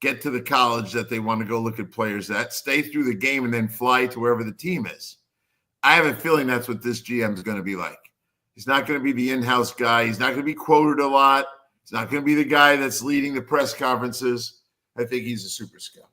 get to the college that they want to go look at players at, stay through the game, and then fly to wherever the team is. I have a feeling that's what this GM is going to be like. He's not going to be the in-house guy. He's not going to be quoted a lot. He's not going to be the guy that's leading the press conferences. I think he's a super scout.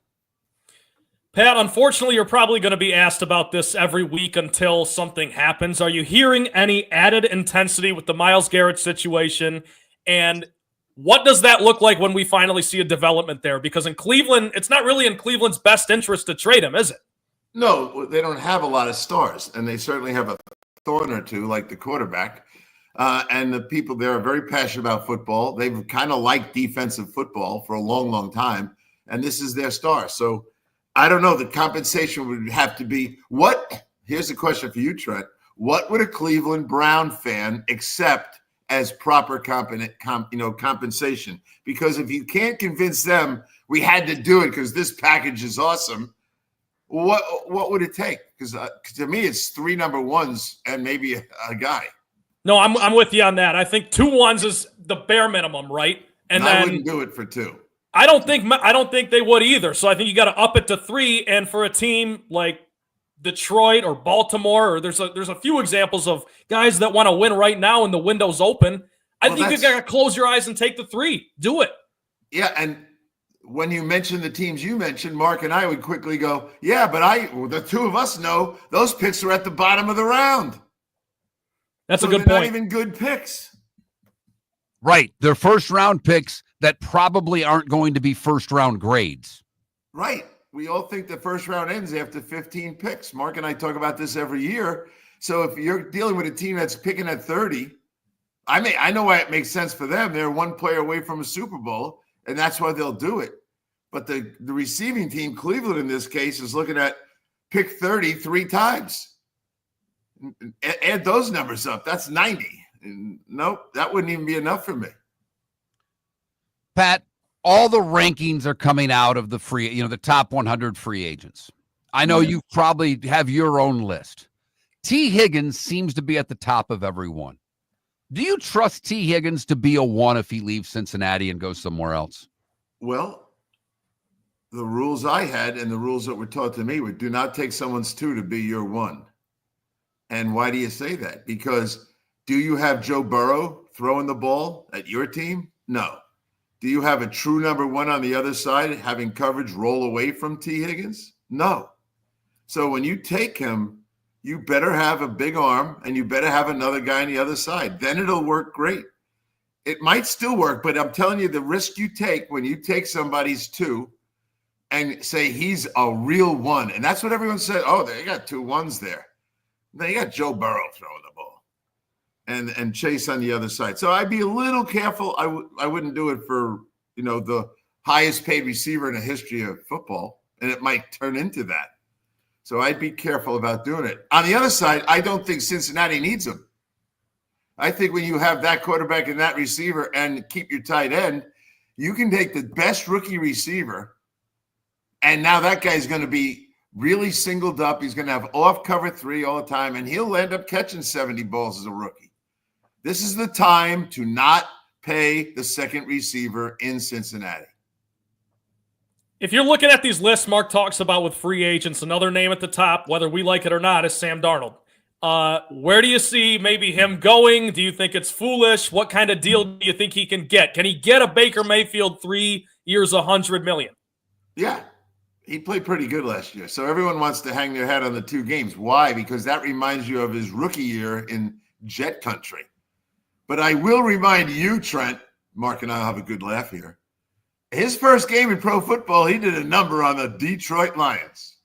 Pat, unfortunately, you're probably going to be asked about this every week until something happens. Are you hearing any added intensity with the Myles Garrett situation? And what does that look like when we finally see a development there? Because in Cleveland, it's not really in Cleveland's best interest to trade him, is it? No, they don't have a lot of stars, and they certainly have a thorn or two, like the quarterback. And the people there are very passionate about football. They've kind of liked defensive football for a long, long time, and this is their star. So I don't know. The compensation would have to be what? Here's a question for you, Trent. What would a Cleveland Brown fan accept as proper compensation? Because if you can't convince them we had to do it because this package is awesome, what would it take? Because to me, it's 3 number ones and maybe a guy. No, I'm with you on that. I think 2 1s is the bare minimum, right? And I then wouldn't do it for 2. I don't think they would either. So I think you got to up it to 3. And for a team like Detroit or Baltimore, or there's a few examples of guys that want to win right now and the window's open. I think you got to close your eyes and take the 3. Do it. Yeah, and when you mention the teams you mentioned, Mark and I would quickly go, yeah, but the two of us know those picks are at the bottom of the round. That's so a good they're point. Not even good picks. Right. They're first-round picks that probably aren't going to be first-round grades. Right. We all think the first round ends after 15 picks. Mark and I talk about this every year. So if you're dealing with a team that's picking at 30, I know why it makes sense for them. They're one player away from a Super Bowl, and that's why they'll do it. But the receiving team, Cleveland in this case, is looking at pick 30 3 times. Add those numbers up. That's 90. And nope, that wouldn't even be enough for me. Pat, all the rankings are coming out of the top 100 free agents. I know you probably have your own list. T. Higgins seems to be at the top of everyone. Do you trust T. Higgins to be a 1 if he leaves Cincinnati and goes somewhere else? Well, the rules I had and the rules that were taught to me were do not take someone's 2 to be your 1. And why do you say that? Because do you have Joe Burrow throwing the ball at your team? No. Do you have a true number 1 on the other side having coverage roll away from T. Higgins? No. So when you take him, you better have a big arm and you better have another guy on the other side. Then it'll work great. It might still work, but I'm telling you, the risk you take when you take somebody's 2 and say he's a real 1, and that's what everyone said. Oh, they got 2 1s there. They got Joe Burrow throwing the ball and Chase on the other side. So I'd be a little careful. I wouldn't do it for, the highest paid receiver in the history of football, and it might turn into that. So I'd be careful about doing it. On the other side, I don't think Cincinnati needs him. I think when you have that quarterback and that receiver and keep your tight end, you can take the best rookie receiver, and now that guy's going to be really singled up. He's going to have off cover 3 all the time, and he'll end up catching 70 balls as a rookie. This is the time to not pay the second receiver in Cincinnati. If you're looking at these lists Mark talks about with free agents, another name at the top, whether we like it or not, is Sam Darnold. Where do you see maybe him going? Do you think it's foolish? What kind of deal do you think he can get? Can he get a Baker Mayfield 3 years, $100 million? Yeah, he played pretty good last year. So everyone wants to hang their hat on the 2 games. Why? Because that reminds you of his rookie year in Jet Country. But I will remind you, Trent, Mark and I will have a good laugh here. His first game in pro football, he did a number on the Detroit Lions.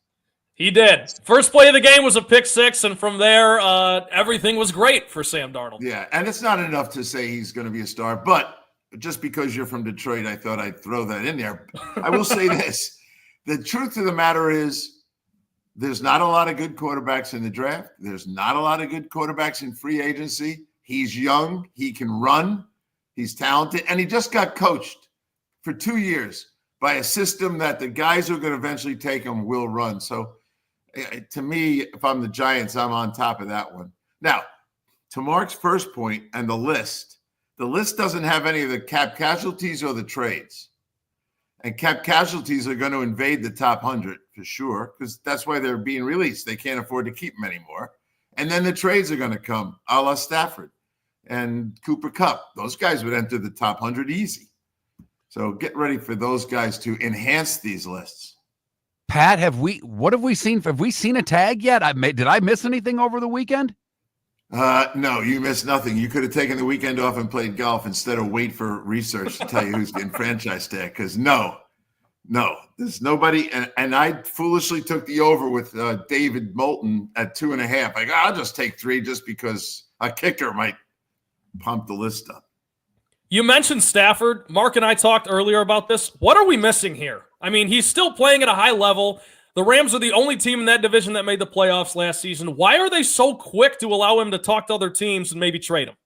He did. First play of the game was a pick 6, and from there, everything was great for Sam Darnold. Yeah, and it's not enough to say he's going to be a star, but just because you're from Detroit, I thought I'd throw that in there. I will say this. The truth of the matter is there's not a lot of good quarterbacks in the draft. There's not a lot of good quarterbacks in free agency. He's young. He can run. He's talented. And he just got coached for 2 years by a system that the guys who are going to eventually take him will run. So to me, if I'm the Giants, I'm on top of that one. Now, to Mark's first point and the list doesn't have any of the cap casualties or the trades. And cap casualties are going to invade the top 100 for sure, because that's why they're being released. They can't afford to keep them anymore. And then the trades are going to come, a la Stafford and Cooper Kupp. Those guys would enter the top 100 easy. So get ready for those guys to enhance these lists. Pat, what have we seen? Have we seen a tag yet? Did I miss anything over the weekend? No, you missed nothing. You could have taken the weekend off and played golf instead of wait for research to tell you who's getting franchise tag. Because no, there's nobody. And I foolishly took the over with David Moulton at 2.5. Like, I'll just take 3 just because a kicker might pump the list up. You mentioned Stafford. Mark and I talked earlier about this. What are we missing here? I mean, he's still playing at a high level. The Rams are the only team in that division that made the playoffs last season. Why are they so quick to allow him to talk to other teams and maybe trade him?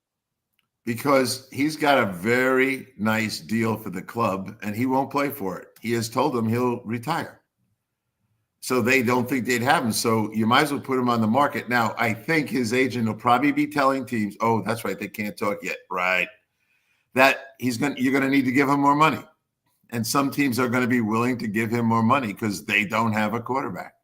Because he's got a very nice deal for the club, and he won't play for it. He has told them he'll retire. So they don't think they'd have him. So you might as well put him on the market. Now, I think his agent will probably be telling teams, oh, that's right, they can't talk yet. Right. That you're going to need to give him more money. And some teams are going to be willing to give him more money because they don't have a quarterback.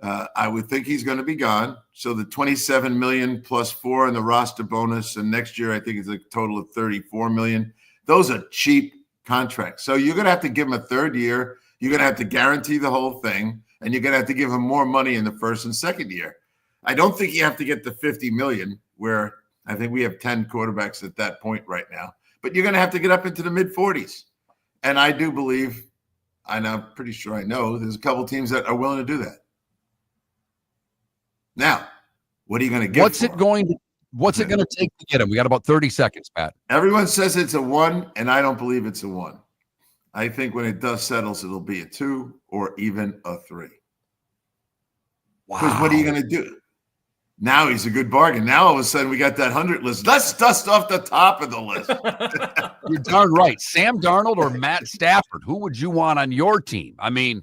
I would think he's going to be gone. So the $27 million plus $4 million in the roster bonus, and next year I think it's a total of $34 million. Those are cheap contracts. So you're going to have to give him a third year. You're going to have to guarantee the whole thing, and you're going to have to give him more money in the first and second year. I don't think you have to get the $50 million, where I think we have 10 quarterbacks at that point right now. But you're going to have to get up into the mid-40s. And I do believe, and I'm pretty sure I know, there's a couple teams that are willing to do that. Now, what are you going to get? What's it going to take to get him? We got about 30 seconds, Pat. Everyone says it's a 1, and I don't believe it's a 1. I think when it does settles, it'll be a 2 or even a 3. Wow. Because what are you going to do? Now he's a good bargain. Now all of a sudden we got that 100 list. Let's dust off the top of the list. You're darn right. Sam Darnold or Matt Stafford? Who would you want on your team? I mean,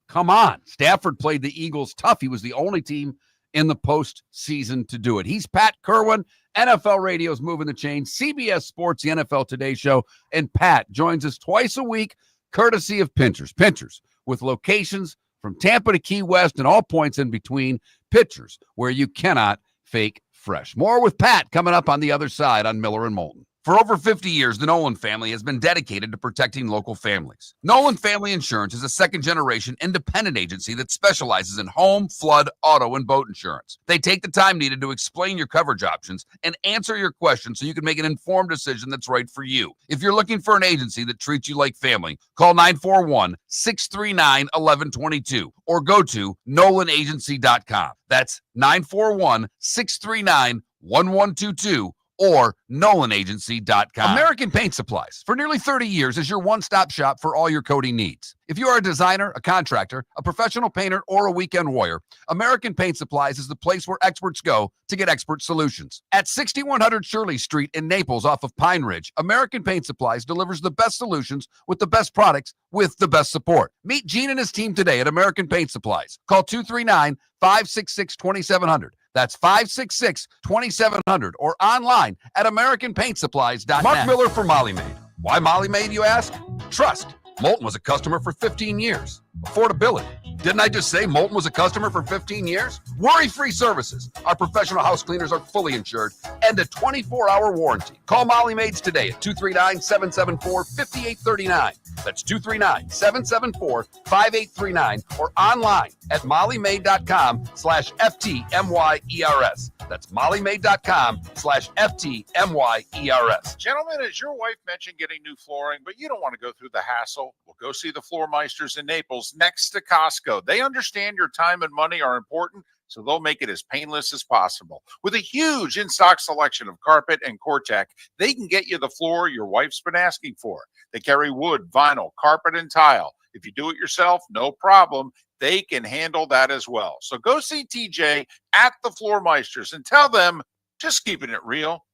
come on. Stafford played the Eagles tough. He was the only team in the postseason to do it. He's Pat Kirwan. NFL Radio's moving the chain. CBS Sports, the NFL Today Show. And Pat joins us twice a week, courtesy of Pinchers. Pinchers with locations from Tampa to Key West and all points in between. Pitchers where you cannot fake fresh. More with Pat coming up on the other side on Miller and Moulton. For over 50 years, the Nolan family has been dedicated to protecting local families. Nolan Family Insurance is a second-generation independent agency that specializes in home, flood, auto, and boat insurance. They take the time needed to explain your coverage options and answer your questions so you can make an informed decision that's right for you. If you're looking for an agency that treats you like family, call 941-639-1122 or go to nolanagency.com. That's 941-639-1122 or nolanagency.com. American Paint Supplies, for nearly 30 years, is your one-stop shop for all your coating needs. If you are a designer, a contractor, a professional painter, or a weekend warrior, American Paint Supplies is the place where experts go to get expert solutions. At 6100 Shirley Street in Naples off of Pine Ridge, American Paint Supplies delivers the best solutions with the best products with the best support. Meet Gene and his team today at American Paint Supplies. Call 239-566-2700. That's 566-2700 or online at AmericanPaintSupplies.net. Mark Miller for Molly Maid. Why Molly Maid, you ask? Trust. Moulton was a customer for 15 years. Affordability. Didn't I just say Moulton was a customer for 15 years? Worry-free services. Our professional house cleaners are fully insured and a 24-hour warranty. Call Molly Maids today at 239-774-5839. That's 239-774-5839 or online at mollymaid.com/FTMYERS. That's mollymaid.com/FTMYERS. Gentlemen, as your wife mentioned getting new flooring, but you don't want to go through the hassle, well, go see the Floor Meisters in Naples next to Costco. They understand your time and money are important, so they'll make it as painless as possible. With a huge in-stock selection of carpet and Cortec, they can get you the floor your wife's been asking for. They carry wood, vinyl, carpet, and tile. If you do it yourself, no problem. They can handle that as well. So go see TJ at the Floor Meisters and tell them, just keeping it real.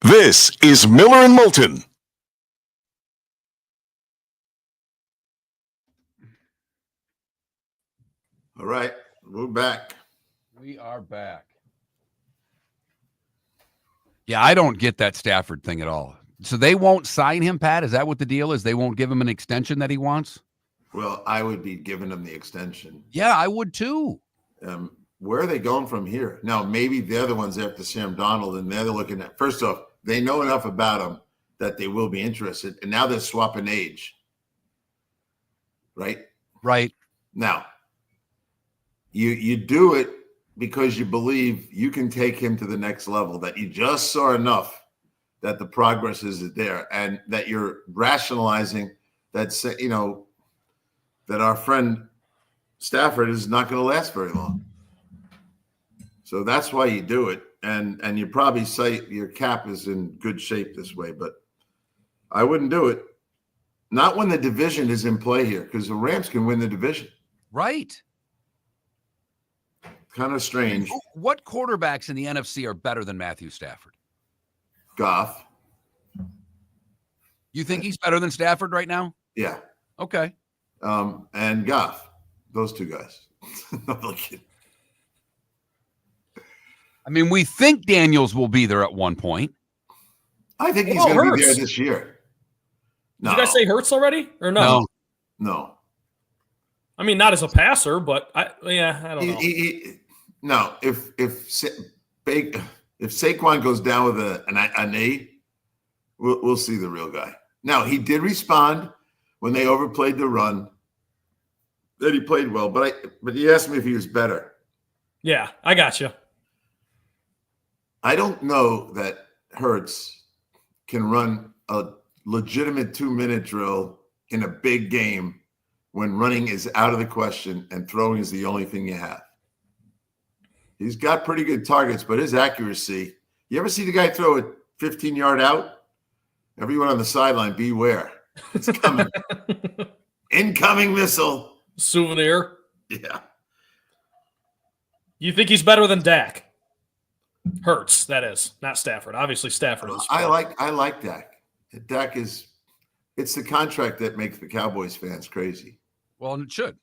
This is Miller and Moulton. All right, we're back. We are back. Yeah, I don't get that Stafford thing at all. So they won't sign him, Pat? Is that what the deal is? They won't give him an extension that he wants? Well, I would be giving him the extension. Yeah, I would too. Where are they going from here? Now, maybe they're the ones after Sam Darnold, and they're looking at, first off, they know enough about him that they will be interested, and now they're swapping age. Right? Right. Now, you do it because you believe you can take him to the next level, that you just saw enough that the progress is there, and that you're rationalizing that, you know, that our friend Stafford is not going to last very long. So that's why you do it. And you probably say your cap is in good shape this way, but I wouldn't do it. Not when the division is in play here, because the Rams can win the division. Right. Kind of strange. What quarterbacks in the NFC are better than Matthew Stafford? Goff. You think he's better than Stafford right now? Yeah. Okay. And Goff. Those two guys. I mean, we think Daniels will be there at one point. I think he's going to be there this year. Did you guys say Hurts already or no? No. I mean, not as a passer, but I don't know. No, if Saquon goes down with a knee, we'll see the real guy. Now, he did respond when they overplayed the run. That he played well, but he asked me if he was better. Yeah, I got you. I don't know that Hurts can run a legitimate 2-minute drill in a big game when running is out of the question and throwing is the only thing you have. He's got pretty good targets, but his accuracy, you ever see the guy throw a 15-yard out? Everyone on the sideline, beware. It's coming. Incoming missile. Souvenir. Yeah. You think he's better than Dak? Hurts, that is, not Stafford. Obviously, Stafford is. I like Dak. Dak is. It's the contract that makes the Cowboys fans crazy. Well, and it should.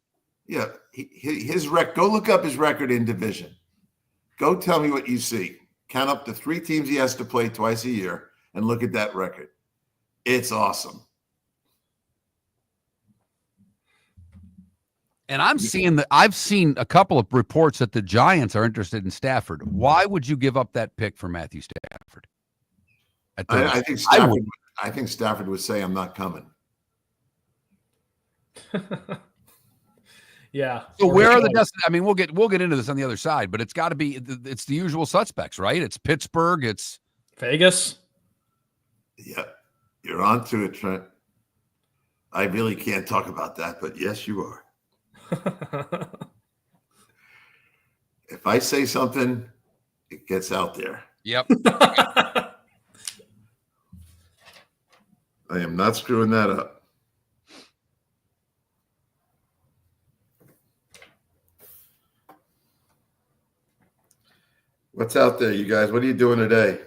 Yeah, his record. Go look up his record in division. Go tell me what you see. Count up the 3 teams he has to play twice a year, and look at that record. It's awesome. And I've seen a couple of reports that the Giants are interested in Stafford. Why would you give up that pick for Matthew Stafford? I think Stafford would say, "I'm not coming." Yeah. So where are the destinations? I mean, we'll get into this on the other side, but it's got to be it's the usual suspects, right? It's Pittsburgh, it's Vegas. Yeah, you're on to it, Trent. I really can't talk about that, but yes, you are. If I say something, it gets out there. Yep. I am not screwing that up. What's out there, you guys? What are you doing today?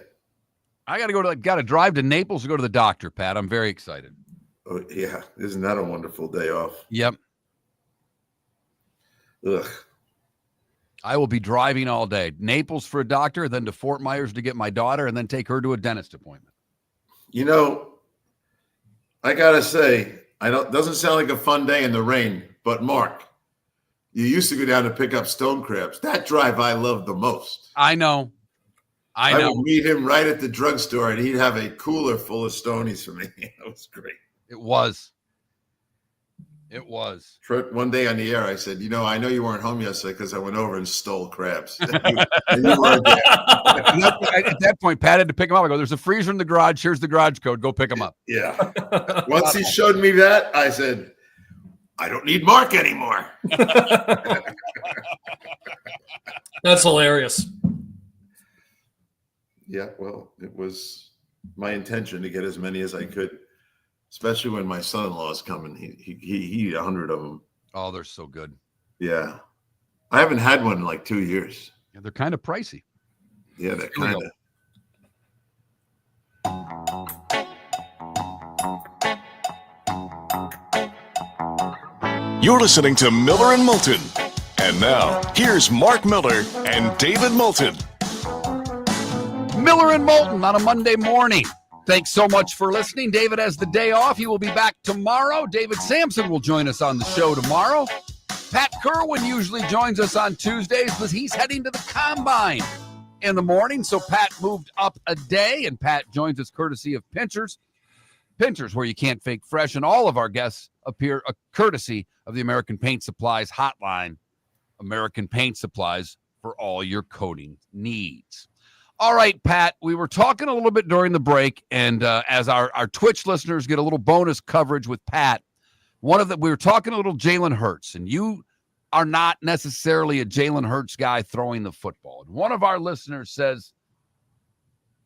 I got to drive to Naples to go to the doctor, Pat. I'm very excited. Oh, yeah. Isn't that a wonderful day off? Yep. Ugh. I will be driving all day. Naples for a doctor, then to Fort Myers to get my daughter, and then take her to a dentist appointment. You know, I got to say, doesn't sound like a fun day in the rain, but Mark, you used to go down to pick up stone crabs. That drive I loved the most. I know. I would meet him right at the drugstore, and he'd have a cooler full of stonies for me. That was great. It was. One day on the air, I said, I know you weren't home yesterday because I went over and stole crabs. And you weren't there. At that point, Pat had to pick them up. I go, there's a freezer in the garage. Here's the garage code. Go pick them up. Yeah. Once he showed me that, I said, I don't need Mark anymore. That's hilarious. Yeah, well, it was my intention to get as many as I could, especially when my son-in-law is coming. He eat 100 of them. Oh, they're so good. Yeah. I haven't had one in like 2 years. Yeah, they're kind of pricey. Yeah, they're kind of. You're listening to Miller and Moulton. And now, here's Mark Miller and David Moulton. Miller and Moulton on a Monday morning. Thanks so much for listening. David has the day off. He will be back tomorrow. David Sampson will join us on the show tomorrow. Pat Kirwan usually joins us on Tuesdays, but he's heading to the Combine in the morning. So Pat moved up a day, and Pat joins us courtesy of Pinchers. Pinchers, where you can't fake fresh. And all of our guests appear courtesy of the American Paint Supplies hotline. American Paint Supplies for all your coating needs. All right, Pat, we were talking a little bit during the break, and as our Twitch listeners get a little bonus coverage with Pat, we were talking a little Jalen Hurts, and you are not necessarily a Jalen Hurts guy throwing the football. And one of our listeners says,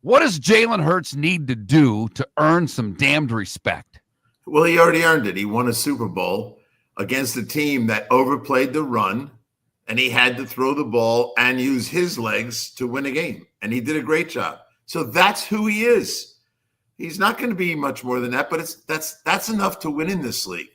what does Jalen Hurts need to do to earn some damned respect? Well, he already earned it. He won a Super Bowl against a team that overplayed the run, and he had to throw the ball and use his legs to win a game. And he did a great job. So that's who he is. He's not going to be much more than that, but that's enough to win in this league.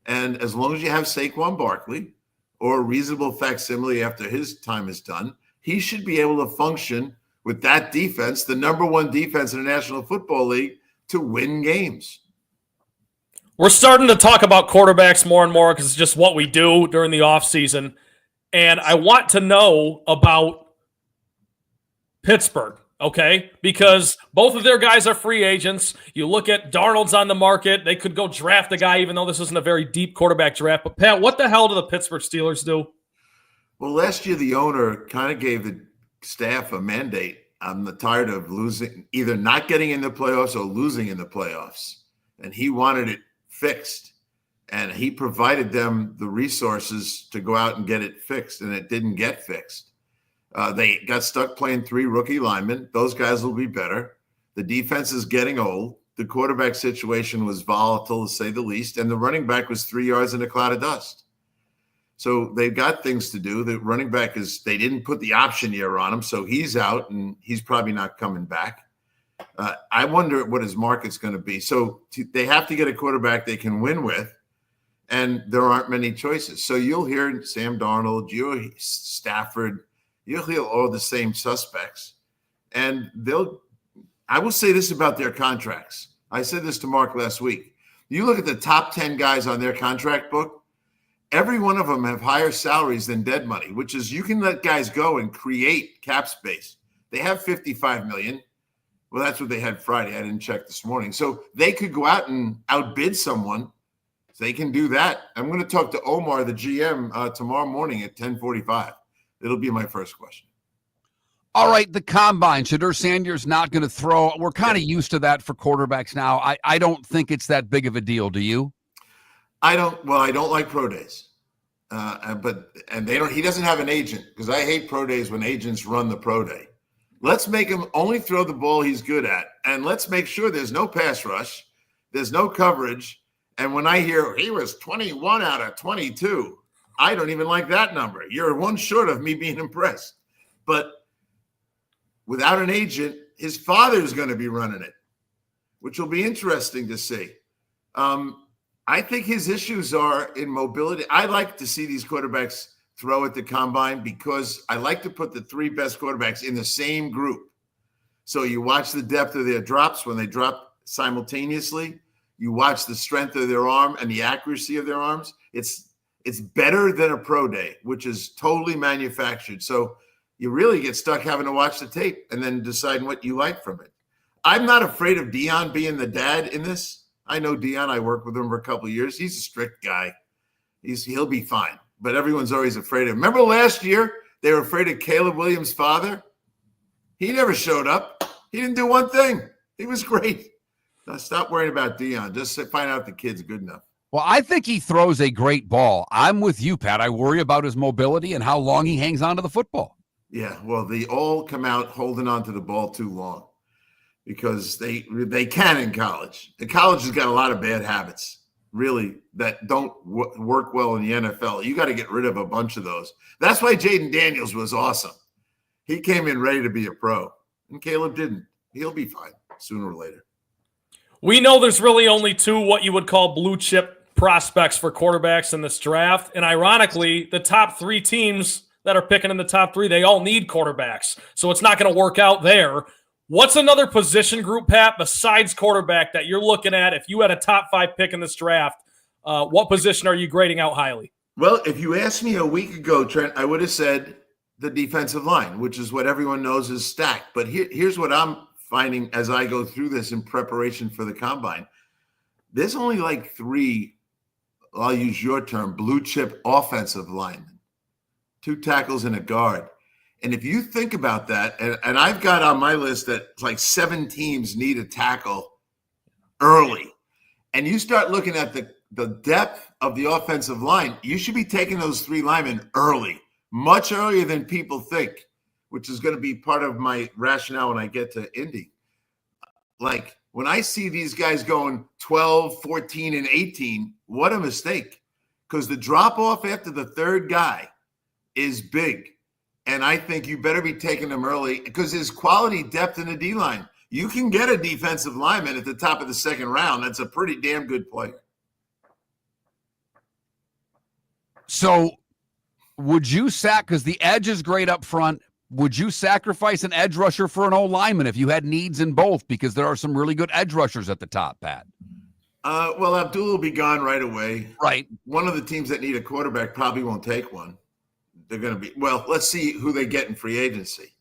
And as long as you have Saquon Barkley or a reasonable facsimile after his time is done, he should be able to function with that defense, the number one defense in the National Football League, to win games. We're starting to talk about quarterbacks more and more because it's just what we do during the offseason. And I want to know about Pittsburgh, okay? Because both of their guys are free agents. You look at Darnold's on the market. They could go draft a guy, even though this isn't a very deep quarterback draft. But, Pat, what the hell do the Pittsburgh Steelers do? Well, last year the owner kind of gave the staff a mandate. I'm tired of losing, either not getting in the playoffs or losing in the playoffs. And he wanted it fixed. And he provided them the resources to go out and get it fixed. And it didn't get fixed. They got stuck playing 3 rookie linemen. Those guys will be better. The defense is getting old. The quarterback situation was volatile, to say the least. And the running back was 3 yards in a cloud of dust. So they've got things to do. The running back they didn't put the option year on him, so he's out, and he's probably not coming back. I wonder what his market's going to be. So they have to get a quarterback they can win with, and there aren't many choices. So you'll hear Sam Darnold, you'll hear Stafford, you'll hear all the same suspects. And I will say this about their contracts. I said this to Mark last week. You look at the top 10 guys on their contract book, every one of them have higher salaries than dead money, which is you can let guys go and create cap space. They have $55 million. Well, that's what they had Friday. I didn't check this morning. So they could go out and outbid someone. So they can do that. I'm going to talk to Omar, the GM, tomorrow morning at 10:45. It'll be my first question. All right, the combine. Shedeur Sanders not going to throw. We're kind of used to that for quarterbacks now. I don't think it's that big of a deal. Do you? I don't like pro days, he doesn't have an agent because I hate pro days when agents run the pro day. Let's make him only throw the ball he's good at, and let's make sure there's no pass rush, there's no coverage. And when I hear he was 21 out of 22, I don't even like that number. You're one short of me being impressed. But without an agent, his father's going to be running it, which will be interesting to see. I think his issues are in mobility. I like to see these quarterbacks throw at the combine because I like to put the 3 best quarterbacks in the same group. So you watch the depth of their drops when they drop simultaneously. You watch the strength of their arm and the accuracy of their arms. It's better than a pro day, which is totally manufactured. So you really get stuck having to watch the tape and then deciding what you like from it. I'm not afraid of Deion being the dad in this. I know Deion. I worked with him for a couple of years. He's a strict guy. He'll be fine. But everyone's always afraid of him. Remember last year they were afraid of Caleb Williams' father? He never showed up. He didn't do one thing. He was great. Now stop worrying about Deion. Just find out if the kid's good enough. Well, I think he throws a great ball. I'm with you, Pat. I worry about his mobility and how long he hangs on to the football. Yeah, well, they all come out holding on to the ball too long. Because they can in college. And college has got a lot of bad habits, really, that don't work well in the NFL. You got to get rid of a bunch of those. That's why Jaden Daniels was awesome. He came in ready to be a pro, and Caleb didn't. He'll be fine sooner or later. We know there's really only 2 what you would call blue chip prospects for quarterbacks in this draft. And ironically, the top 3 teams that are picking in the top 3, they all need quarterbacks. So it's not going to work out there. What's another position group, Pat, besides quarterback that you're looking at if you had a top 5 pick in this draft? What position are you grading out highly? Well, if you asked me a week ago, Trent, I would have said the defensive line, which is what everyone knows is stacked. But here's what I'm finding as I go through this in preparation for the combine. There's only like 3, I'll use your term, blue chip offensive linemen, 2 tackles and a guard. And if you think about that, and I've got on my list that like 7 teams need a tackle early, and you start looking at the depth of the offensive line, you should be taking those 3 linemen early, much earlier than people think, which is going to be part of my rationale when I get to Indy. Like when I see these guys going 12, 14, and 18, what a mistake. Because the drop off after the 3rd guy is big. And I think you better be taking them early because there's quality depth in the D-line. You can get a defensive lineman at the top of the 2nd round. That's a pretty damn good player. So would you because the edge is great up front, would you sacrifice an edge rusher for an O lineman if you had needs in both? Because there are some really good edge rushers at the top, Pat. Well, Abdul will be gone right away. Right. One of the teams that need a quarterback probably won't take one. They're going to be, well, let's see who they get in free agency.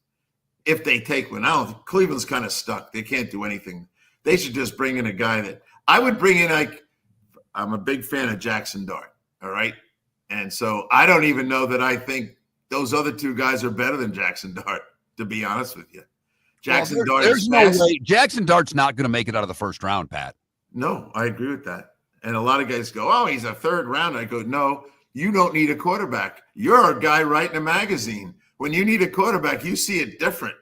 If they take one. Cleveland's kind of stuck. They can't do anything. They should just bring in a guy that I would bring in. I'm a big fan of Jackson Dart. All right. And so I don't even know that I think those other two guys are better than Jackson Dart, to be honest with you. Jackson Dart. There's no way. Jackson Dart's not going to make it out of the first round, Pat. No, I agree with that. And a lot of guys go, oh, he's a third round. I go, no, you don't need a quarterback. You're a guy writing a magazine. When you need a quarterback, you see it different.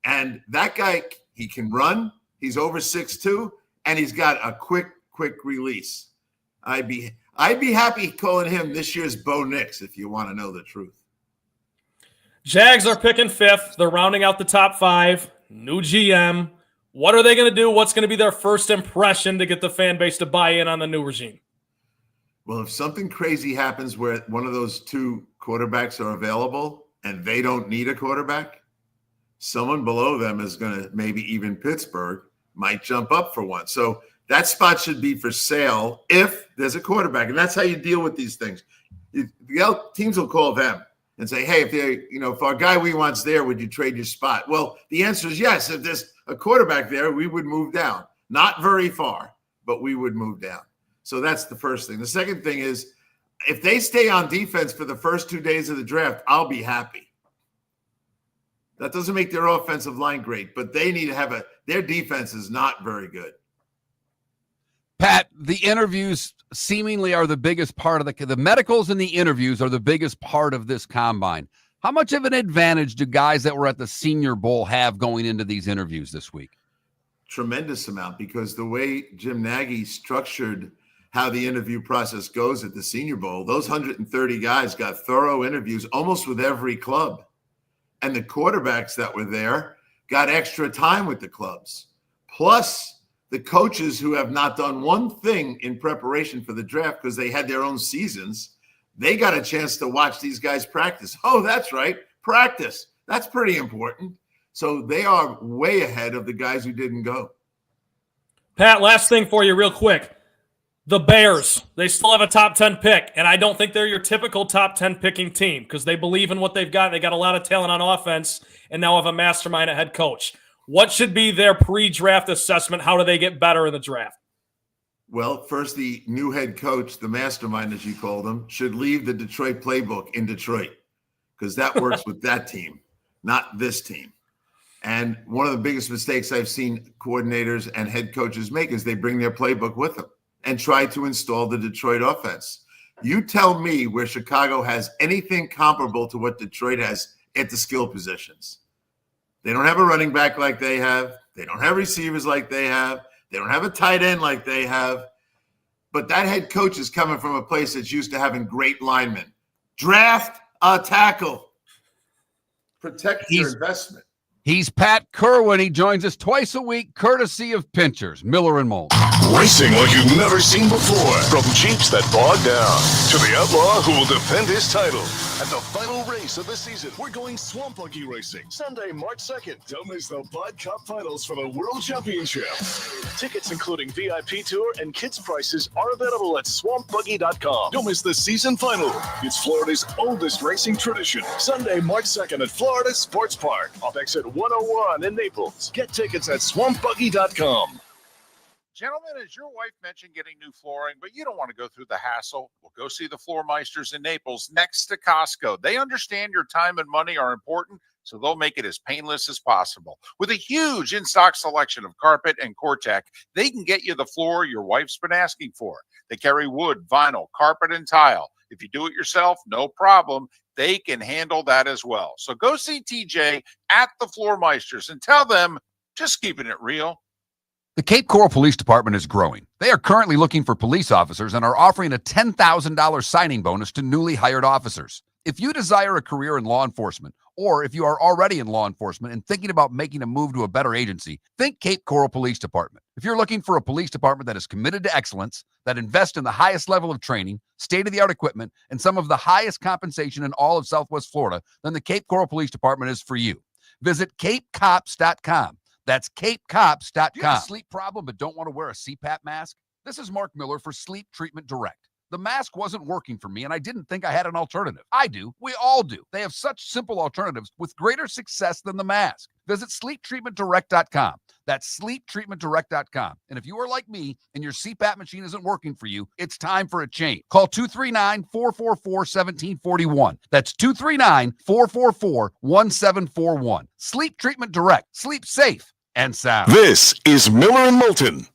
And that guy, he can run. He's over 6'2", and he's got a quick release. I'd be happy calling him this year's Bo Nix, if you want to know the truth. Jags are picking 5th. They're rounding out the top 5. New GM. What are they going to do? What's going to be their first impression to get the fan base to buy in on the new regime? Well, if something crazy happens where one of those two quarterbacks are available and they don't need a quarterback, someone below them is going to, maybe even Pittsburgh, might jump up for one. So that spot should be for sale if there's a quarterback. And that's how you deal with these things. The teams will call them and say, hey, if our guy we want's there, would you trade your spot? Well, the answer is yes. If there's a quarterback there, we would move down. Not very far, but we would move down. So that's the first thing. The second thing is, if they stay on defense for the first 2 days of the draft, I'll be happy. That doesn't make their offensive line great, but they need to have their defense is not very good. Pat, the interviews seemingly are the biggest part of the medicals and the interviews are the biggest part of this combine. How much of an advantage do guys that were at the Senior Bowl have going into these interviews this week? Tremendous amount, because the way Jim Nagy structured how the interview process goes at the Senior Bowl, those 130 guys got thorough interviews almost with every club. And the quarterbacks that were there got extra time with the clubs. Plus, the coaches who have not done one thing in preparation for the draft because they had their own seasons, they got a chance to watch these guys practice. Oh, that's right. Practice. That's pretty important. So they are way ahead of the guys who didn't go. Pat, last thing for you real quick. The Bears, they still have a top 10 pick, and I don't think they're your typical top 10 picking team because they believe in what they've got. They got a lot of talent on offense and now have a mastermind at head coach. What should be their pre-draft assessment? How do they get better in the draft? Well, first, the new head coach, the mastermind, as you call them, should leave the Detroit playbook in Detroit because that works with that team, not this team. And one of the biggest mistakes I've seen coordinators and head coaches make is they bring their playbook with them and try to install the Detroit offense. You tell me where Chicago has anything comparable to what Detroit has at the skill positions. They don't have a running back like they have. They don't have receivers like they have. They don't have a tight end like they have. But that head coach is coming from a place that's used to having great linemen. Draft a tackle. Protect your investment. He's Pat Kirwan. He joins us twice a week, courtesy of Pinchers, Miller and Moulton. Racing like you've never seen before. From Jeeps that bog down to the outlaw who will defend his title. At the final race of the season, we're going Swamp Buggy Racing. Sunday, March 2nd. Don't miss the Bud Cup Finals for the World Championship. Tickets including VIP tour and kids prices are available at swampbuggy.com. Don't miss the season final. It's Florida's oldest racing tradition. Sunday, March 2nd at Florida Sports Park. Off exit 101 in Naples. Get tickets at swampbuggy.com. Gentlemen, as your wife mentioned getting new flooring, but you don't want to go through the hassle, well, go see the Floor Meisters in Naples next to Costco. They understand your time and money are important, so they'll make it as painless as possible. With a huge in-stock selection of carpet and Cortec, they can get you the floor your wife's been asking for. They carry wood, vinyl, carpet, and tile. If you do it yourself, no problem. They can handle that as well. So go see TJ at the Floor Meisters and tell them, just keeping it real. The Cape Coral Police Department is growing. They are currently looking for police officers and are offering a $10,000 signing bonus to newly hired officers. If you desire a career in law enforcement, or if you are already in law enforcement and thinking about making a move to a better agency, think Cape Coral Police Department. If you're looking for a police department that is committed to excellence, that invests in the highest level of training, state-of-the-art equipment, and some of the highest compensation in all of Southwest Florida, then the Cape Coral Police Department is for you. Visit capecops.com. That's capecops.com. Do you have a sleep problem but don't want to wear a CPAP mask? This is Mark Miller for Sleep Treatment Direct. The mask wasn't working for me, and I didn't think I had an alternative. I do. We all do. They have such simple alternatives with greater success than the mask. Visit sleeptreatmentdirect.com. That's sleeptreatmentdirect.com. And if you are like me and your CPAP machine isn't working for you, it's time for a change. Call 239-444-1741. That's 239-444-1741. Sleep Treatment Direct. Sleep safe and sound. This is Miller and Moulton.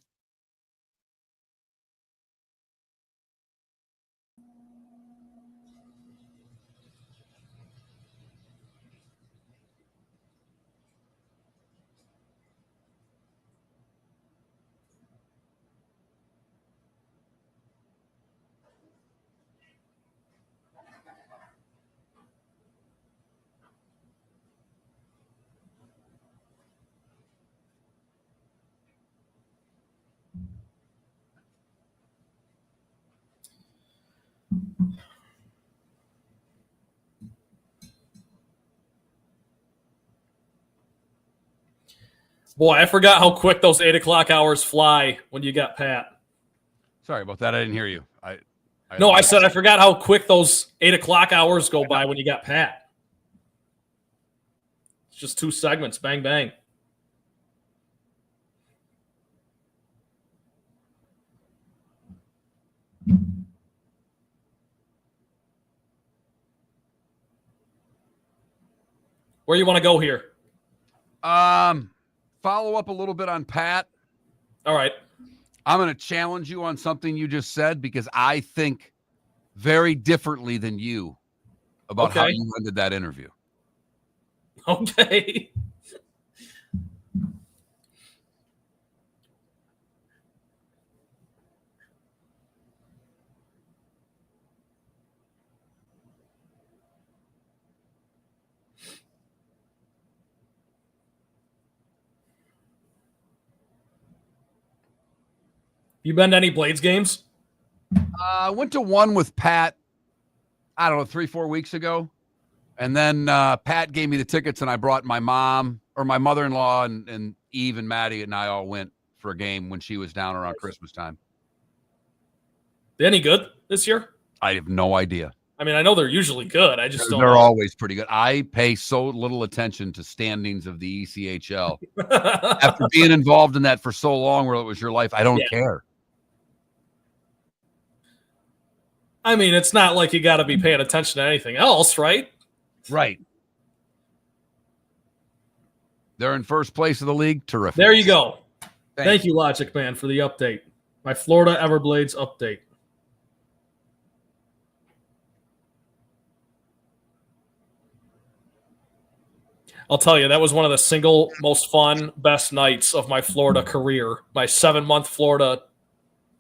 Boy, I forgot how quick those 8 o'clock hours fly when you got Pat. Sorry about that. I didn't hear you. I said I forgot how quick those 8 o'clock hours go by when you got Pat. It's just 2 segments. Bang, bang. Where you want to go here? Follow up a little bit on Pat. All right. I'm going to challenge you on something you just said because I think very differently than you about how you ended that interview. Okay. You been to any Blades games? I went to one with Pat, I don't know, 3-4 weeks ago. And then Pat gave me the tickets, and I brought my mom or my mother-in-law and Eve and Maddie and I all went for a game when she was down around Christmas time. They any good this year? I have no idea. I mean, I know they're usually good. I just don't know. They're always pretty good. I pay so little attention to standings of the ECHL. After being involved in that for so long where it was your life, I don't care. I mean, it's not like you got to be paying attention to anything else, right? Right. They're in first place of the league. Terrific. There you go. Thank you, Logic Man, for the update. My Florida Everblades update. I'll tell you, that was one of the single most fun, best nights of my Florida career. My 7-month Florida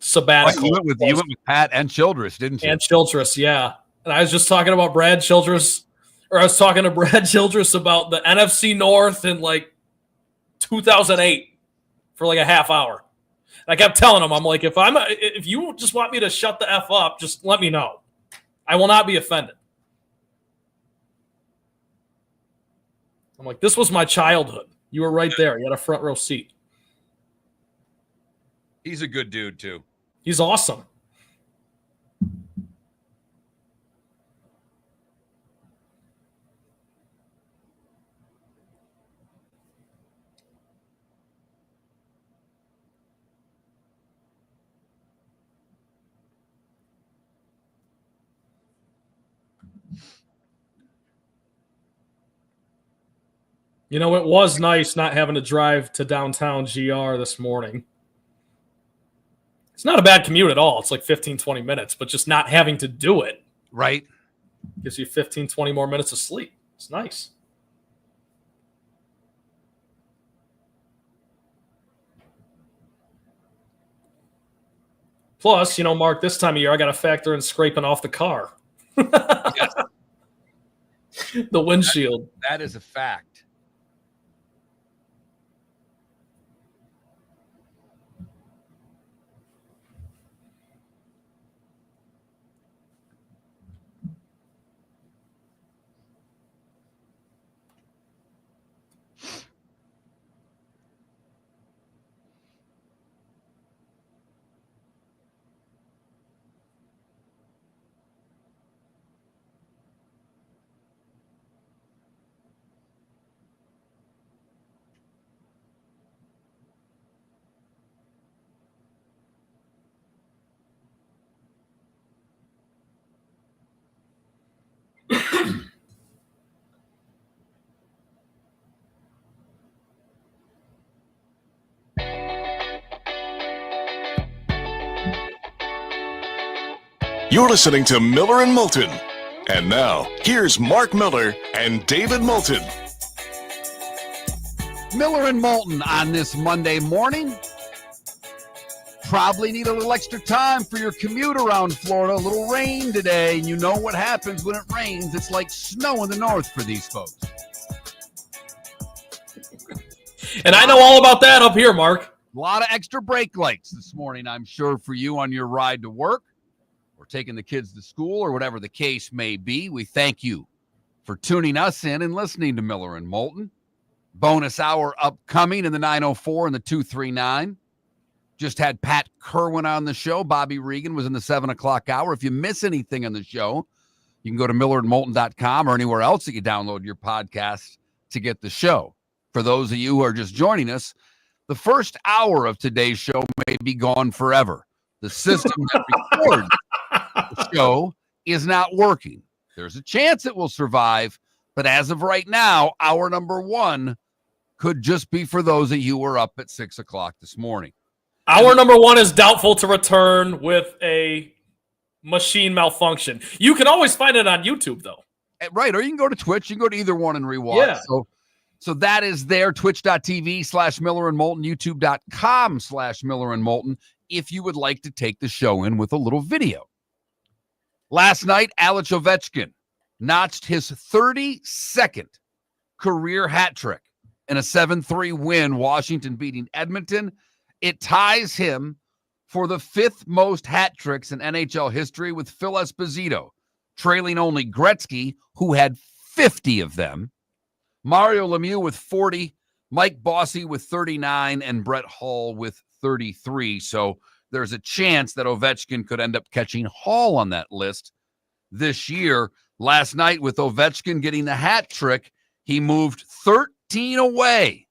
sabbatical. You went with Pat and Childress, didn't you? And Childress, yeah. And I was just talking about Brad Childress, or I was talking to Brad Childress about the NFC North in like 2008 for like a half hour. And I kept telling him, I'm like, if you just want me to shut the F up, just let me know. I will not be offended. I'm like, this was my childhood. You were right there. You had a front row seat. He's a good dude, too. He's awesome. You know, it was nice not having to drive to downtown GR this morning. It's not a bad commute at all. It's like 15, 20 minutes, but just not having to do it. Right. Gives you 15, 20 more minutes of sleep. It's nice. Plus, you know, Mark, this time of year, I got to factor in scraping off the car. Yes. The windshield. That is a fact. You're listening to Miller and Moulton. And now, here's Mark Miller and David Moulton. Miller and Moulton on this Monday morning. Probably need a little extra time for your commute around Florida. A little rain today, and you know what happens when it rains. It's like snow in the north for these folks. And I know all about that up here, Mark. A lot of extra brake lights this morning, I'm sure, for you on your ride to work or taking the kids to school or whatever the case may be. We thank you for tuning us in and listening to Miller and Moulton. Bonus hour upcoming in the 904 and the 239. Just had Pat Kirwan on the show. Bobby Reagan was in the 7 o'clock hour. If you miss anything on the show, you can go to millerandmoulton.com or anywhere else that you download your podcast to get the show. For those of you who are just joining us, the first hour of today's show may be gone forever. The system that records the show is not working. There's a chance it will survive, but as of right now, hour number one could just be for those of you who are up at 6 o'clock this morning. Hour number one is doubtful to return with a machine malfunction. You can always find it on YouTube, though. Right, or you can go to Twitch. You can go to either one and rewatch. Yeah. So that is there, twitch.tv/Miller and Moulton, youtube.com/Miller and Moulton, if you would like to take the show in with a little video. Last night, Alex Ovechkin notched his 32nd career hat trick in a 7-3 win, Washington beating Edmonton. It ties him for the 5th most hat tricks in NHL history, with Phil Esposito trailing only Gretzky, who had 50 of them, Mario Lemieux with 40, Mike Bossy with 39, and Brett Hull with 33. So there's a chance that Ovechkin could end up catching Hall on that list this year. Last night, with Ovechkin getting the hat trick, he moved 13 away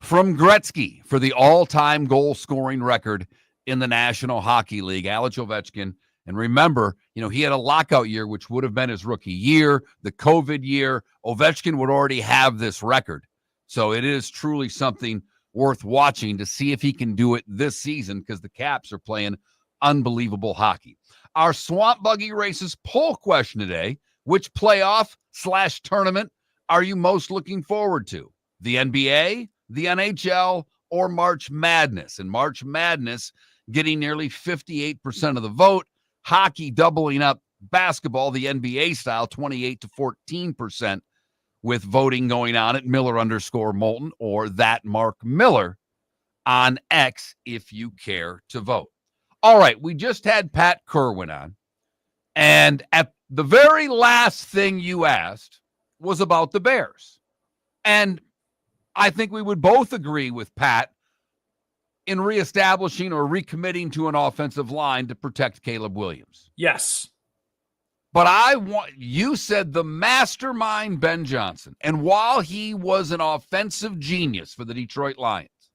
from Gretzky for the all-time goal-scoring record in the National Hockey League. Alex Ovechkin, and remember, he had a lockout year, which would have been his rookie year, the COVID year. Ovechkin would already have this record. So it is truly something worth watching to see if he can do it this season, because the Caps are playing unbelievable hockey. Our Swamp Buggy Races poll question today: which playoff/tournament are you most looking forward to? The NBA, the NHL, or March Madness? And March Madness getting nearly 58% of the vote. Hockey doubling up basketball, the NBA style, 28 to 14%, with voting going on at Miller_Moulton or that Mark Miller on X if you care to vote. All right, we just had Pat Kirwan on, and at the very last thing you asked was about the Bears. And I think we would both agree with Pat in reestablishing or recommitting to an offensive line to protect Caleb Williams. Yes. But you said the mastermind Ben Johnson. And while he was an offensive genius for the Detroit Lions,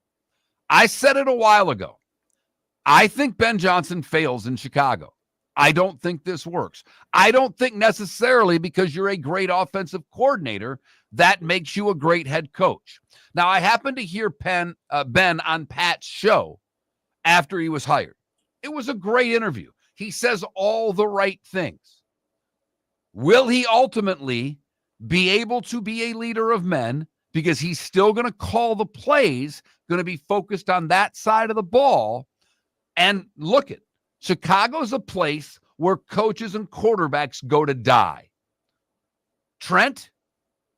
I said it a while ago, I think Ben Johnson fails in Chicago. I don't think this works. I don't think necessarily because you're a great offensive coordinator that makes you a great head coach. Now, I happened to hear Ben on Pat's show after he was hired. It was a great interview. He says all the right things. Will he ultimately be able to be a leader of men, because he's still going to call the plays, going to be focused on that side of the ball? And look at Chicago's a place where coaches and quarterbacks go to die. Trent,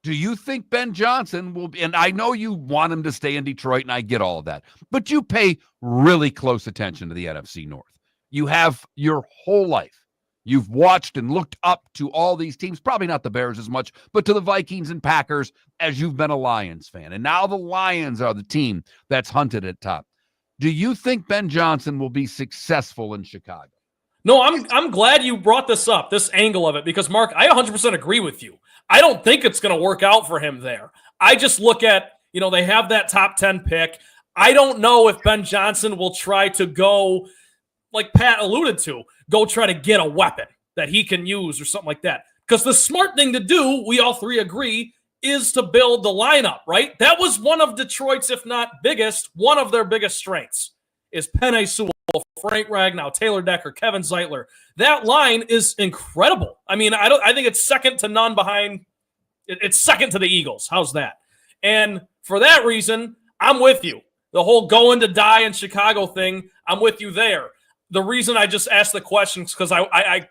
do you think Ben Johnson will be, and I know you want him to stay in Detroit, and I get all of that, but you pay really close attention to the NFC North. You have your whole life. You've watched and looked up to all these teams, probably not the Bears as much, but to the Vikings and Packers as you've been a Lions fan. And now the Lions are the team that's hunted at top. Do you think Ben Johnson will be successful in Chicago? No, I'm glad you brought this up, this angle of it, because, Mark, I 100% agree with you. I don't think it's going to work out for him there. I just look at, they have that top 10 pick. I don't know if Ben Johnson will try to go, like Pat alluded to, go try to get a weapon that he can use or something like that. Because the smart thing to do, we all three agree, is to build the lineup, right? That was one of Detroit's, if not biggest, one of their biggest strengths is Penei Sewell. Frank Ragnow, Taylor Decker, Kevin Zeitler. That line is incredible. I mean, I think it's second to none behind. It's second to the Eagles. How's that? And for that reason, I'm with you. The whole going to die in Chicago thing, I'm with you there. The reason I just asked the questions because I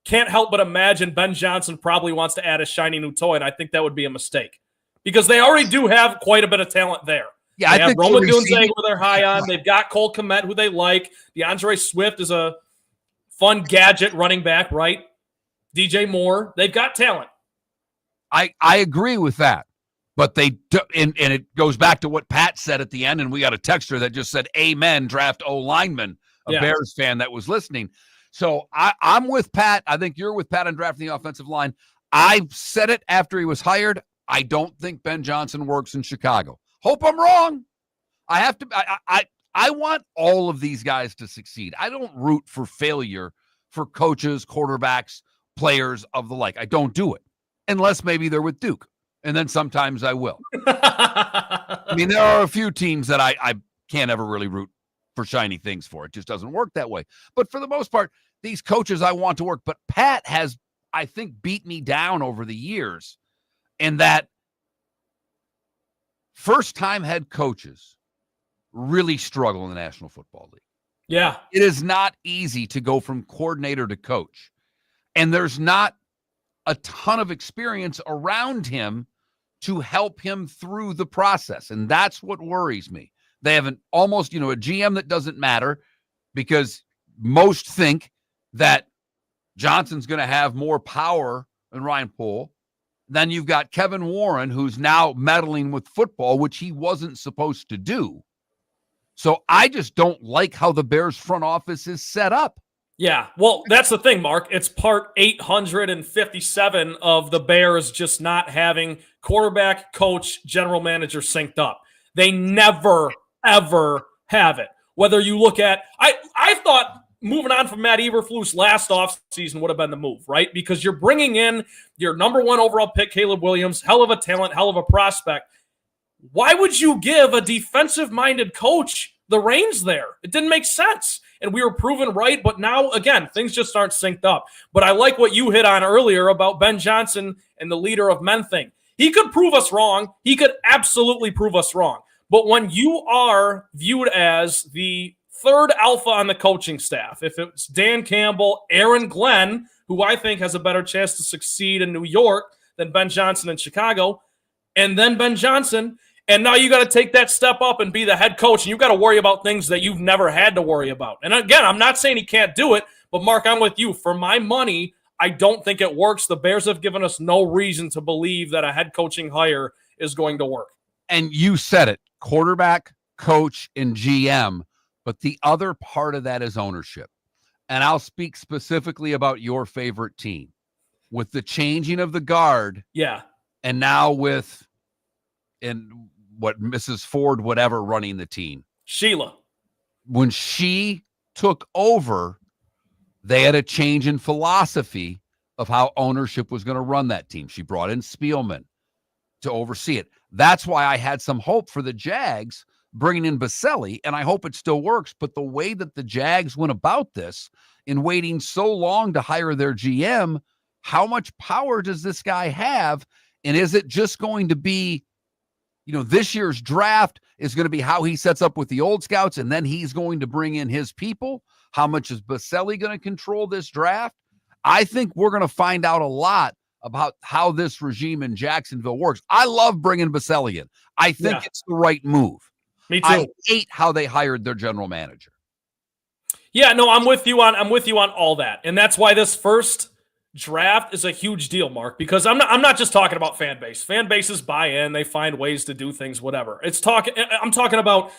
can't help but imagine Ben Johnson probably wants to add a shiny new toy, and I think that would be a mistake because they already do have quite a bit of talent there. Yeah, they I have think Roma Gunzang, who they're high on. They've got Cole Kmet, who they like. DeAndre Swift is a fun gadget running back, right? DJ Moore. They've got talent. I agree with that. But they do, and it goes back to what Pat said at the end, and we got a texter that just said, "Amen, draft O-lineman," a Bears fan that was listening. So I'm with Pat. I think you're with Pat on drafting the offensive line. I said it after he was hired. I don't think Ben Johnson works in Chicago. Hope I'm wrong. I have to. I want all of these guys to succeed. I don't root for failure for coaches, quarterbacks, players of the like. I don't do it unless maybe they're with Duke. And then sometimes I will. I mean, there are a few teams that I can't ever really root for shiny things for. It just doesn't work that way. But for the most part, these coaches I want to work. But Pat has, I think, beat me down over the years in that first-time head coaches really struggle in the National Football League. Yeah. It is not easy to go from coordinator to coach. And there's not a ton of experience around him to help him through the process. And that's what worries me. They have a GM that doesn't matter because most think that Johnson's going to have more power than Ryan Poole. Then you've got Kevin Warren, who's now meddling with football, which he wasn't supposed to do. So I just don't like how the Bears front office is set up. Yeah, well, that's the thing, Mark. It's part 857 of the Bears just not having quarterback, coach, general manager synced up. They never, ever have it. Whether you look at – I thought moving on from Matt Eberflus last offseason would have been the move, right? Because you're bringing in your number one overall pick, Caleb Williams, hell of a talent, hell of a prospect. Why would you give a defensive-minded coach the reins there? It didn't make sense. And we were proven right, but now, again, things just aren't synced up. But I like what you hit on earlier about Ben Johnson and the leader of men thing. He could prove us wrong. He could absolutely prove us wrong. But when you are viewed as the third alpha on the coaching staff, if it's Dan Campbell, Aaron Glenn, who I think has a better chance to succeed in New York than Ben Johnson in Chicago, and then Ben Johnson, and now you got to take that step up and be the head coach, and you've got to worry about things that you've never had to worry about. And again, I'm not saying he can't do it, but Mark, I'm with you. For my money, I don't think it works. The Bears have given us no reason to believe that a head coaching hire is going to work. And you said it, quarterback, coach, and GM, but the other part of that is ownership. And I'll speak specifically about your favorite team. With the changing of the guard, and now with Mrs. Ford, whatever, running the team. Sheila. When she took over, they had a change in philosophy of how ownership was going to run that team. She brought in Spielman to oversee it. That's why I had some hope for the Jags bringing in Baselli, and I hope it still works. But the way that the Jags went about this in waiting so long to hire their GM, how much power does this guy have? And is it just going to be, this year's draft is going to be how he sets up with the old scouts, and then he's going to bring in his people? How much is Baselli going to control this draft? I think we're going to find out a lot about how this regime in Jacksonville works. I love bringing Baselli in. I think it's the right move. Me too. I hate how they hired their general manager. Yeah, no, I'm with you on all that. And that's why this first draft is a huge deal, Mark, because I'm not just talking about fan base. Fan bases buy in, they find ways to do things, whatever. I'm talking about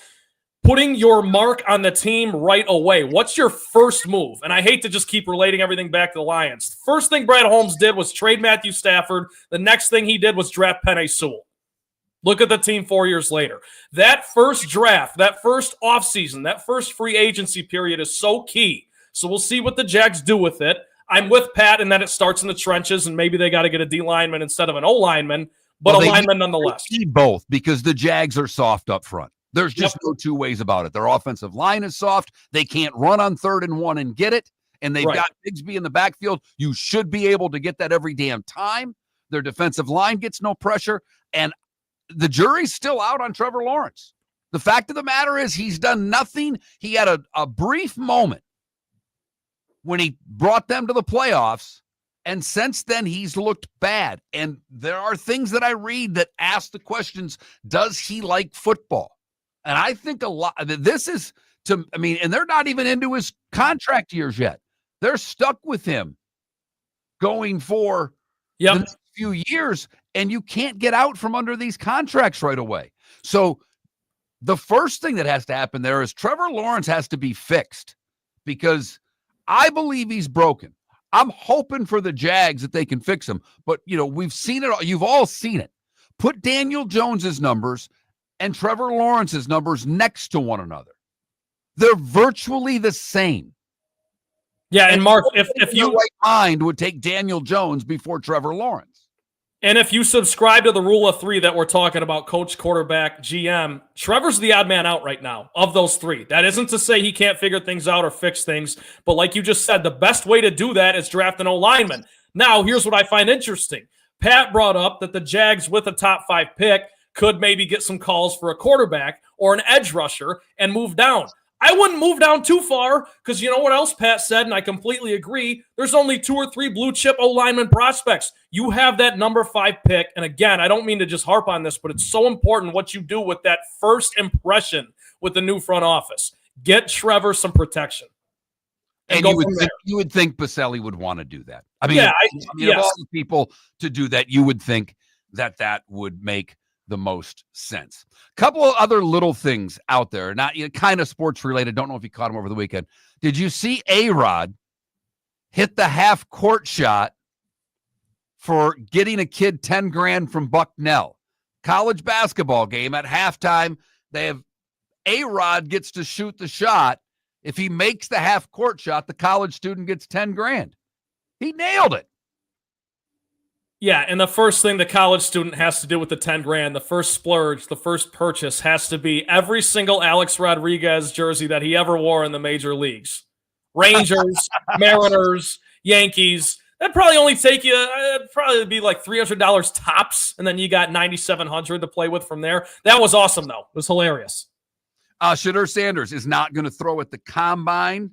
putting your mark on the team right away. What's your first move? And I hate to just keep relating everything back to the Lions. First thing Brad Holmes did was trade Matthew Stafford. The next thing he did was draft Penei Sewell. Look at the team 4 years later. That first draft, that first offseason, that first free agency period is so key. So we'll see what the Jags do with it. I'm with Pat in that it starts in the trenches, and maybe they got to get a D lineman instead of an O lineman, but a lineman nonetheless. They need both because the Jags are soft up front. There's just no two ways about it. Their offensive line is soft. They can't run on 3rd and 1 and get it. And they've got Bigsby in the backfield. You should be able to get that every damn time. Their defensive line gets no pressure. And the jury's still out on Trevor Lawrence. The fact of the matter is he's done nothing. He had a brief moment when he brought them to the playoffs. And since then, he's looked bad. And there are things that I read that ask the questions, does he like football? And I think a lot of this is and they're not even into his contract years yet. They're stuck with him going for the next few years, and you can't get out from under these contracts right away. So the first thing that has to happen there is Trevor Lawrence has to be fixed, because I believe he's broken. I'm hoping for the Jags that they can fix him. But, we've seen it all. You've all seen it. Put Daniel Jones's numbers and Trevor Lawrence's numbers next to one another. They're virtually the same. Yeah, and Mark, if you right mind would take Daniel Jones before Trevor Lawrence. And if you subscribe to the rule of 3 that we're talking about, coach, quarterback, GM, Trevor's the odd man out right now of those 3. That isn't to say he can't figure things out or fix things, but like you just said, the best way to do that is draft an O-lineman. Now, here's what I find interesting. Pat brought up that the Jags with a top 5 pick could maybe get some calls for a quarterback or an edge rusher and move down. I wouldn't move down too far, because you know what else Pat said, and I completely agree. There's only 2 or 3 blue chip O-lineman prospects. You have that number 5 pick, and again, I don't mean to just harp on this, but it's so important what you do with that first impression with the new front office. Get Trevor some protection. And you would think Baselli would want to do that. I mean, of all the people to do that, you would think that would make the most sense. Couple of other little things out there, not kind of sports related. Don't know if you caught them over the weekend. Did you see A-Rod hit the half court shot for getting a kid $10,000 from Bucknell? College basketball game at halftime. They have A-Rod gets to shoot the shot. If he makes the half court shot, the college student gets $10,000. He nailed it. Yeah, and the first thing the college student has to do with the $10,000, the first splurge, the first purchase has to be every single Alex Rodriguez jersey that he ever wore in the major leagues. Rangers, Mariners, Yankees. That'd probably only take you, it'd probably be like $300 tops, and then you got $9,700 to play with from there. That was awesome, though. It was hilarious. Shadur Sanders is not going to throw at the combine.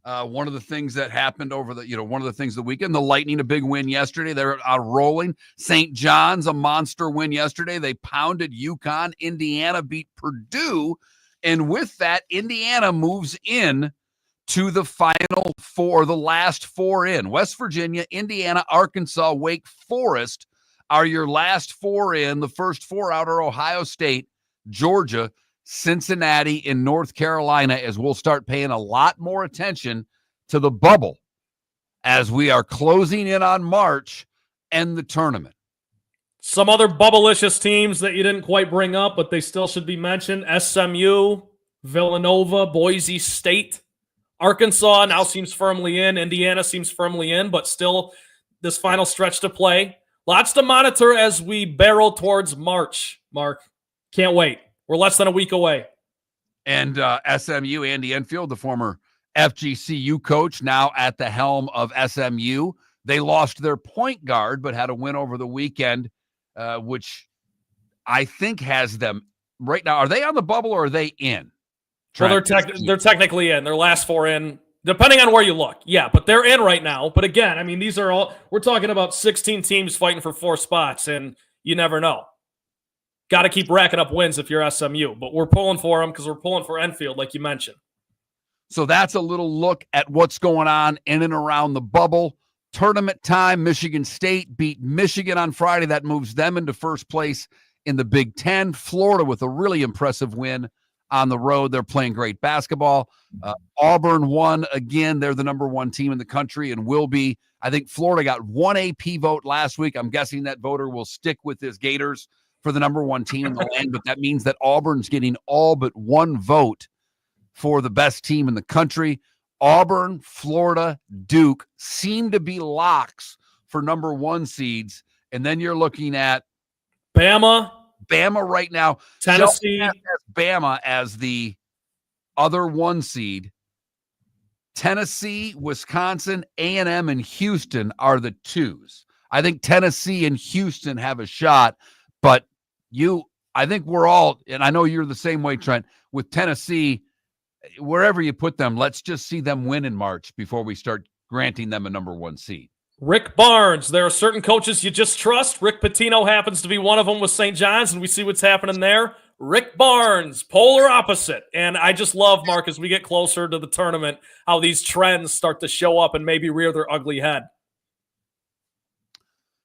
One of the things that happened over one of the things the weekend, the Lightning, a big win yesterday. They're rolling. St. John's, a monster win yesterday. They pounded UConn. Indiana beat Purdue. And with that, Indiana moves in to the final 4, the last 4 in. West Virginia, Indiana, Arkansas, Wake Forest are your last 4 in. The first 4 out are Ohio State, Georgia, Cincinnati, in North Carolina, as we'll start paying a lot more attention to the bubble as we are closing in on March and the tournament. Some other bubblicious teams that you didn't quite bring up, but they still should be mentioned: SMU, Villanova, Boise State. Arkansas now seems firmly in. Indiana seems firmly in, but still this final stretch to play. Lots to monitor as we barrel towards March, Mark. Can't wait. We're less than a week away. And SMU, Andy Enfield, the former FGCU coach, now at the helm of SMU. They lost their point guard, but had a win over the weekend, which I think has them right now. Are they on the bubble or are they in? Well, they're technically in. Their last 4 in, depending on where you look. Yeah, but they're in right now. But again, I mean, these are all, we're talking about 16 teams fighting for 4 spots, and you never know. Got to keep racking up wins if you're SMU, but we're pulling for them because we're pulling for Enfield, like you mentioned. So that's a little look at what's going on in and around the bubble. Tournament time, Michigan State beat Michigan on Friday. That moves them into first place in the Big Ten. Florida with a really impressive win on the road. They're playing great basketball. Auburn won again. They're the number 1 team in the country and will be. I think Florida got 1 AP vote last week. I'm guessing that voter will stick with his Gators for the number 1 team in the land, but that means that Auburn's getting all but 1 vote for the best team in the country. Auburn, Florida, Duke seem to be locks for number 1 seeds. And then you're looking at Bama, Bama right now. Tennessee has Bama as the other 1 seed. Tennessee, Wisconsin, A&M, and Houston are the 2s. I think Tennessee and Houston have a shot, but I think we're all, and I know you're the same way, Trent, with Tennessee, wherever you put them, let's just see them win in March before we start granting them a number 1 seed. Rick Barnes. There are certain coaches you just trust. Rick Pitino happens to be one of them with St. John's, and we see what's happening there. Rick Barnes, polar opposite. And I just love, Mark, as we get closer to the tournament, how these trends start to show up and maybe rear their ugly head.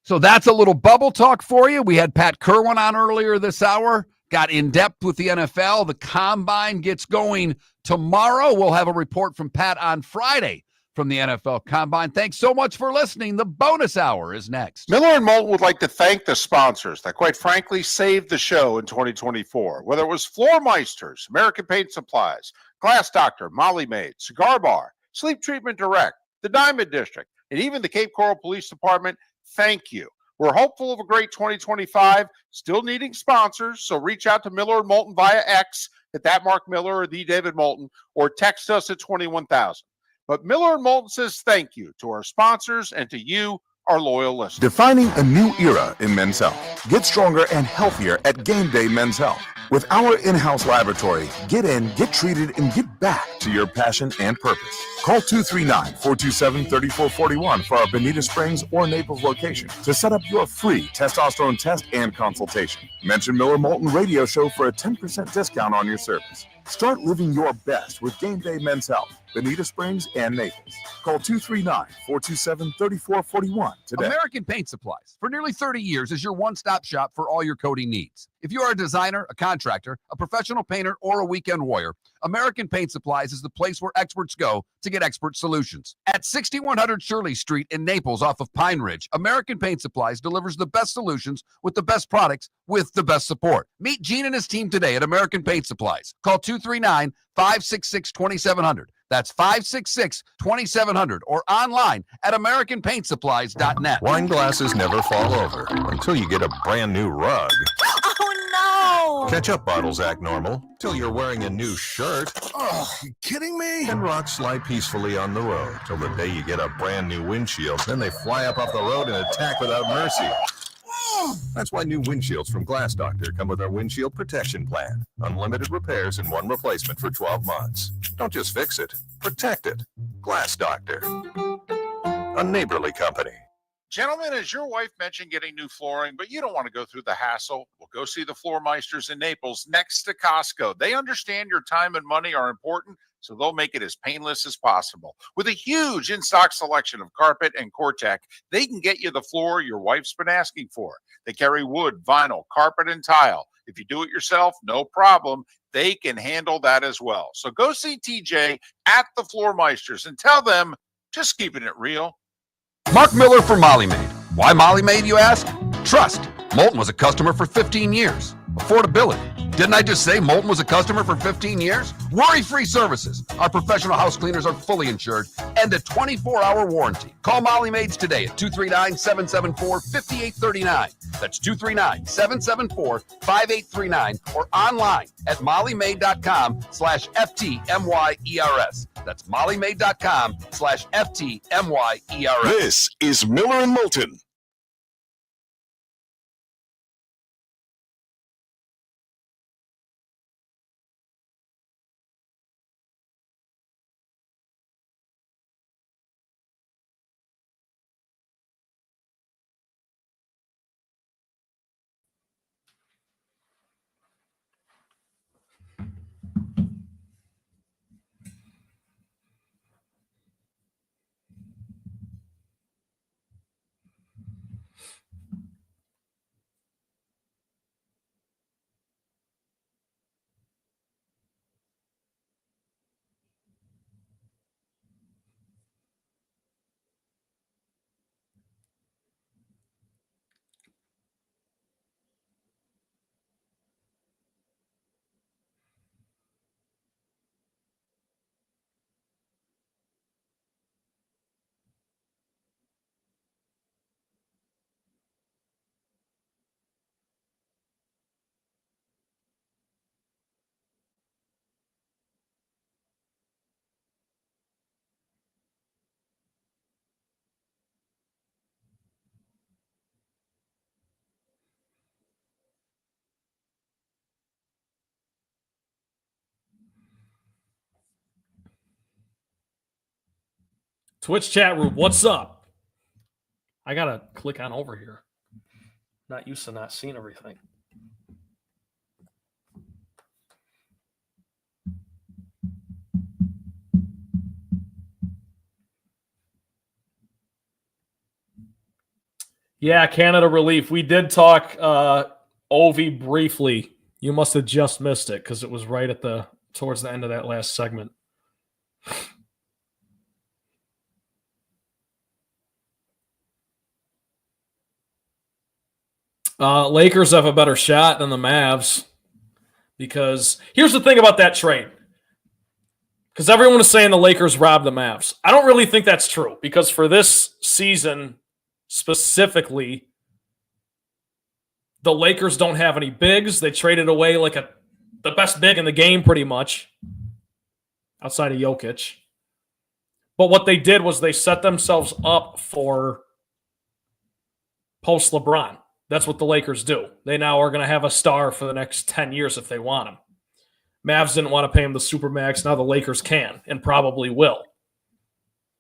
So that's a little bubble talk for you. We had Pat Kirwan on earlier this hour, got in depth with the NFL. The Combine gets going tomorrow. We'll have a report from Pat on Friday from the NFL Combine. Thanks so much for listening. The bonus hour is next. Miller and Moulton would like to thank the sponsors that, quite frankly, saved the show in 2024. Whether it was Floor Meisters, American Paint Supplies, Glass Doctor, Molly Maid, Cigar Bar, Sleep Treatment Direct, the Diamond District, and even the Cape Coral Police Department, thank you. We're hopeful of a great 2025, still needing sponsors, so reach out to Miller and Moulton via X at that Mark Miller or the David Moulton, or text us at 21,000. But Miller and Moulton says thank you to our sponsors and to you, our loyal listeners. Defining a new era in men's health. Get stronger and healthier at Game Day Men's Health. With our in-house laboratory, get in, get treated, and get back to your passion and purpose. Call 239-427-3441 for our Bonita Springs or Naples location to set up your free testosterone test and consultation. Mention Miller Moulton Radio Show for a 10% discount on your service. Start living your best with Game Day Men's Health, Bonita Springs and Naples. Call 239-427-3441 today. American Paint Supplies, for nearly 30 years, is your one-stop shop for all your coating needs. If you are a designer, a contractor, a professional painter, or a weekend warrior, American Paint Supplies is the place where experts go to get expert solutions. At 6100 Shirley Street in Naples off of Pine Ridge, American Paint Supplies delivers the best solutions with the best products with the best support. Meet Gene and his team today at American Paint Supplies. Call 239-566-2700. That's 566-2700 or online at AmericanPaintSupplies.net. Wine glasses never fall over until you get a brand new rug. Oh, no. Ketchup bottles act normal till you're wearing a new shirt. Oh, you kidding me? And rocks slide peacefully on the road till the day you get a brand new windshield. Then they fly up off the road and attack without mercy. That's why new windshields from Glass Doctor come with our windshield protection plan. Unlimited repairs and 1 replacement for 12 months. Don't just fix it, protect it. Glass Doctor, a neighborly company. Gentlemen, as your wife mentioned getting new flooring, but you don't want to go through the hassle, well, go see the Floor Meisters in Naples next to Costco. They understand your time and money are important, so they'll make it as painless as possible. With a huge in-stock selection of carpet and Cortec, they can get you the floor your wife's been asking for. They carry wood, vinyl, carpet, and tile. If you do it yourself, no problem. They can handle that as well. So go see TJ at the Floor Meisters and tell them, just keeping it real. Mark Miller for Molly Maid. Why Molly Maid, you ask? Trust. Moulton was a customer for 15 years. Affordability. Didn't I just say Moulton was a customer for 15 years? Worry-free services. Our professional house cleaners are fully insured and a 24-hour warranty. Call Molly Maids today at 239-774-5839. That's 239-774-5839 or online at mollymaid.com/FTMYERS. That's mollymaid.com/FTMYERS. This is Miller and Moulton. Twitch chat room, what's up? I got to click on over here. Not used to not seeing everything. Yeah, Canada Relief. We did talk Ovi briefly. You must have just missed it because it was right at towards the end of that last segment. Lakers have a better shot than the Mavs because here's the thing about that trade. Because everyone is saying the Lakers robbed the Mavs. I don't really think that's true because for this season specifically, the Lakers don't have any bigs. They traded away the best big in the game pretty much outside of Jokic. But what they did was they set themselves up for post LeBron. That's what the Lakers do. They now are going to have a star for the next 10 years if they want him. Mavs didn't want to pay him the Supermax. Now the Lakers can and probably will.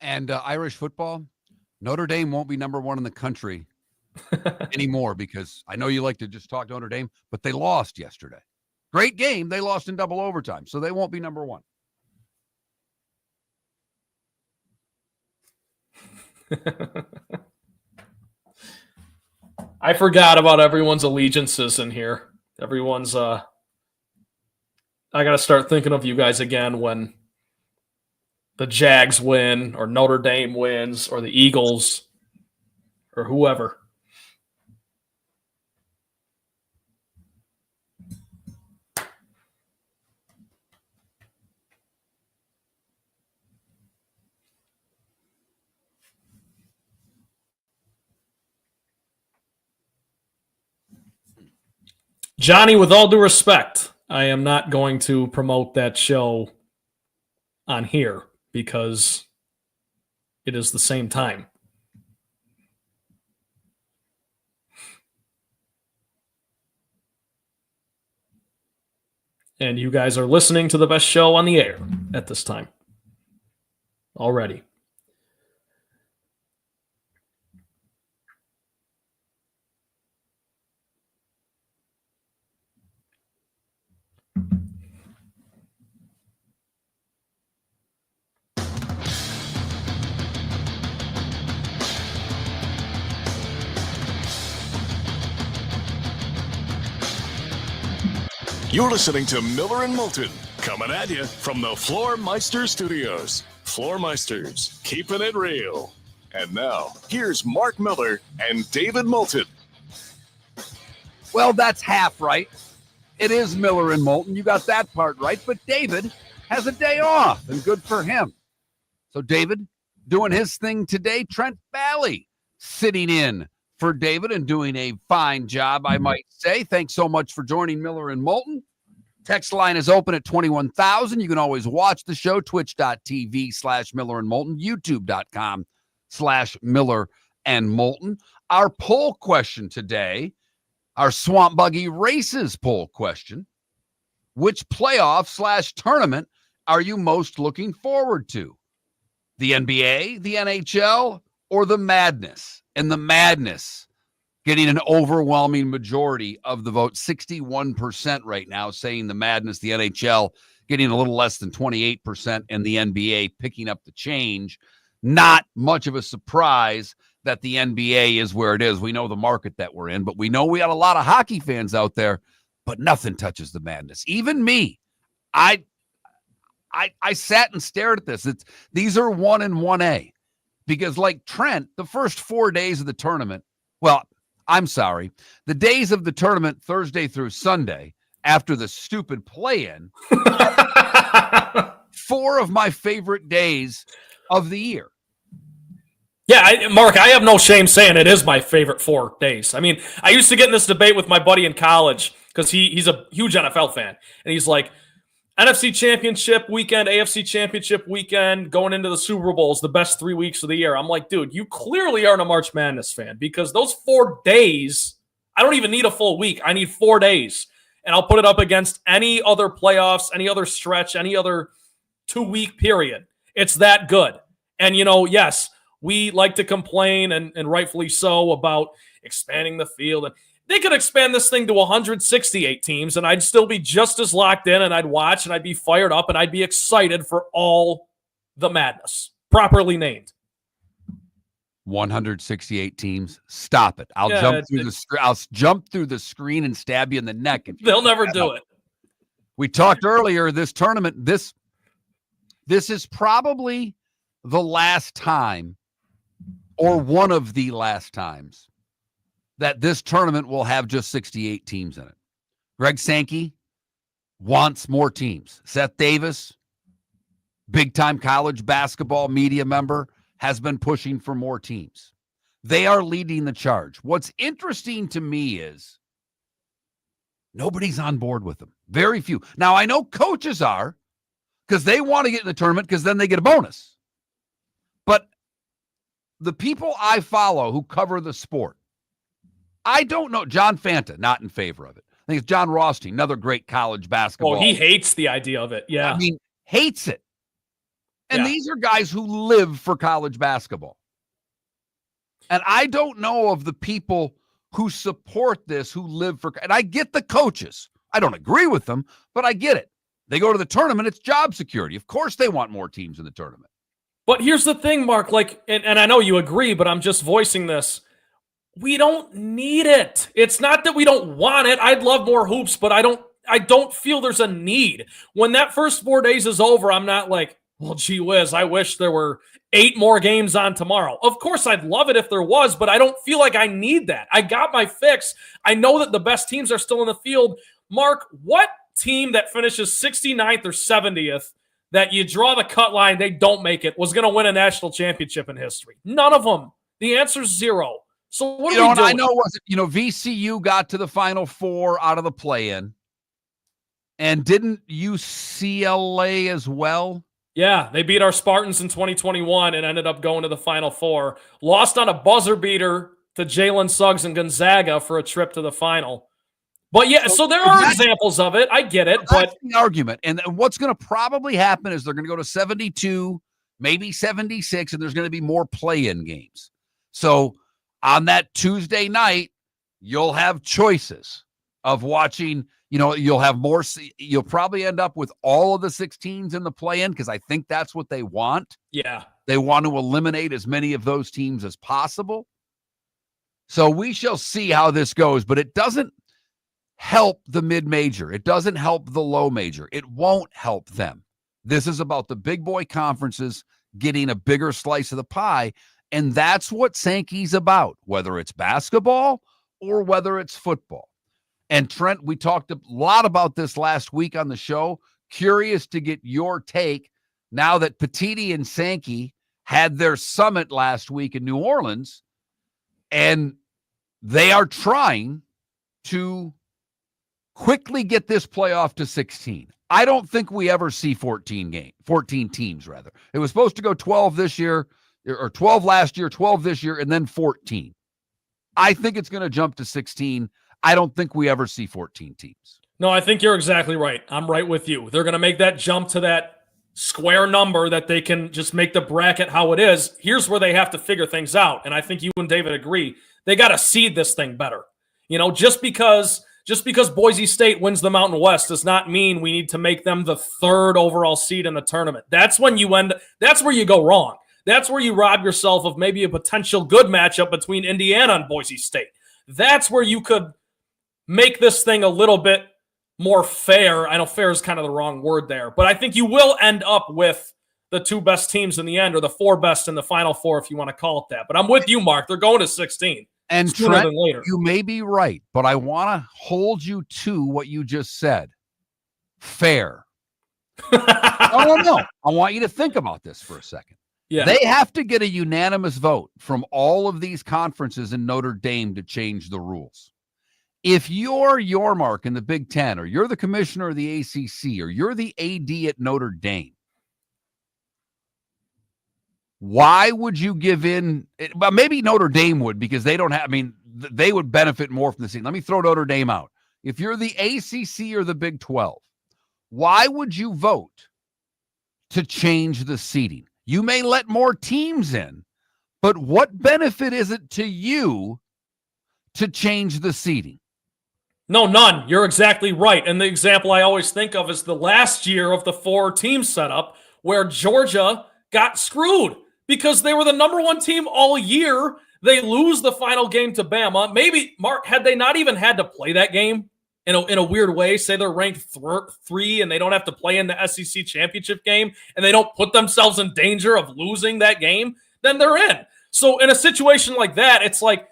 And Irish football, Notre Dame won't be number one in the country anymore because I know you like to just talk Notre Dame, but they lost yesterday. Great game. They lost in double overtime, so they won't be number one. I forgot about everyone's allegiances in here. Everyone's I got to start thinking of you guys again when the Jags win or Notre Dame wins or the Eagles or whoever. Johnny, with all due respect, I am not going to promote that show on here because it is the same time. And you guys are listening to the best show on the air at this time already. You're listening to Miller and Moulton, coming at you from the Floormeister Studios. Floormeisters, keeping it real. And now, here's Mark Miller and David Moulton. Well, that's half right. It is Miller and Moulton. You got that part right. But David has a day off, and good for him. So David doing his thing today. Trent Valley sitting in for David and doing a fine job, I might say. Thanks so much for joining Miller and Moulton. Text line is open at 21,000. You can always watch the show, twitch.tv/Miller and Moulton, youtube.com/Miller and Moulton. Our poll question today, our Swamp Buggy Races poll question: which playoff/tournament are you most looking forward to? The NBA, the NHL, or the Madness? And the Madness getting an overwhelming majority of the vote, 61% right now, saying the Madness, the NHL getting a little less than 28%, and the NBA picking up the change. Not much of a surprise that the NBA is where it is. We know the market that we're in, but we know we got a lot of hockey fans out there, but nothing touches the Madness. Even me, I sat and stared at this. These are 1 and 1A. Because like Trent, the first 4 days of the tournament, well, I'm sorry, the days of the tournament, Thursday through Sunday, after the stupid play-in, 4 of my favorite days of the year. Yeah, Mark, I have no shame saying it is my favorite 4 days. I mean, I used to get in this debate with my buddy in college because he's a huge NFL fan. And he's like, NFC Championship weekend, AFC Championship weekend, going into the Super Bowl is the best 3 weeks of the year. I'm like, dude, you clearly aren't a March Madness fan because those 4 days, I don't even need a full week. I need 4 days. And I'll put it up against any other playoffs, any other stretch, any other 2-week period. It's that good. And, yes, we like to complain, and rightfully so, about expanding the field. And they could expand this thing to 168 teams, and I'd still be just as locked in, and I'd watch, and I'd be fired up, and I'd be excited for all the madness, properly named. 168 teams. Stop it. I'll jump through the screen and stab you in the neck. They'll never do it. We talked earlier, this tournament, this is probably the last time, or one of the last times, that this tournament will have just 68 teams in it. Greg Sankey wants more teams. Seth Davis, big-time college basketball media member, has been pushing for more teams. They are leading the charge. What's interesting to me is nobody's on board with them. Very few. Now, I know coaches are, because they want to get in the tournament because then they get a bonus. But the people I follow who cover the sport, I don't know. John Fanta, not in favor of it. I think it's John Rothstein, another great college basketball. Oh, he hates the idea of it. Yeah. I mean, hates it. And these are guys who live for college basketball. And I don't know of the people who support this, who live for, and I get the coaches. I don't agree with them, but I get it. They go to the tournament, it's job security. Of course they want more teams in the tournament. But here's the thing, Mark, and I know you agree, but I'm just voicing this. We don't need it. It's not that we don't want it. I'd love more hoops, but I don't feel there's a need. When that first 4 days is over, I'm not like, well, gee whiz, I wish there were 8 more games on tomorrow. Of course, I'd love it if there was, but I don't feel like I need that. I got my fix. I know that the best teams are still in the field. Mark, what team that finishes 69th or 70th, that you draw the cut line, they don't make it, was going to win a national championship in history? None of them. The answer's 0. So what are we doing? I know, VCU got to the Final Four out of the play-in, and didn't UCLA as well? Yeah, they beat our Spartans in 2021 and ended up going to the Final Four. Lost on a buzzer beater to Jalen Suggs and Gonzaga for a trip to the final. But yeah, so there are examples of it. I get it. But the argument. And what's going to probably happen is they're going to go to 72, maybe 76, and there's going to be more play-in games. So on that Tuesday night, you'll have choices of watching. You'll have more. You'll probably end up with all of the 16s in the play-in, because I think that's what they want. Yeah. They want to eliminate as many of those teams as possible. So we shall see how this goes, but it doesn't help the mid-major. It doesn't help the low major. It won't help them. This is about the big boy conferences getting a bigger slice of the pie, and that's what Sankey's about, whether it's basketball or whether it's football. And Trent, we talked a lot about this last week on the show. Curious to get your take now that Petiti and Sankey had their summit last week in New Orleans, and they are trying to quickly get this playoff to 16. I don't think we ever see 14 teams, rather. It was supposed to go 12 this year, or 12 last year, 12 this year, and then 14. I think it's going to jump to 16. I don't think we ever see 14 teams. No, I think you're exactly right. I'm right with you. They're going to make that jump to that square number that they can just make the bracket how it is. Here's where they have to figure things out, and I think you and David agree. They got to seed this thing better. Just because Boise State wins the Mountain West does not mean we need to make them the 3rd overall seed in the tournament. That's where you go wrong. That's where you rob yourself of maybe a potential good matchup between Indiana and Boise State. That's where you could make this thing a little bit more fair. I know fair is kind of the wrong word there, but I think you will end up with the 2 best teams in the end, or the 4 best in the Final Four, if you want to call it that. But I'm with you, Mark. They're going to 16. And Trent, you may be right, but I want to hold you to what you just said. Fair. No. I want you to think about this for a second. Yeah. They have to get a unanimous vote from all of these conferences in Notre Dame to change the rules. If you're Yormark in the Big Ten, or you're the commissioner of the ACC, or you're the AD at Notre Dame, why would you give in? Well, maybe Notre Dame would, because they don't have, they would benefit more from the scene. Let me throw Notre Dame out. If you're the ACC or the Big 12, why would you vote to change the seeding? You may let more teams in, but what benefit is it to you to change the seeding? No, none. You're exactly right. And the example I always think of is the last year of the 4-team setup where Georgia got screwed because they were the number 1 team all year. They lose the final game to Bama. Maybe, Mark, had they not even had to play that game in a weird way, say they're ranked 3 and they don't have to play in the SEC championship game and they don't put themselves in danger of losing that game, then they're in. So in a situation like that, it's like,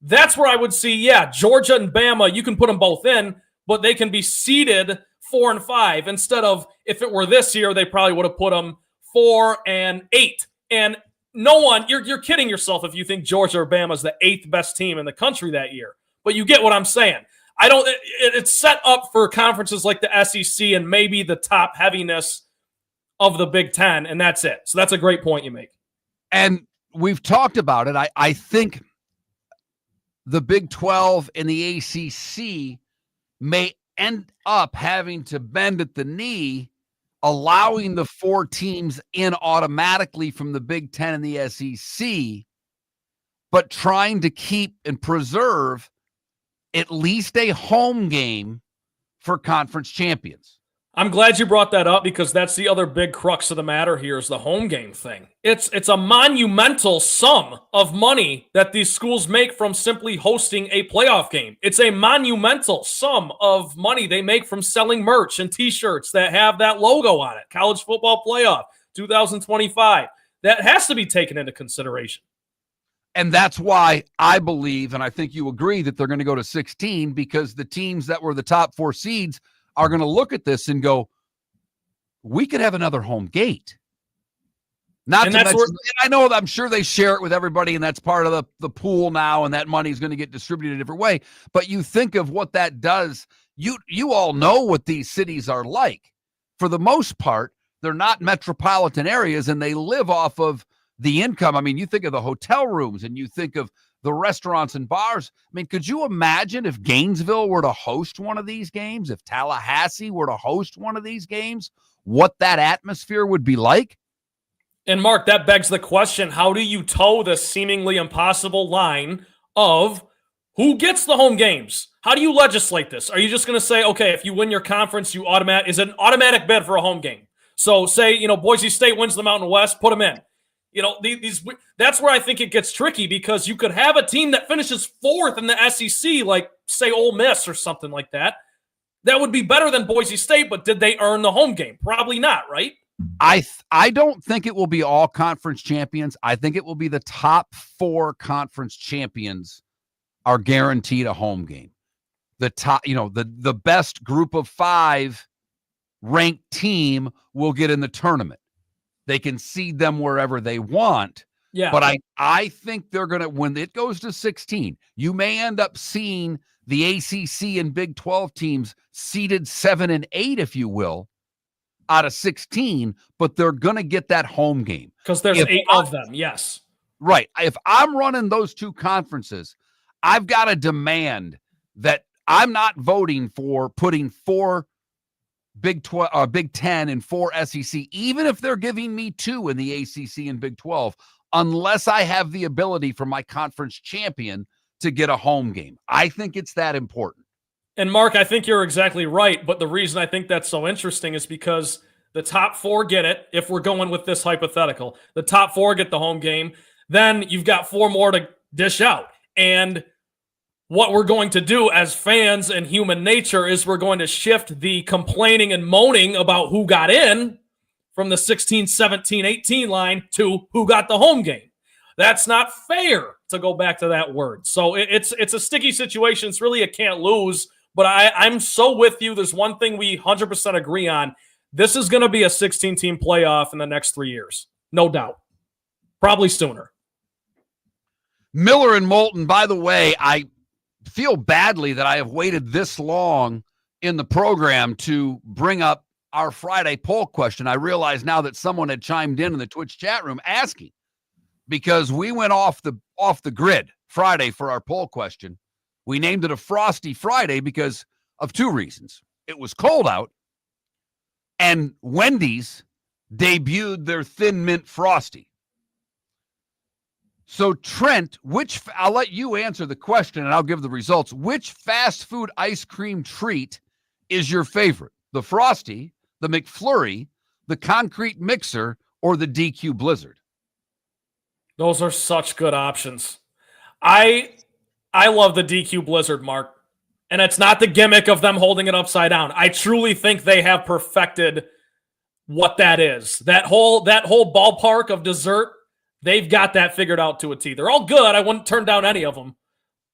that's where I would see, yeah, Georgia and Bama, you can put them both in, but they can be seeded 4 and 5 instead of, if it were this year, they probably would have put them 4 and 8. And no one, you're kidding yourself if you think Georgia or Bama is the 8th best team in the country that year. But you get what I'm saying. It's set up for conferences like the SEC and maybe the top heaviness of the Big Ten, and that's it. So that's a great point you make. And we've talked about it. I think the Big 12 and the ACC may end up having to bend at the knee, allowing the 4 teams in automatically from the Big 10 and the SEC, but trying to keep and preserve at least a home game for conference champions. I'm glad you brought that up because that's the other big crux of the matter here is the home game thing. It's a monumental sum of money that these schools make from simply hosting a playoff game. It's a monumental sum of money they make from selling merch and T-shirts that have that logo on it. College Football Playoff 2025. That has to be taken into consideration. And that's why I believe, and I think you agree, that they're going to go to 16 because the teams that were the top 4 seeds are going to look at this and go, we could have another home gate. Not to mention, I know, I'm sure they share it with everybody, and that's part of the pool now, and that money is going to get distributed a different way. But you think of what that does. You all know what these cities are like. For the most part, they're not metropolitan areas, and they live off of the income. I mean, you think of the hotel rooms, and you think of the restaurants and bars. I mean, could you imagine if Gainesville were to host one of these games, if Tallahassee were to host one of these games, what that atmosphere would be like? And Mark, that begs the question, how do you toe the seemingly impossible line of who gets the home games? How do you legislate this? Are you just going to say, okay, if you win your conference, is it an automatic bid for a home game? So say, Boise State wins the Mountain West, put them in. That's where I think it gets tricky because you could have a team that finishes 4th in the SEC, like say Ole Miss or something like that. That would be better than Boise State, but did they earn the home game? Probably not, right? I don't think it will be all conference champions. I think it will be the top 4 conference champions are guaranteed a home game. The top, the best group of 5 ranked team will get in the tournament. They can seed them wherever they want. Yeah. But I think they're going to, when it goes to 16, you may end up seeing the ACC and Big 12 teams seeded 7 and 8, if you will, out of 16, but they're going to get that home game. Because there's 8 of them, yes. Right. If I'm running those 2 conferences, I've got to demand that I'm not voting for putting 4 Big 10 and 4 SEC, even if they're giving me 2 in the ACC and Big 12, unless I have the ability for my conference champion to get a home game. I think it's that important. And Mark, I think you're exactly right. But the reason I think that's so interesting is because the top 4 get it. If we're going with this hypothetical, the top 4 get the home game. Then you've got 4 more to dish out. And what we're going to do as fans and human nature is we're going to shift the complaining and moaning about who got in from the 16, 17, 18 line to who got the home game. That's not fair, to go back to that word. So it's a sticky situation. It's really a can't lose, but I'm so with you. There's one thing we 100% agree on. This is going to be a 16-team playoff in the next 3 years. No doubt. Probably sooner. Miller and Moulton, by the way, I feel badly that I have waited this long in the program to bring up our Friday poll question. I realize now that someone had chimed in the Twitch chat room asking, because we went off the grid Friday for our poll question. We named it a Frosty Friday because of 2 reasons. It was cold out, and Wendy's debuted their Thin Mint Frosty. So, Trent, I'll let you answer the question and I'll give the results. Which fast food ice cream treat is your favorite? The Frosty, the McFlurry, the Concrete Mixer, or the DQ Blizzard? Those are such good options. I love the DQ Blizzard, Mark. And it's not the gimmick of them holding it upside down. I truly think they have perfected what that is. That whole ballpark of dessert, they've got that figured out to a T. They're all good. I wouldn't turn down any of them.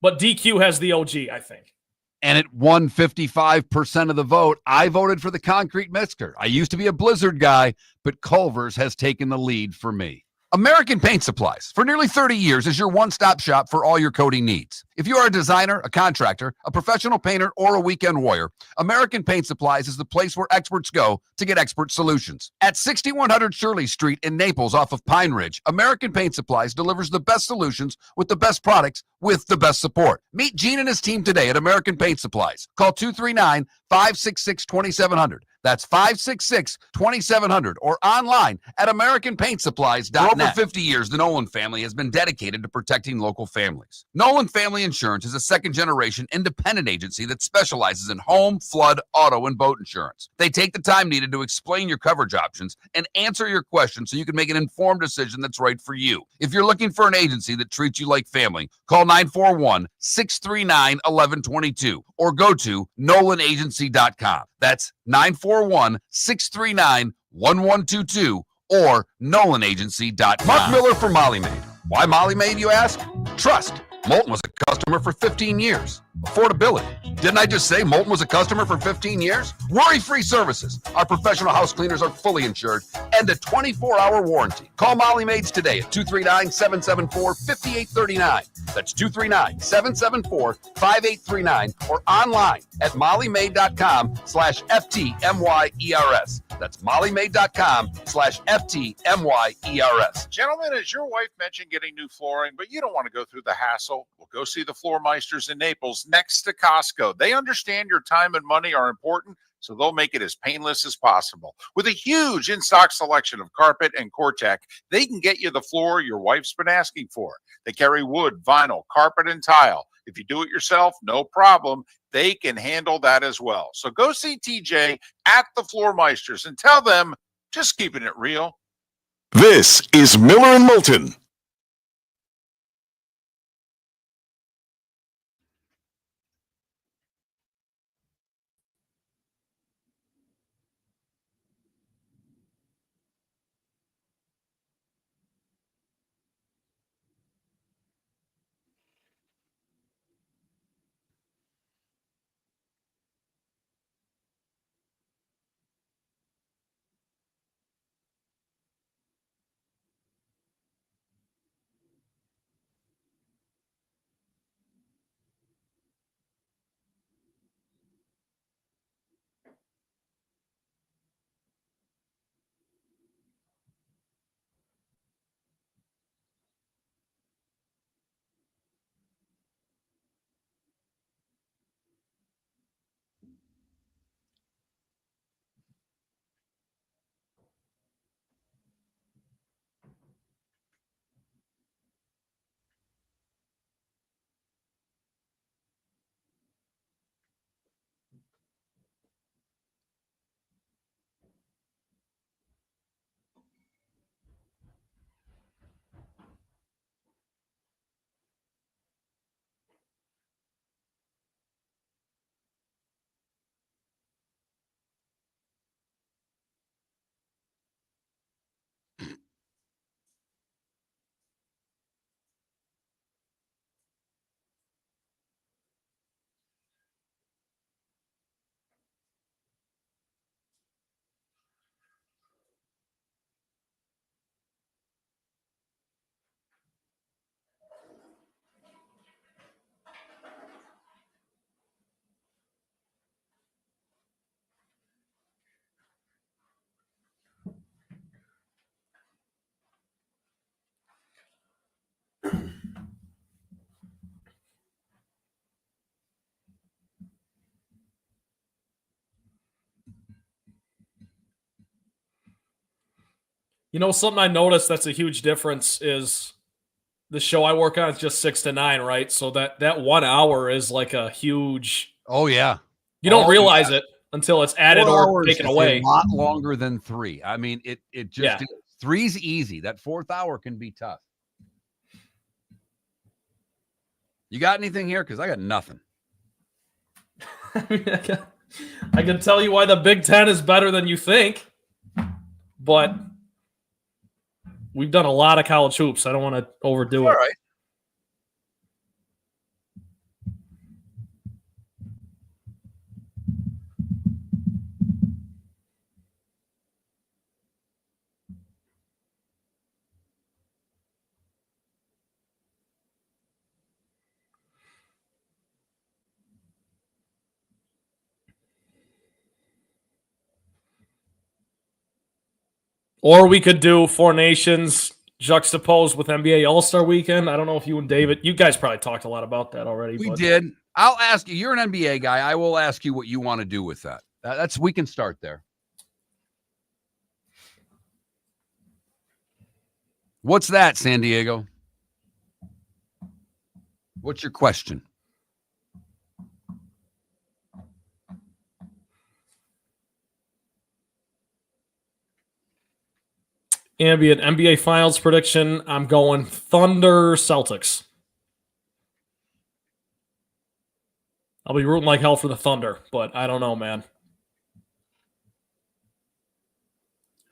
But DQ has the OG, I think. And it won 55% of the vote. I voted for the Concrete Mixer. I used to be a Blizzard guy, but Culver's has taken the lead for me. American Paint Supplies, for nearly 30 years, is your one-stop shop for all your coating needs. If you are a designer, a contractor, a professional painter, or a weekend warrior, American Paint Supplies is the place where experts go to get expert solutions. At 6100 Shirley Street in Naples off of Pine Ridge, American Paint Supplies delivers the best solutions with the best products with the best support. Meet Gene and his team today at American Paint Supplies. Call 239-566-2700. That's 566-2700 or online at AmericanPaintSupplies.net. For over 50 years, the Nolan family has been dedicated to protecting local families. Nolan Family Insurance is a second-generation independent agency that specializes in home, flood, auto, and boat insurance. They take the time needed to explain your coverage options and answer your questions so you can make an informed decision that's right for you. If you're looking for an agency that treats you like family, call 941-639-1122 or go to NolanAgency.com. That's 941-639-1122 or NolanAgency.com. Mark Miller for Molly Maid. Why Molly Maid, you ask? Trust. Moulton was a customer for 15 years. Affordability. Didn't I just say Moulton was a customer for 15 years? Worry-free services. Our professional house cleaners are fully insured and a 24-hour warranty. Call Molly Maids today at 239-774-5839. That's 239-774-5839 or online at mollymaid.com/FTMYERS. That's mollymaid.com/FTMYERS. Gentlemen, as your wife mentioned getting new flooring, but you don't want to go through the hassle, well, go see the Floor Meisters in Naples next to Costco. They understand your time and money are important, so they'll make it as painless as possible. With a huge in-stock selection of carpet and Cortec, they can get you the floor your wife's been asking for. They carry wood, vinyl, carpet, and tile. If you do it yourself, no problem. They can handle that as well. So go see TJ at the Floor Meisters and tell them, just keeping it real. This is Miller and Moulton. You know, something I noticed that's a huge difference is the show I work on is just 6 to 9, right? So that 1 hour is like a huge. Oh yeah. You don't realize it until it's added or taken away. A lot longer than 3. I mean, it just is. 3's easy. That 4th hour can be tough. You got anything here? Because I got nothing. I can tell you why the Big Ten is better than you think, but we've done a lot of college hoops. I don't want to overdo it. All right. Or we could do Four Nations juxtaposed with NBA All-Star Weekend. I don't know if you and David, you guys probably talked a lot about that already. We did. I'll ask you. You're an NBA guy. I will ask you what you want to do with that. We can start there. What's that, San Diego? What's your question? Ambient NBA Finals prediction. I'm going Thunder Celtics. I'll be rooting like hell for the Thunder, but I don't know, man.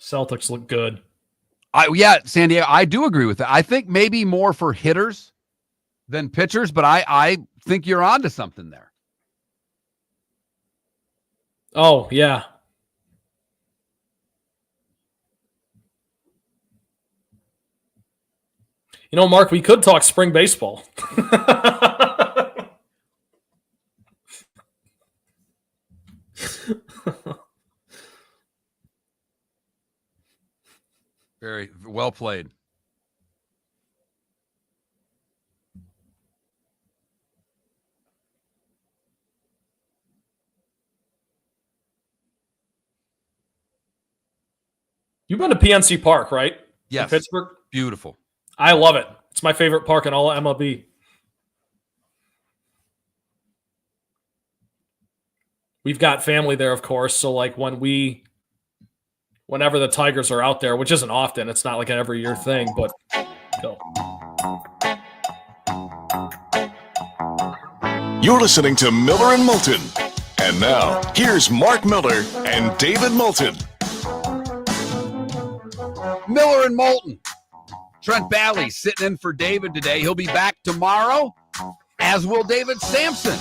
Celtics look good. San Diego, I do agree with that. I think maybe more for hitters than pitchers, but I think you're onto something there. Oh, yeah. You know, Mark, we could talk spring baseball. Very well played. You've been to PNC Park, right? Yes. In Pittsburgh? Beautiful. I love it. It's my favorite park in all of MLB. We've got family there, of course. So, like, whenever the Tigers are out there, which isn't often, it's not like an every year thing, but go. You're listening to Miller and Moulton. And now, here's Mark Miller and David Moulton. Miller and Moulton. Trent Bally sitting in for David today. He'll be back tomorrow, as will David Sampson,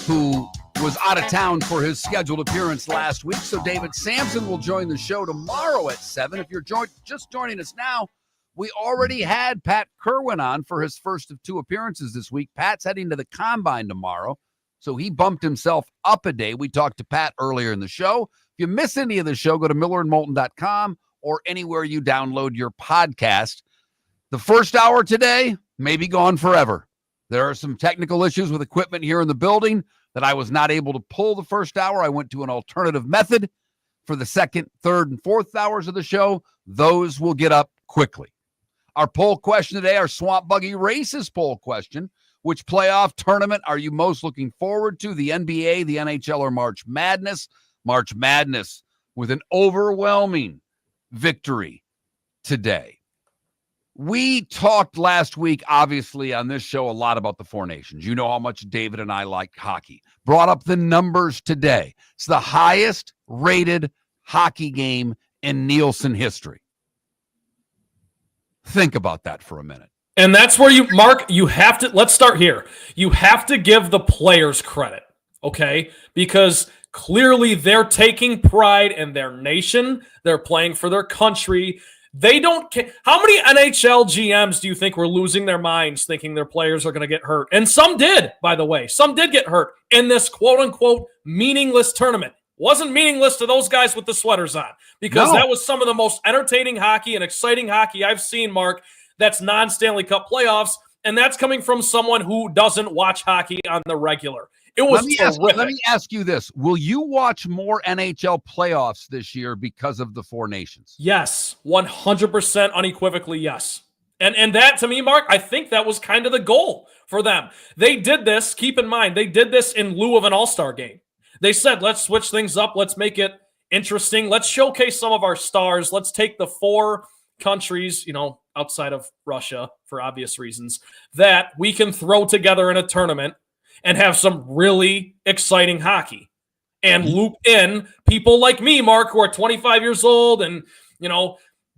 who was out of town for his scheduled appearance last week. So David Sampson will join the show tomorrow at 7. If you're just joining us now, we already had Pat Kirwan on for his first of 2 appearances this week. Pat's heading to the Combine tomorrow, so he bumped himself up a day. We talked to Pat earlier in the show. If you miss any of the show, go to millerandmoulton.com or anywhere you download your podcast. The first hour today may be gone forever. There are some technical issues with equipment here in the building that I was not able to pull the first hour. I went to an alternative method for the second, third, and fourth hours of the show. Those will get up quickly. Our poll question today, our Swamp Buggy Races poll question: which playoff tournament are you most looking forward to? The NBA, the NHL, or March Madness? March Madness with an overwhelming victory today. We talked last week, obviously, on this show a lot about the Four Nations. You know how much David and I like hockey. Brought up the numbers today. It's the highest rated hockey game in Nielsen history. Think about that for a minute. And that's where Mark, you have to, let's start here. You have to give the players credit, okay? Because clearly they're taking pride in their nation. They're playing for their country. They don't care. How many NHL GMs do you think were losing their minds thinking their players are going to get hurt? And some did, by the way. Some did get hurt in this quote-unquote meaningless tournament. Wasn't meaningless to those guys with the sweaters on, because that was some of the most entertaining hockey and exciting hockey I've seen, Mark. That's non-Stanley Cup playoffs, and that's coming from someone who doesn't watch hockey on the regular. It was let me ask you this. Will you watch more NHL playoffs this year because of the Four Nations? Yes, 100% unequivocally yes. And that, to me, Mark, I think that was kind of the goal for them. They did this, keep in mind, they did this in lieu of an all-star game. They said, let's switch things up. Let's make it interesting. Let's showcase some of our stars. Let's take the 4 countries, outside of Russia, for obvious reasons, that we can throw together in a tournament and have some really exciting hockey. And loop in people like me, Mark, who are 25 years old and,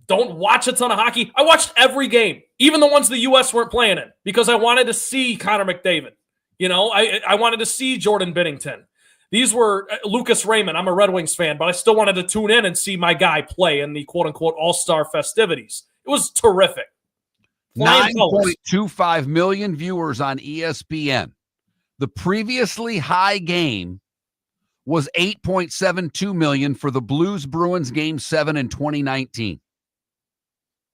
don't watch a ton of hockey. I watched every game, even the ones the U.S. weren't playing in, because I wanted to see Connor McDavid. I wanted to see Jordan Binnington. These were Lucas Raymond. I'm a Red Wings fan, but I still wanted to tune in and see my guy play in the quote-unquote all-star festivities. It was terrific. 9.25 million viewers on ESPN. The previously high game was 8.72 million for the Blues Bruins Game 7 in 2019.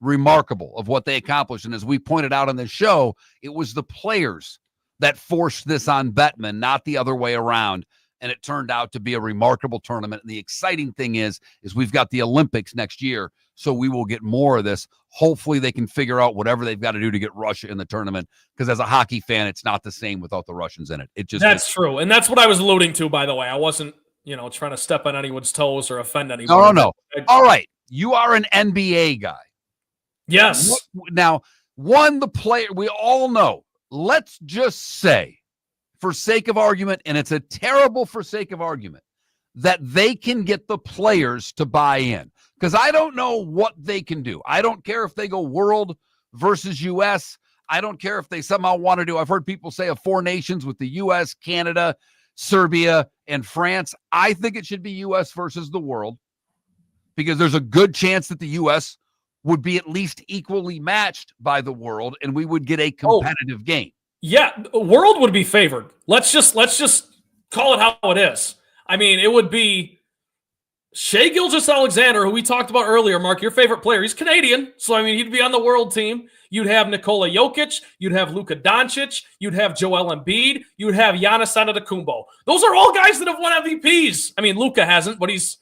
Remarkable of what they accomplished. And as we pointed out on the show, it was the players that forced this on Bettman, not the other way around. And it turned out to be a remarkable tournament. And the exciting thing is we've got the Olympics next year, so we will get more of this. Hopefully they can figure out whatever they've got to do to get Russia in the tournament, because as a hockey fan, it's not the same without the Russians in it. That's true. And that's what I was alluding to, by the way. I wasn't, trying to step on anyone's toes or offend anyone. No. All right. You are an NBA guy. Yes. Now, the player, we all know, let's just say, for sake of argument, and it's a terrible for sake of argument, that they can get the players to buy in. Because I don't know what they can do. I don't care if they go world versus U.S. I don't care if they somehow want to do, I've heard people say of 4 nations with the U.S., Canada, Serbia, and France. I think it should be U.S. versus the world, because there's a good chance that the U.S. would be at least equally matched by the world, and we would get a competitive game. Yeah, the world would be favored. Let's just call it how it is. I mean, it would be Shai Gilgeous-Alexander, who we talked about earlier, Mark, your favorite player. He's Canadian, so I mean, he'd be on the world team. You'd have Nikola Jokic, you'd have Luka Doncic, you'd have Joel Embiid, you'd have Giannis Antetokounmpo. Those are all guys that have won MVPs. I mean, Luka hasn't, but he's,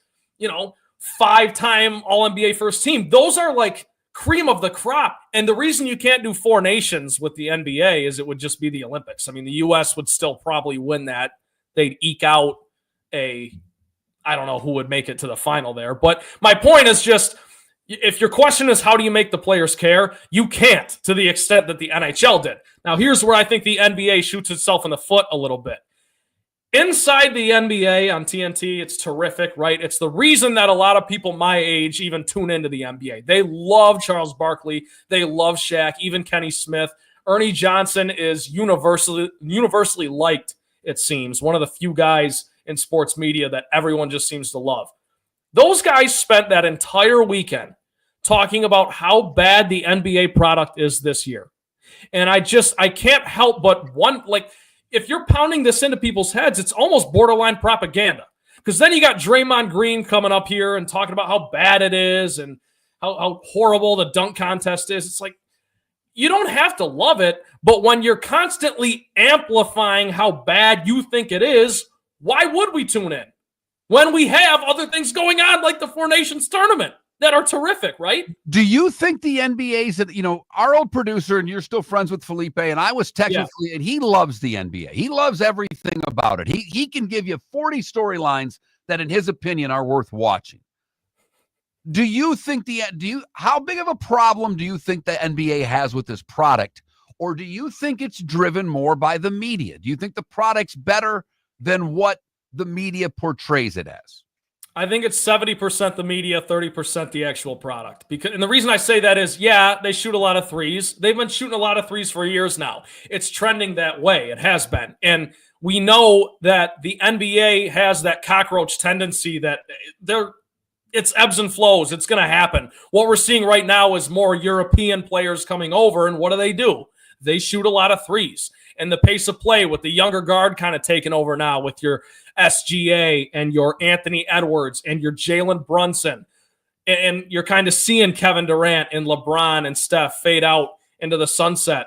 5-time All-NBA first team. Those are like cream of the crop. And the reason you can't do 4 nations with the NBA is it would just be the Olympics. I mean, the U.S. would still probably win that. They'd eke out I don't know who would make it to the final there. But my point is just, if your question is how do you make the players care, you can't to the extent that the NHL did. Now, here's where I think the NBA shoots itself in the foot a little bit. Inside the NBA on TNT, it's terrific, right? It's the reason that a lot of people my age even tune into the NBA. They love Charles Barkley. They love Shaq, even Kenny Smith. Ernie Johnson is universally liked, it seems. One of the few guys in sports media that everyone just seems to love. Those guys spent that entire weekend talking about how bad the NBA product is this year. And I can't help but if you're pounding this into people's heads, it's almost borderline propaganda. Because then you got Draymond Green coming up here and talking about how bad it is and how horrible the dunk contest is. It's like, you don't have to love it, but when you're constantly amplifying how bad you think it is, why would we tune in? When we have other things going on like the 4 Nations tournament that are terrific, right? Do you think the NBA's, our old producer, and you're still friends with Felipe, and I was technically, and he loves the NBA. He loves everything about it. He can give you 40 storylines that, in his opinion, are worth watching. Do you think how big of a problem do you think the NBA has with this product? Or do you think it's driven more by the media? Do you think the product's better than what the media portrays it as? I think it's 70% the media, 30% the actual product. And the reason I say that is, they shoot a lot of threes. They've been shooting a lot of threes for years now. It's trending that way. It has been. And we know that the NBA has that cockroach tendency that it's ebbs and flows. It's going to happen. What we're seeing right now is more European players coming over, and what do? They shoot a lot of threes. And the pace of play with the younger guard kind of taking over now with your SGA and your Anthony Edwards and your Jalen Brunson. And you're kind of seeing Kevin Durant and LeBron and Steph fade out into the sunset.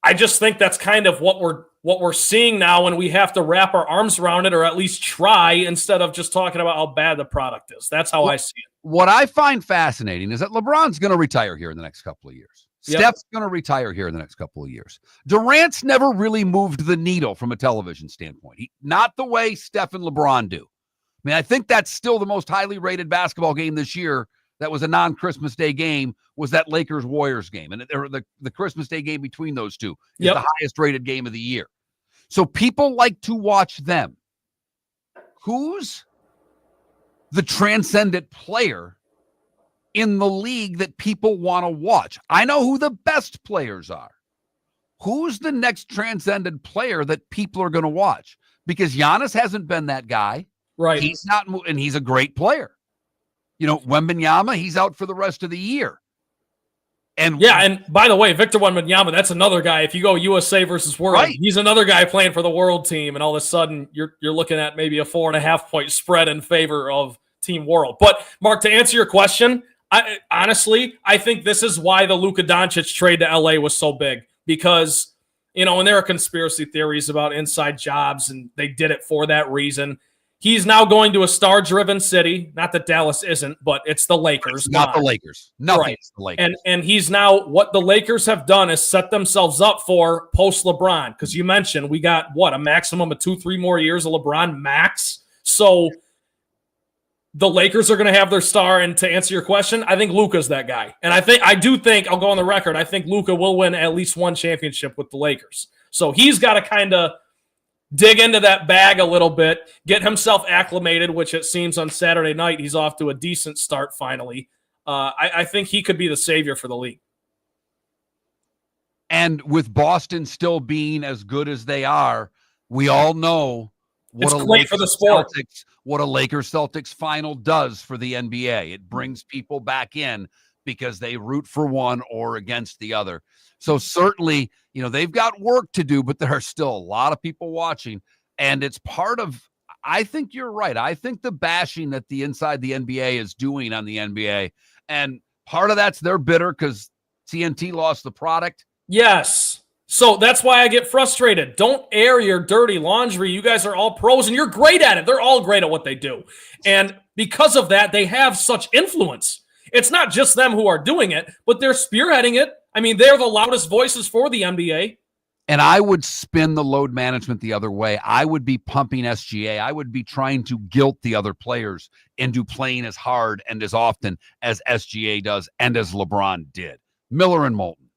I just think that's kind of what we're what we're seeing now, and we have to wrap our arms around it, or at least try, instead of just talking about how bad the product is. That's how I see it. What I find fascinating is that LeBron's going to retire here in the next couple of years. Yep. Steph's going to retire here in the next couple of years. Durant's never really moved the needle from a television standpoint. Not the way Steph and LeBron do. I mean, I think that's still the most highly rated basketball game this year that was a non-Christmas Day game was that Lakers-Warriors game. And the Christmas Day game between those two is the highest rated game of the year. So people like to watch them. Who's the transcendent player in the league that people want to watch? I know who the best players are. Who's the next transcendent player that people are going to watch? Because Giannis hasn't been that guy. Right. He's not, and he's a great player. You know, Wembanyama, he's out for the rest of the year. And yeah, and by the way, Victor Wembanyama, that's another guy. If you go USA versus World, he's another guy playing for the World team, and all of a sudden you're looking at maybe a 4.5 point spread in favor of Team World. But Mark, to answer your question, honestly, I think this is why the Luka Doncic trade to LA was so big, because, you know, and there are conspiracy theories about inside jobs, and they did it for that reason. He's now going to a star-driven city. Not that Dallas isn't, but it's the Lakers. It's not the Lakers. Nothing is the Lakers. And he's now, what the Lakers have done is set themselves up for post-LeBron, because you mentioned we got, a maximum of 2-3 more years of LeBron max. So the Lakers are going to have their star, and to answer your question, I think Luka's that guy. And I do think, I'll go on the record, I think Luka will win at least one championship with the Lakers. So he's got to kind of dig into that bag a little bit, get himself acclimated, which it seems on Saturday night he's off to a decent start finally. I think he could be the savior for the league. And with Boston still being as good as they are, we all know what it's great for the sport. What a Lakers-Celtics final does for the NBA. It brings people back in because they root for one or against the other. So certainly, you know, they've got work to do, but there are still a lot of people watching. And it's part of, I think you're right. I think the bashing that the inside the NBA is doing on the NBA, and part of that's they're bitter because TNT lost the product. Yes. So that's why I get frustrated. Don't air your dirty laundry. You guys are all pros and you're great at it. They're all great at what they do. And because of that, they have such influence. It's not just them who are doing it, but they're spearheading it. I mean, they're the loudest voices for the NBA. And I would spin the load management the other way. I would be pumping SGA. I would be trying to guilt the other players into playing as hard and as often as SGA does and as LeBron did. Miller and Moulton.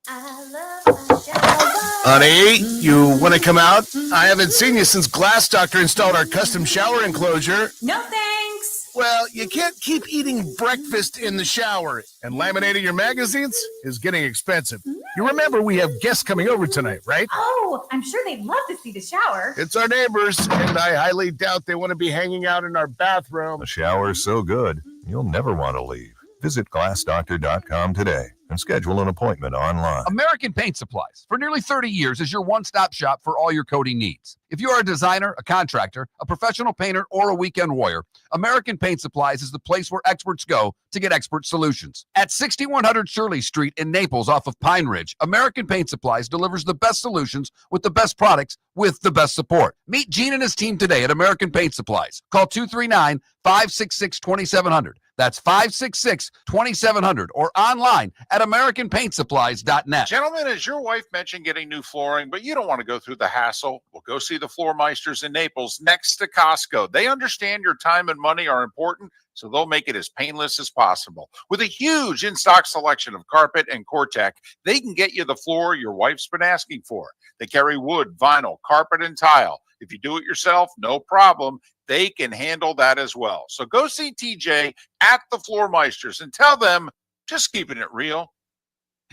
Honey, you want to come out? I haven't seen you since Glass Doctor installed our custom shower enclosure. No thanks. Well, you can't keep eating breakfast in the shower, and laminating your magazines is getting expensive. You remember we have guests coming over tonight, right? Oh, I'm sure they'd love to see the shower. It's our neighbors, and I highly doubt they want to be hanging out in our bathroom. The shower's so good, you'll never want to leave. Visit glassdoctor.com today and schedule an appointment online. American Paint Supplies, for nearly 30 years, is your one-stop shop for all your coating needs. If you are a designer, a contractor, a professional painter, or a weekend warrior, American Paint Supplies is the place where experts go to get expert solutions. At 6100 Shirley Street in Naples off of Pine Ridge, American Paint Supplies delivers the best solutions with the best products with the best support. Meet Gene and his team today at American Paint Supplies. Call 239-566-2700. That's 566-2700 or online at AmericanPaintSupplies.net. Gentlemen, as your wife mentioned getting new flooring, but you don't want to go through the hassle, well, go see the Floor Meisters in Naples next to Costco. They understand your time and money are important, so they'll make it as painless as possible. With a huge in-stock selection of carpet and Cortec, they can get you the floor your wife's been asking for. They carry wood, vinyl, carpet, and tile. If you do it yourself, no problem. They can handle that as well. So go see TJ at the Floor Meisters and tell them, just keeping it real.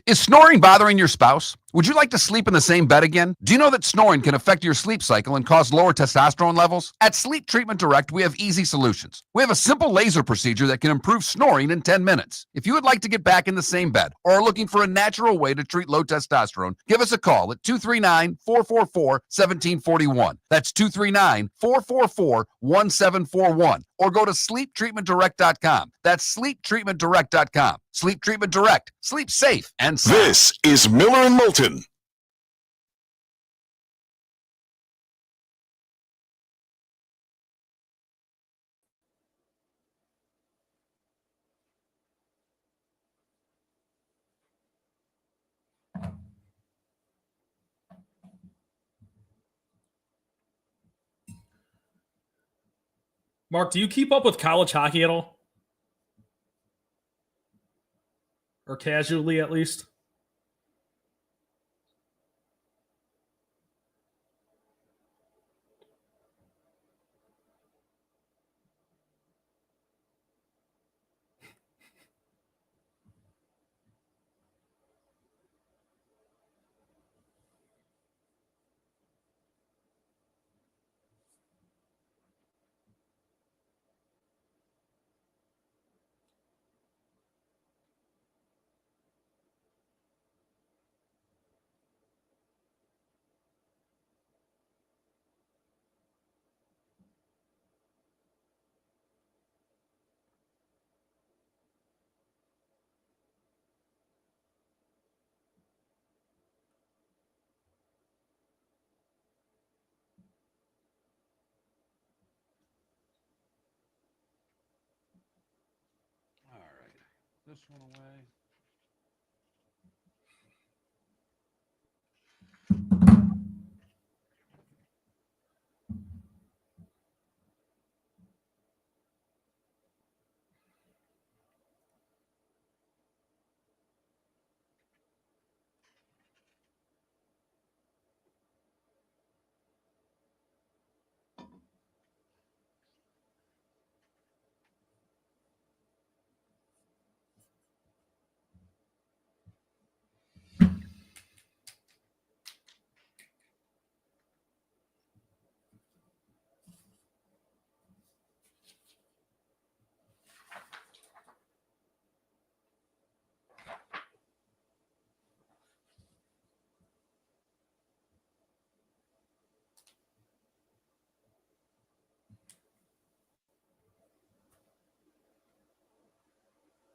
Is snoring bothering your spouse? Would you like to sleep in the same bed again? Do you know that snoring can affect your sleep cycle and cause lower testosterone levels? At Sleep Treatment Direct, we have easy solutions. We have a simple laser procedure that can improve snoring in 10 minutes. If you would like to get back in the same bed or are looking for a natural way to treat low testosterone, give us a call at 239-444-1741. That's 239-444-1741. Or go to sleeptreatmentdirect.com. That's sleeptreatmentdirect.com. Sleep Treatment Direct. Sleep safe and sound. This is Miller and Moulton. Mark, do you keep up with college hockey at all? Or casually, at least? All right. This one away.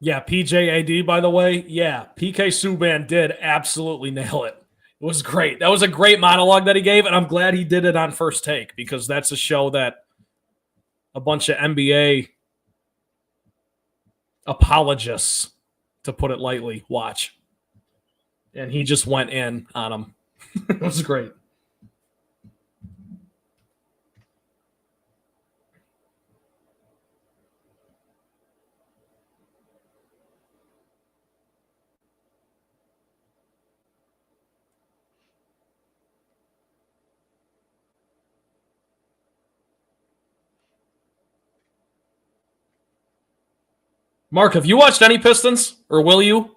Yeah, PJAD, by the way. Yeah, PK Subban did absolutely nail it. It was great. That was a great monologue that he gave, and I'm glad he did it on First Take because that's a show that a bunch of NBA apologists, to put it lightly, watch. And he just went in on them. It was great. Mark, have you watched any Pistons, or will you?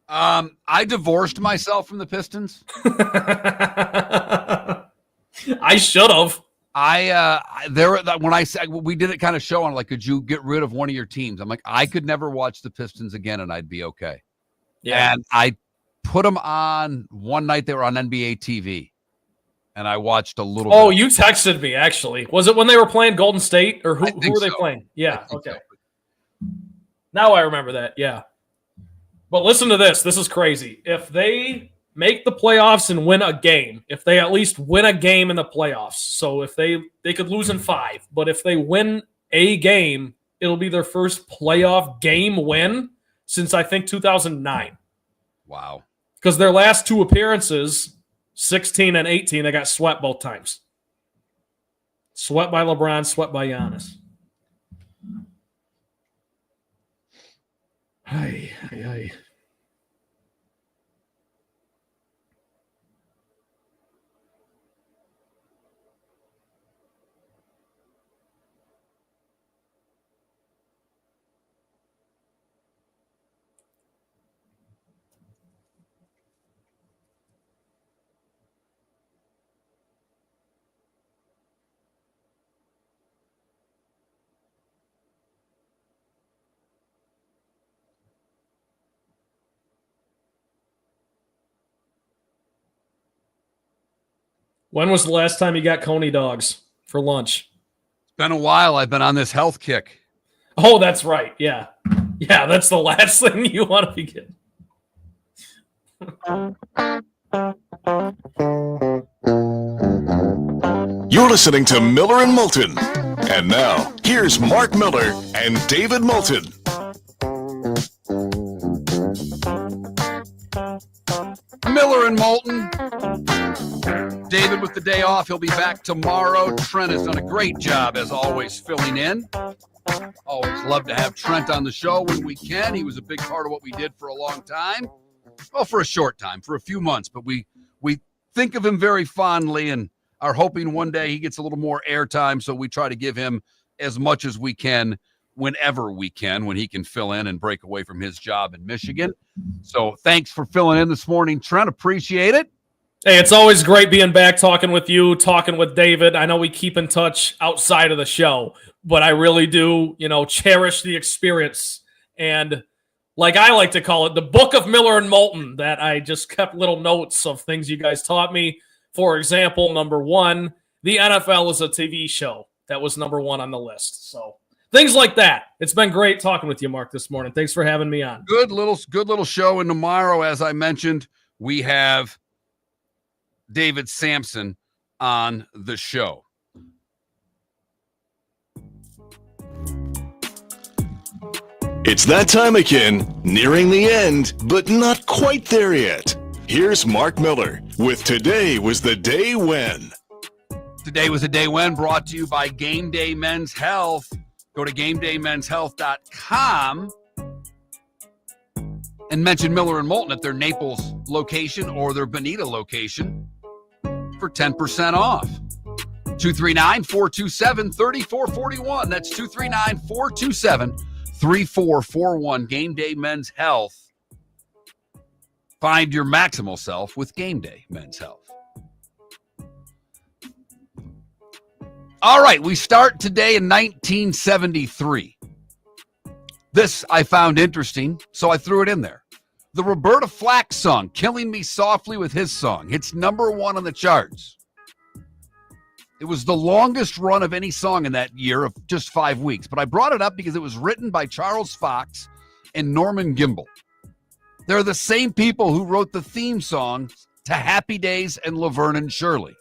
I divorced myself from the Pistons. I should have. When I said we did it kind of show on like, could you get rid of one of your teams? I'm like, I could never watch the Pistons again, and I'd be okay. Yeah. And I put them on one night. They were on NBA TV, and I watched a little. Oh, bit. you texted me actually. Was it when they were playing Golden State, or who were they playing? Yeah. Okay. So. Now I remember that. Yeah. But listen to this. This is crazy. If they make the playoffs and win a game, if they at least win a game in the playoffs, so if they could lose in 5, but if they win a game, it'll be their first playoff game win since I think 2009. Wow. Because their last 2 appearances, 16 and 18, they got swept both times. Swept by LeBron, swept by Giannis. Hey. When was the last time you got Coney dogs for lunch? It's been a while. I've been on this health kick. Oh, that's right. Yeah. Yeah, that's the last thing you want to be getting. You're listening to Miller and Moulton. And now, here's Mark Miller and David Moulton. Miller and Moulton. David with the day off. He'll be back tomorrow. Trent has done a great job, as always, filling in. Always love to have Trent on the show when we can. He was a big part of what we did for a long time. Well, for a short time, for a few months. But we think of him very fondly and are hoping one day he gets a little more airtime, so we try to give him as much as we can whenever we can, when he can fill in and break away from his job in Michigan. So thanks for filling in this morning, Trent. Appreciate it. Hey, it's always great being back, talking with you, talking with David. I know we keep in touch outside of the show, but I really do, cherish the experience. And like I like to call it, the book of Miller and Moulton, that I just kept little notes of things you guys taught me. For example, number one, the NFL is a TV show. That was number one on the list. So things like that. It's been great talking with you, Mark, this morning. Thanks for having me on. Good little show. And tomorrow, as I mentioned, we have David Sampson on the show. It's that time again, nearing the end, but not quite there yet. Here's Mark Miller with Today Was the Day When. Today was a day when, brought to you by Game Day Men's Health. Go to GameDayMen'sHealth.com and mention Miller and Moulton at their Naples location or their Bonita location for 10% off. 239-427-3441. That's 239-427-3441. Game Day Men's Health. Find your maximal self with Game Day Men's Health. All right, we start today in 1973. This I found interesting, so I threw it in there. The Roberta Flack song, Killing Me Softly with His Song, hits number one on the charts. It was the longest run of any song in that year of just 5 weeks, but I brought it up because it was written by Charles Fox and Norman Gimbel. They're the same people who wrote the theme song to Happy Days and Laverne and Shirley.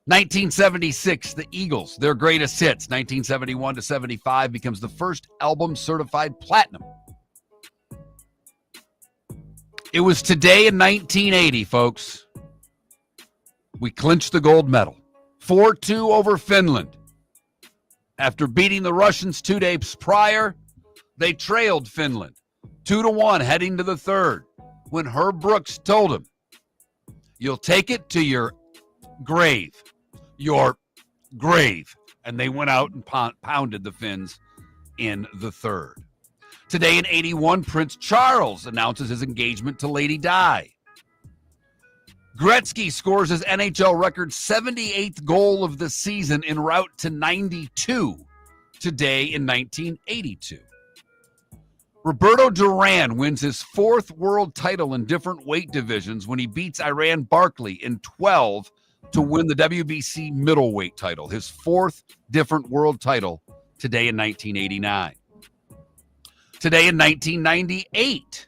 1976, the Eagles, their greatest hits, 1971 to 75, becomes the first album certified platinum. It was today in 1980, folks. We clinched the gold medal. 4-2 over Finland. After beating the Russians 2 days prior, they trailed Finland 2-1 heading to the third when Herb Brooks told him, "You'll take it to your grave. Your grave." And they went out and pounded the Finns in the third. Today in 81, Prince Charles announces his engagement to Lady Di. Gretzky scores his NHL record 78th goal of the season en route to 92 today in 1982. Roberto Duran wins his fourth world title in different weight divisions when he beats Iran Barkley in 12 to win the WBC middleweight title, his fourth different world title today in 1989. Today in 1998,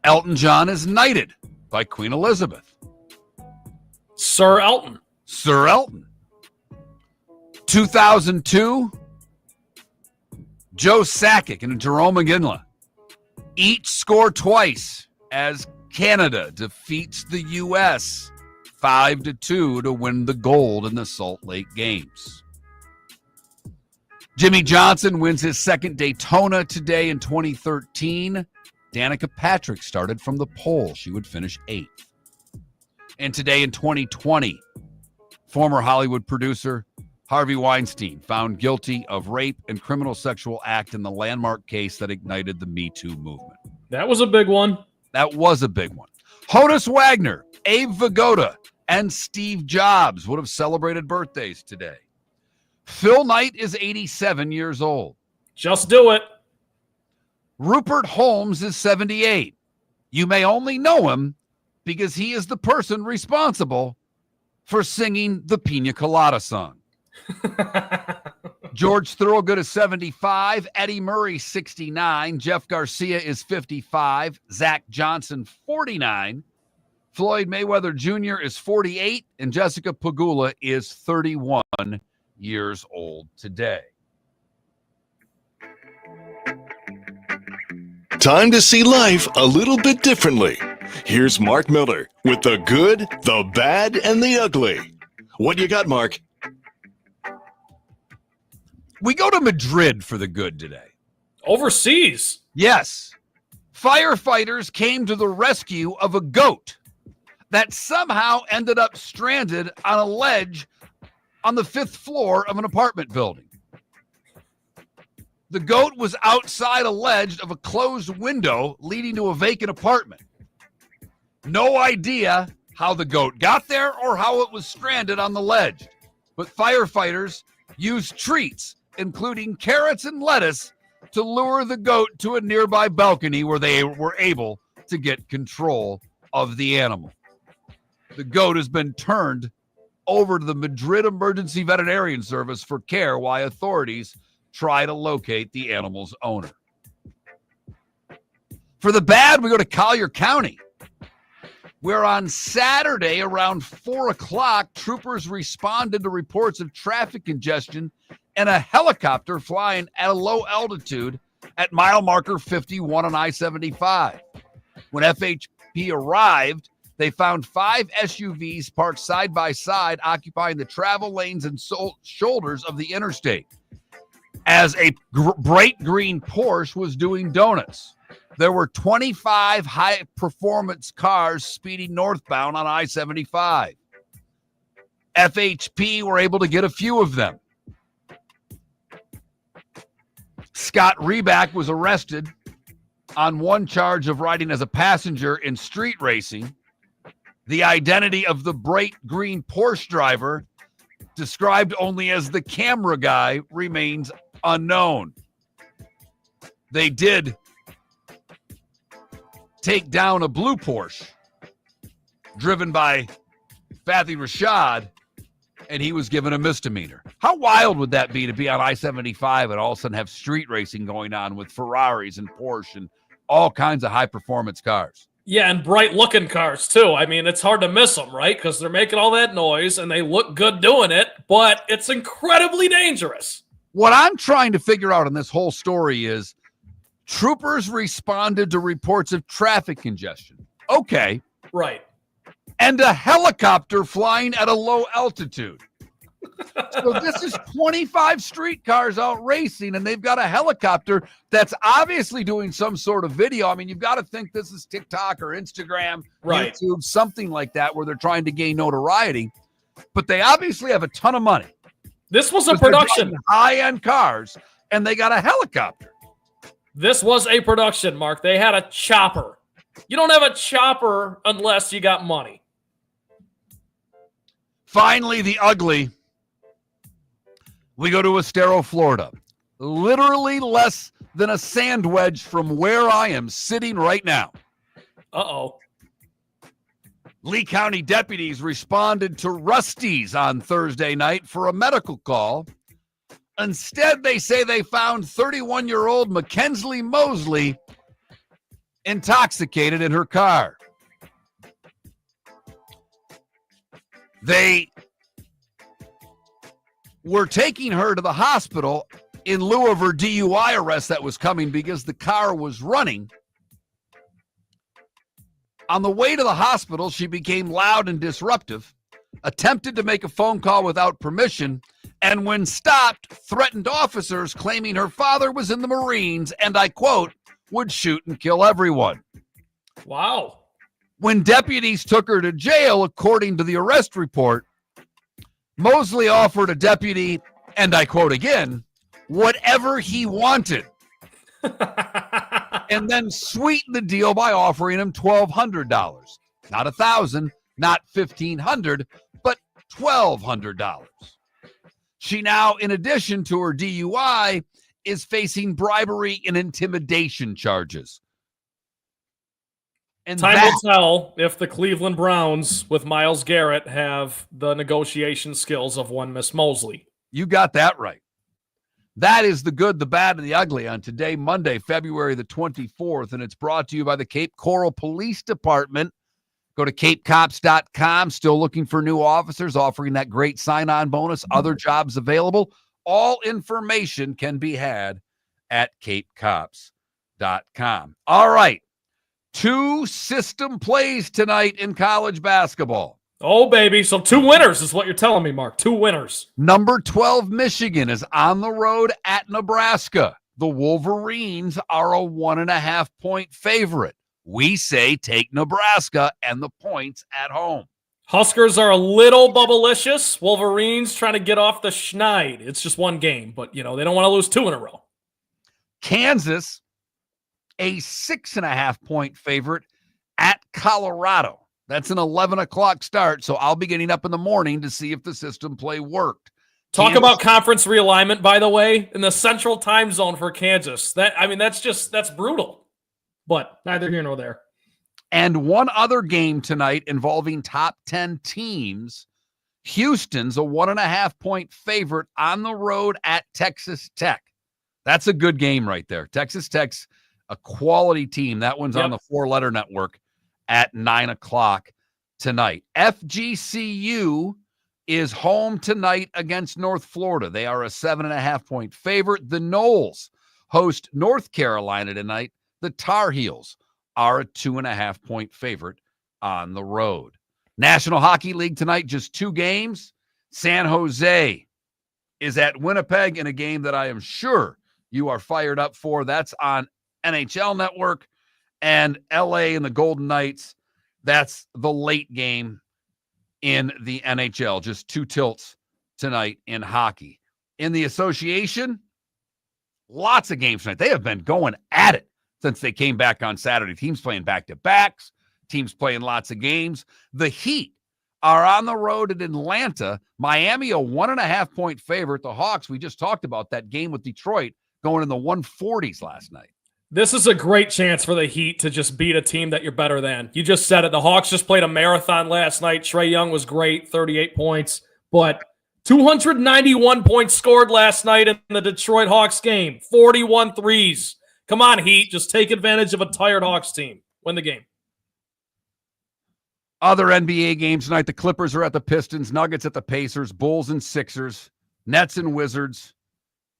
Elton John is knighted by Queen Elizabeth. Sir Elton. Sir Elton. 2002, Joe Sakic and Jerome McGinley each score twice as Canada defeats the U.S. 5-2 to win the gold in the Salt Lake Games. Jimmy Johnson wins his second Daytona today in 2013. Danica Patrick started from the pole. She would finish 8th. And today in 2020, former Hollywood producer Harvey Weinstein found guilty of rape and criminal sexual act in the landmark case that ignited the Me Too movement. That was a big one. That was a big one. Honus Wagner, Abe Vigoda, and Steve Jobs would have celebrated birthdays today. Phil Knight is 87 years old. Just do it. Rupert Holmes is 78. You may only know him because he is the person responsible for singing the Pina Colada song. George Thorogood is 75. Eddie Murray, 69. Jeff Garcia is 55. Zach Johnson, 49. Floyd Mayweather Jr. is 48. And Jessica Pegula is 31 years old today. Time to see life a little bit differently. Here's Mark Miller with the good, the bad, and the ugly. What you got, Mark? We go to Madrid for the good today. Overseas? Yes. Firefighters came to the rescue of a goat that somehow ended up stranded on a ledge on the 5th floor of an apartment building. The goat was outside a ledge of a closed window leading to a vacant apartment. No idea how the goat got there or how it was stranded on the ledge. But firefighters used treats, including carrots and lettuce, to lure the goat to a nearby balcony where they were able to get control of the animal. The goat has been turned over to the Madrid Emergency Veterinarian Service for care while authorities try to locate the animal's owner. For the bad, we go to Collier County, where on Saturday around 4 o'clock, troopers responded to reports of traffic congestion and a helicopter flying at a low altitude at mile marker 51 on I-75. When FHP arrived, they found 5 SUVs parked side by side, occupying the travel lanes and shoulders of the interstate, as a bright green Porsche was doing donuts. There were 25 high-performance cars speeding northbound on I-75. FHP were able to get a few of them. Scott Reback was arrested on one charge of riding as a passenger in street racing. The identity of the bright green Porsche driver, described only as the camera guy, remains unknown. They did take down a blue Porsche driven by Fathy Rashad, and he was given a misdemeanor. How wild would that be to be on I-75 and all of a sudden have street racing going on with Ferraris and Porsche and all kinds of high-performance cars? Yeah, and bright-looking cars, too. I mean, it's hard to miss them, right? Because they're making all that noise, and they look good doing it, but it's incredibly dangerous. What I'm trying to figure out in this whole story is troopers responded to reports of traffic congestion. Okay. Right. And a helicopter flying at a low altitude. So this is 25 streetcars out racing, and they've got a helicopter that's obviously doing some sort of video. I mean, you've got to think this is TikTok or Instagram, right, YouTube, something like that, where they're trying to gain notoriety. But they obviously have a ton of money. This was a production. High-end cars, and they got a helicopter. This was a production, Mark. They had a chopper. You don't have a chopper unless you got money. Finally, the ugly. We go to Estero, Florida. Literally less than a sand wedge from where I am sitting right now. Uh-oh. Lee County deputies responded to Rusty's on Thursday night for a medical call. Instead, they say they found 31-year-old Mackenzie Mosley intoxicated in her car. They were taking her to the hospital in lieu of her DUI arrest that was coming because the car was running. On the way to the hospital, she became loud and disruptive, attempted to make a phone call without permission, and when stopped, threatened officers, claiming her father was in the Marines and, I quote, would shoot and kill everyone. Wow. When deputies took her to jail, according to the arrest report, Mosley offered a deputy, and I quote again, whatever he wanted, and then sweetened the deal by offering him $1,200. Not $1,000, not $1,500, but $1,200. She now, in addition to her DUI, is facing bribery and intimidation charges. And time will tell if the Cleveland Browns with Myles Garrett have the negotiation skills of one Miss Mosley. You got that right. That is the good, the bad, and the ugly on today, Monday, February the 24th, and it's brought to you by the Cape Coral Police Department. Go to capecops.com. Still looking for new officers, offering that great sign-on bonus. Other jobs available. All information can be had at capecops.com. All right. 2 system plays tonight in college basketball. Oh, baby. So 2 winners is what you're telling me, Mark. 2 winners. Number 12, Michigan is on the road at Nebraska. The Wolverines are a 1.5-point favorite. We say take Nebraska and the points at home. Huskers are a little bubblicious. Wolverines trying to get off the schneid. It's just 1 game, but, they don't want to lose 2 in a row. Kansas, a 6.5-point favorite at Colorado. That's an 11 o'clock start, so I'll be getting up in the morning to see if the system play worked. Talk about conference realignment, by the way, in the central time zone for Kansas. That's brutal. But neither here nor there. And one other game tonight involving top 10 teams. Houston's a 1.5-point favorite on the road at Texas Tech. That's a good game right there. Texas Tech's a quality team. That one's on the 4-letter network at 9 o'clock tonight. FGCU is home tonight against North Florida. They are a 7.5-point favorite. The Noles host North Carolina tonight. The Tar Heels are a 2.5-point favorite on the road. National Hockey League tonight, just 2 games. San Jose is at Winnipeg in a game that I am sure you are fired up for. That's on NHL Network. And LA and the Golden Knights, that's the late game in the NHL. Just 2 tilts tonight in hockey. In the association, lots of games tonight. They have been going at it since they came back on Saturday. Teams playing back-to-backs, teams playing lots of games. The Heat are on the road at Atlanta. Miami, a 1.5-point favorite. The Hawks, we just talked about that game with Detroit going in the 140s last night. This is a great chance for the Heat to just beat a team that you're better than. You just said it. The Hawks just played a marathon last night. Trae Young was great, 38 points. But 291 points scored last night in the Detroit Hawks game. 41 threes. Come on, Heat. Just take advantage of a tired Hawks team. Win the game. Other NBA games tonight. The Clippers are at the Pistons. Nuggets at the Pacers. Bulls and Sixers. Nets and Wizards.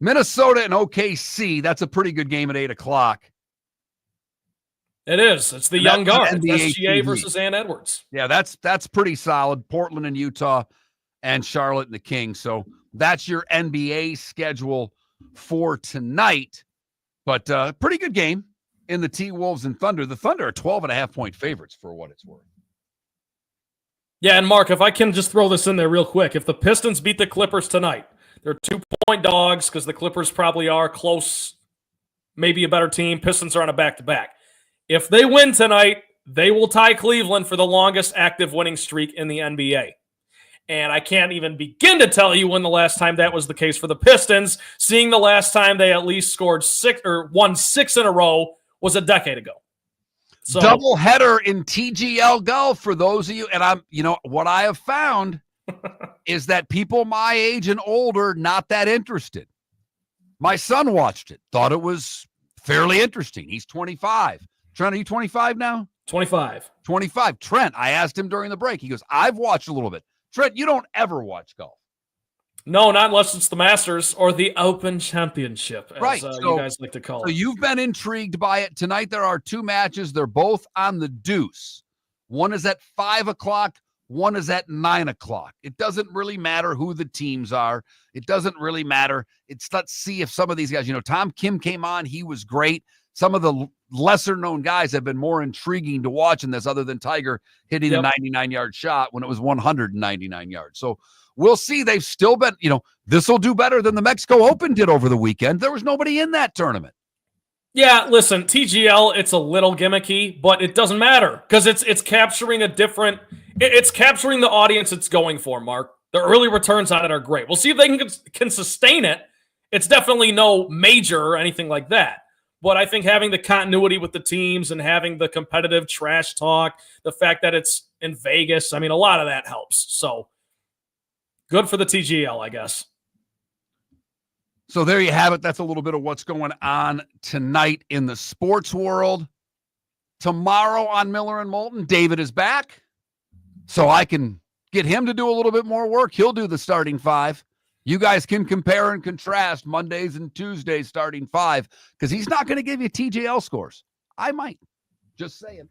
Minnesota and OKC, that's a pretty good game at 8 o'clock. It is. It's the young guard. NBA SGA TV. versus Ann Edwards. Yeah, that's pretty solid. Portland and Utah and Charlotte and the Kings. So that's your NBA schedule for tonight. But pretty good game in the T-Wolves and Thunder. The Thunder are 12.5-point favorites for what it's worth. Yeah, and Mark, if I can just throw this in there real quick. If the Pistons beat the Clippers tonight, they're 2-point dogs because the Clippers probably are close, maybe a better team. Pistons are on a back-to-back. If they win tonight, they will tie Cleveland for the longest active winning streak in the NBA. And I can't even begin to tell you when the last time that was the case for the Pistons, seeing the last time they at least scored 6 or won 6 in a row was a decade ago. So, double header in TGL golf for those of you. And what I have found is that people my age and older, not that interested. My son watched it, thought it was fairly interesting. He's 25. Trent, are you 25 now? 25. 25. Trent, I asked him during the break. He goes, I've watched a little bit. Trent, you don't ever watch golf. No, not unless it's the Masters or the Open Championship, as right. You guys like to call it. So you've been intrigued by it. Tonight there are 2 matches. They're both on the deuce. One is at 5 o'clock. One is at 9 o'clock. It doesn't really matter who the teams are. It doesn't really matter. Let's see if some of these guys, Tom Kim came on. He was great. Some of the lesser known guys have been more intriguing to watch in this other than Tiger hitting a 99-yard shot when it was 199 yards. So we'll see. They've still been, this will do better than the Mexico Open did over the weekend. There was nobody in that tournament. Yeah, listen, TGL, it's a little gimmicky, but it doesn't matter because it's capturing it's capturing the audience it's going for, Mark. The early returns on it are great. We'll see if they can sustain it. It's definitely no major or anything like that. But I think having the continuity with the teams and having the competitive trash talk, the fact that it's in Vegas, a lot of that helps. So good for the TGL, I guess. So there you have it. That's a little bit of what's going on tonight in the sports world. Tomorrow on Miller and Moulton, David is back. So I can get him to do a little bit more work. He'll do the starting 5. You guys can compare and contrast Mondays and Tuesdays starting 5 because he's not going to give you TJL scores. I might. Just saying.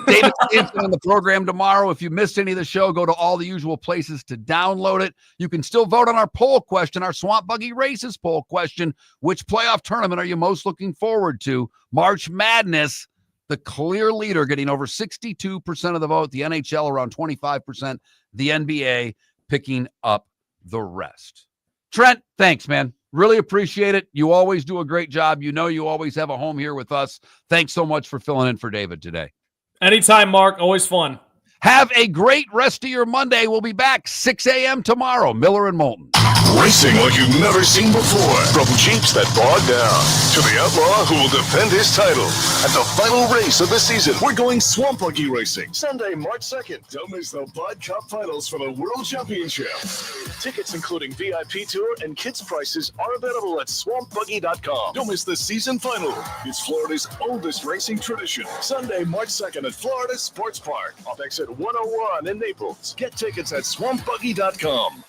David Sampson on the program tomorrow. If you missed any of the show, go to all the usual places to download it. You can still vote on our poll question, our Swamp Buggy Races poll question. Which playoff tournament are you most looking forward to? March Madness, the clear leader, getting over 62% of the vote. The NHL around 25%. The NBA picking up the rest. Trent, thanks, man. Really appreciate it. You always do a great job. You know you always have a home here with us. Thanks so much for filling in for David today. Anytime, Mark. Always fun. Have a great rest of your Monday. We'll be back 6 a.m. tomorrow. Miller and Moulton. Racing like you've never seen before. From Jeeps that bog down to the outlaw who will defend his title. At the final race of the season, we're going Swamp Buggy Racing. Sunday, March 2nd. Don't miss the Bud Cup Finals for the World Championship. Tickets including VIP tour and kids prices are available at swampbuggy.com. Don't miss the season final. It's Florida's oldest racing tradition. Sunday, March 2nd at Florida Sports Park. Off exit 101 in Naples. Get tickets at swampbuggy.com.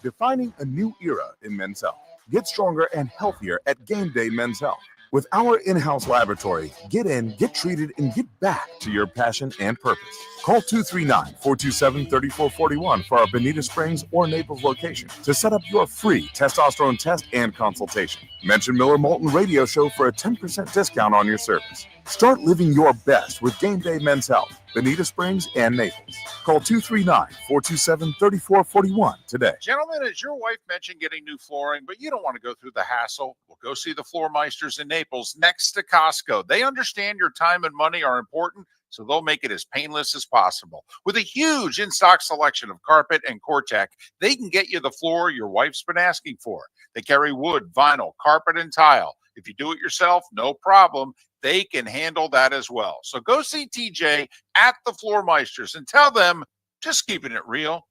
Defining a new era in men's health. Get stronger and healthier at Game Day Men's Health. With our in-house laboratory, get in, get treated, and get back to your passion and purpose. Call 239-427-3441 for our Bonita Springs or Naples location to set up your free testosterone test and consultation. Mention Miller Moulton Radio Show for a 10% discount on your service. Start living your best with Game Day Men's Health, Bonita Springs and Naples. Call 239-427-3441 today. Gentlemen, as your wife mentioned getting new flooring, but you don't want to go through the hassle, well, go see the Floor Meisters in Naples next to Costco. They understand your time and money are important, so they'll make it as painless as possible. With a huge in-stock selection of carpet and Cortec, they can get you the floor your wife's been asking for. They carry wood, vinyl, carpet, and tile. If you do it yourself, no problem. They can handle that as well. So go see TJ at the Floor Meisters and tell them, just keeping it real.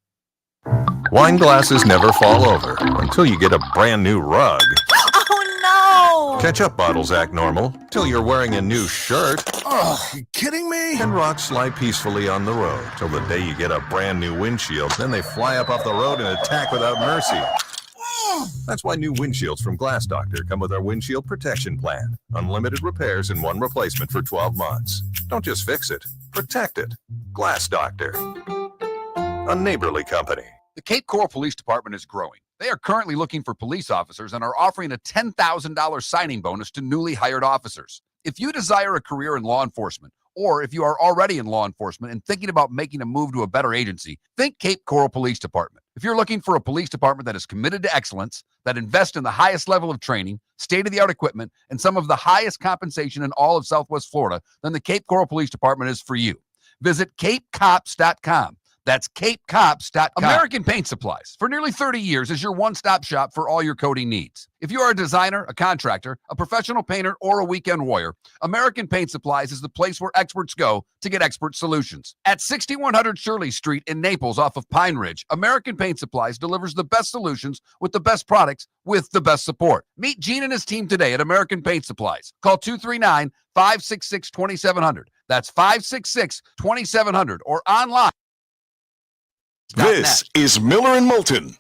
Wine glasses never fall over until you get a brand new rug. Oh, no! Ketchup bottles act normal till you're wearing a new shirt. Oh, you kidding me? And rocks slide peacefully on the road till the day you get a brand new windshield. Then they fly up off the road and attack without mercy. That's why new windshields from Glass Doctor come with our windshield protection plan. Unlimited repairs and one replacement for 12 months. Don't just fix it, protect it. Glass Doctor. A neighborly company. The Cape Coral Police Department is growing. They are currently looking for police officers and are offering a $10,000 signing bonus to newly hired officers. If you desire a career in law enforcement, or if you are already in law enforcement and thinking about making a move to a better agency, think Cape Coral Police Department. If you're looking for a police department that is committed to excellence, that invests in the highest level of training, state-of-the-art equipment, and some of the highest compensation in all of Southwest Florida, then the Cape Coral Police Department is for you. Visit capecops.com. That's capecops.com. American Paint Supplies, for nearly 30 years, is your one-stop shop for all your coating needs. If you are a designer, a contractor, a professional painter, or a weekend warrior, American Paint Supplies is the place where experts go to get expert solutions. At 6100 Shirley Street in Naples off of Pine Ridge, American Paint Supplies delivers the best solutions with the best products with the best support. Meet Gene and his team today at American Paint Supplies. Call 239-566-2700. That's 566-2700 or online. This is Miller and Moulton.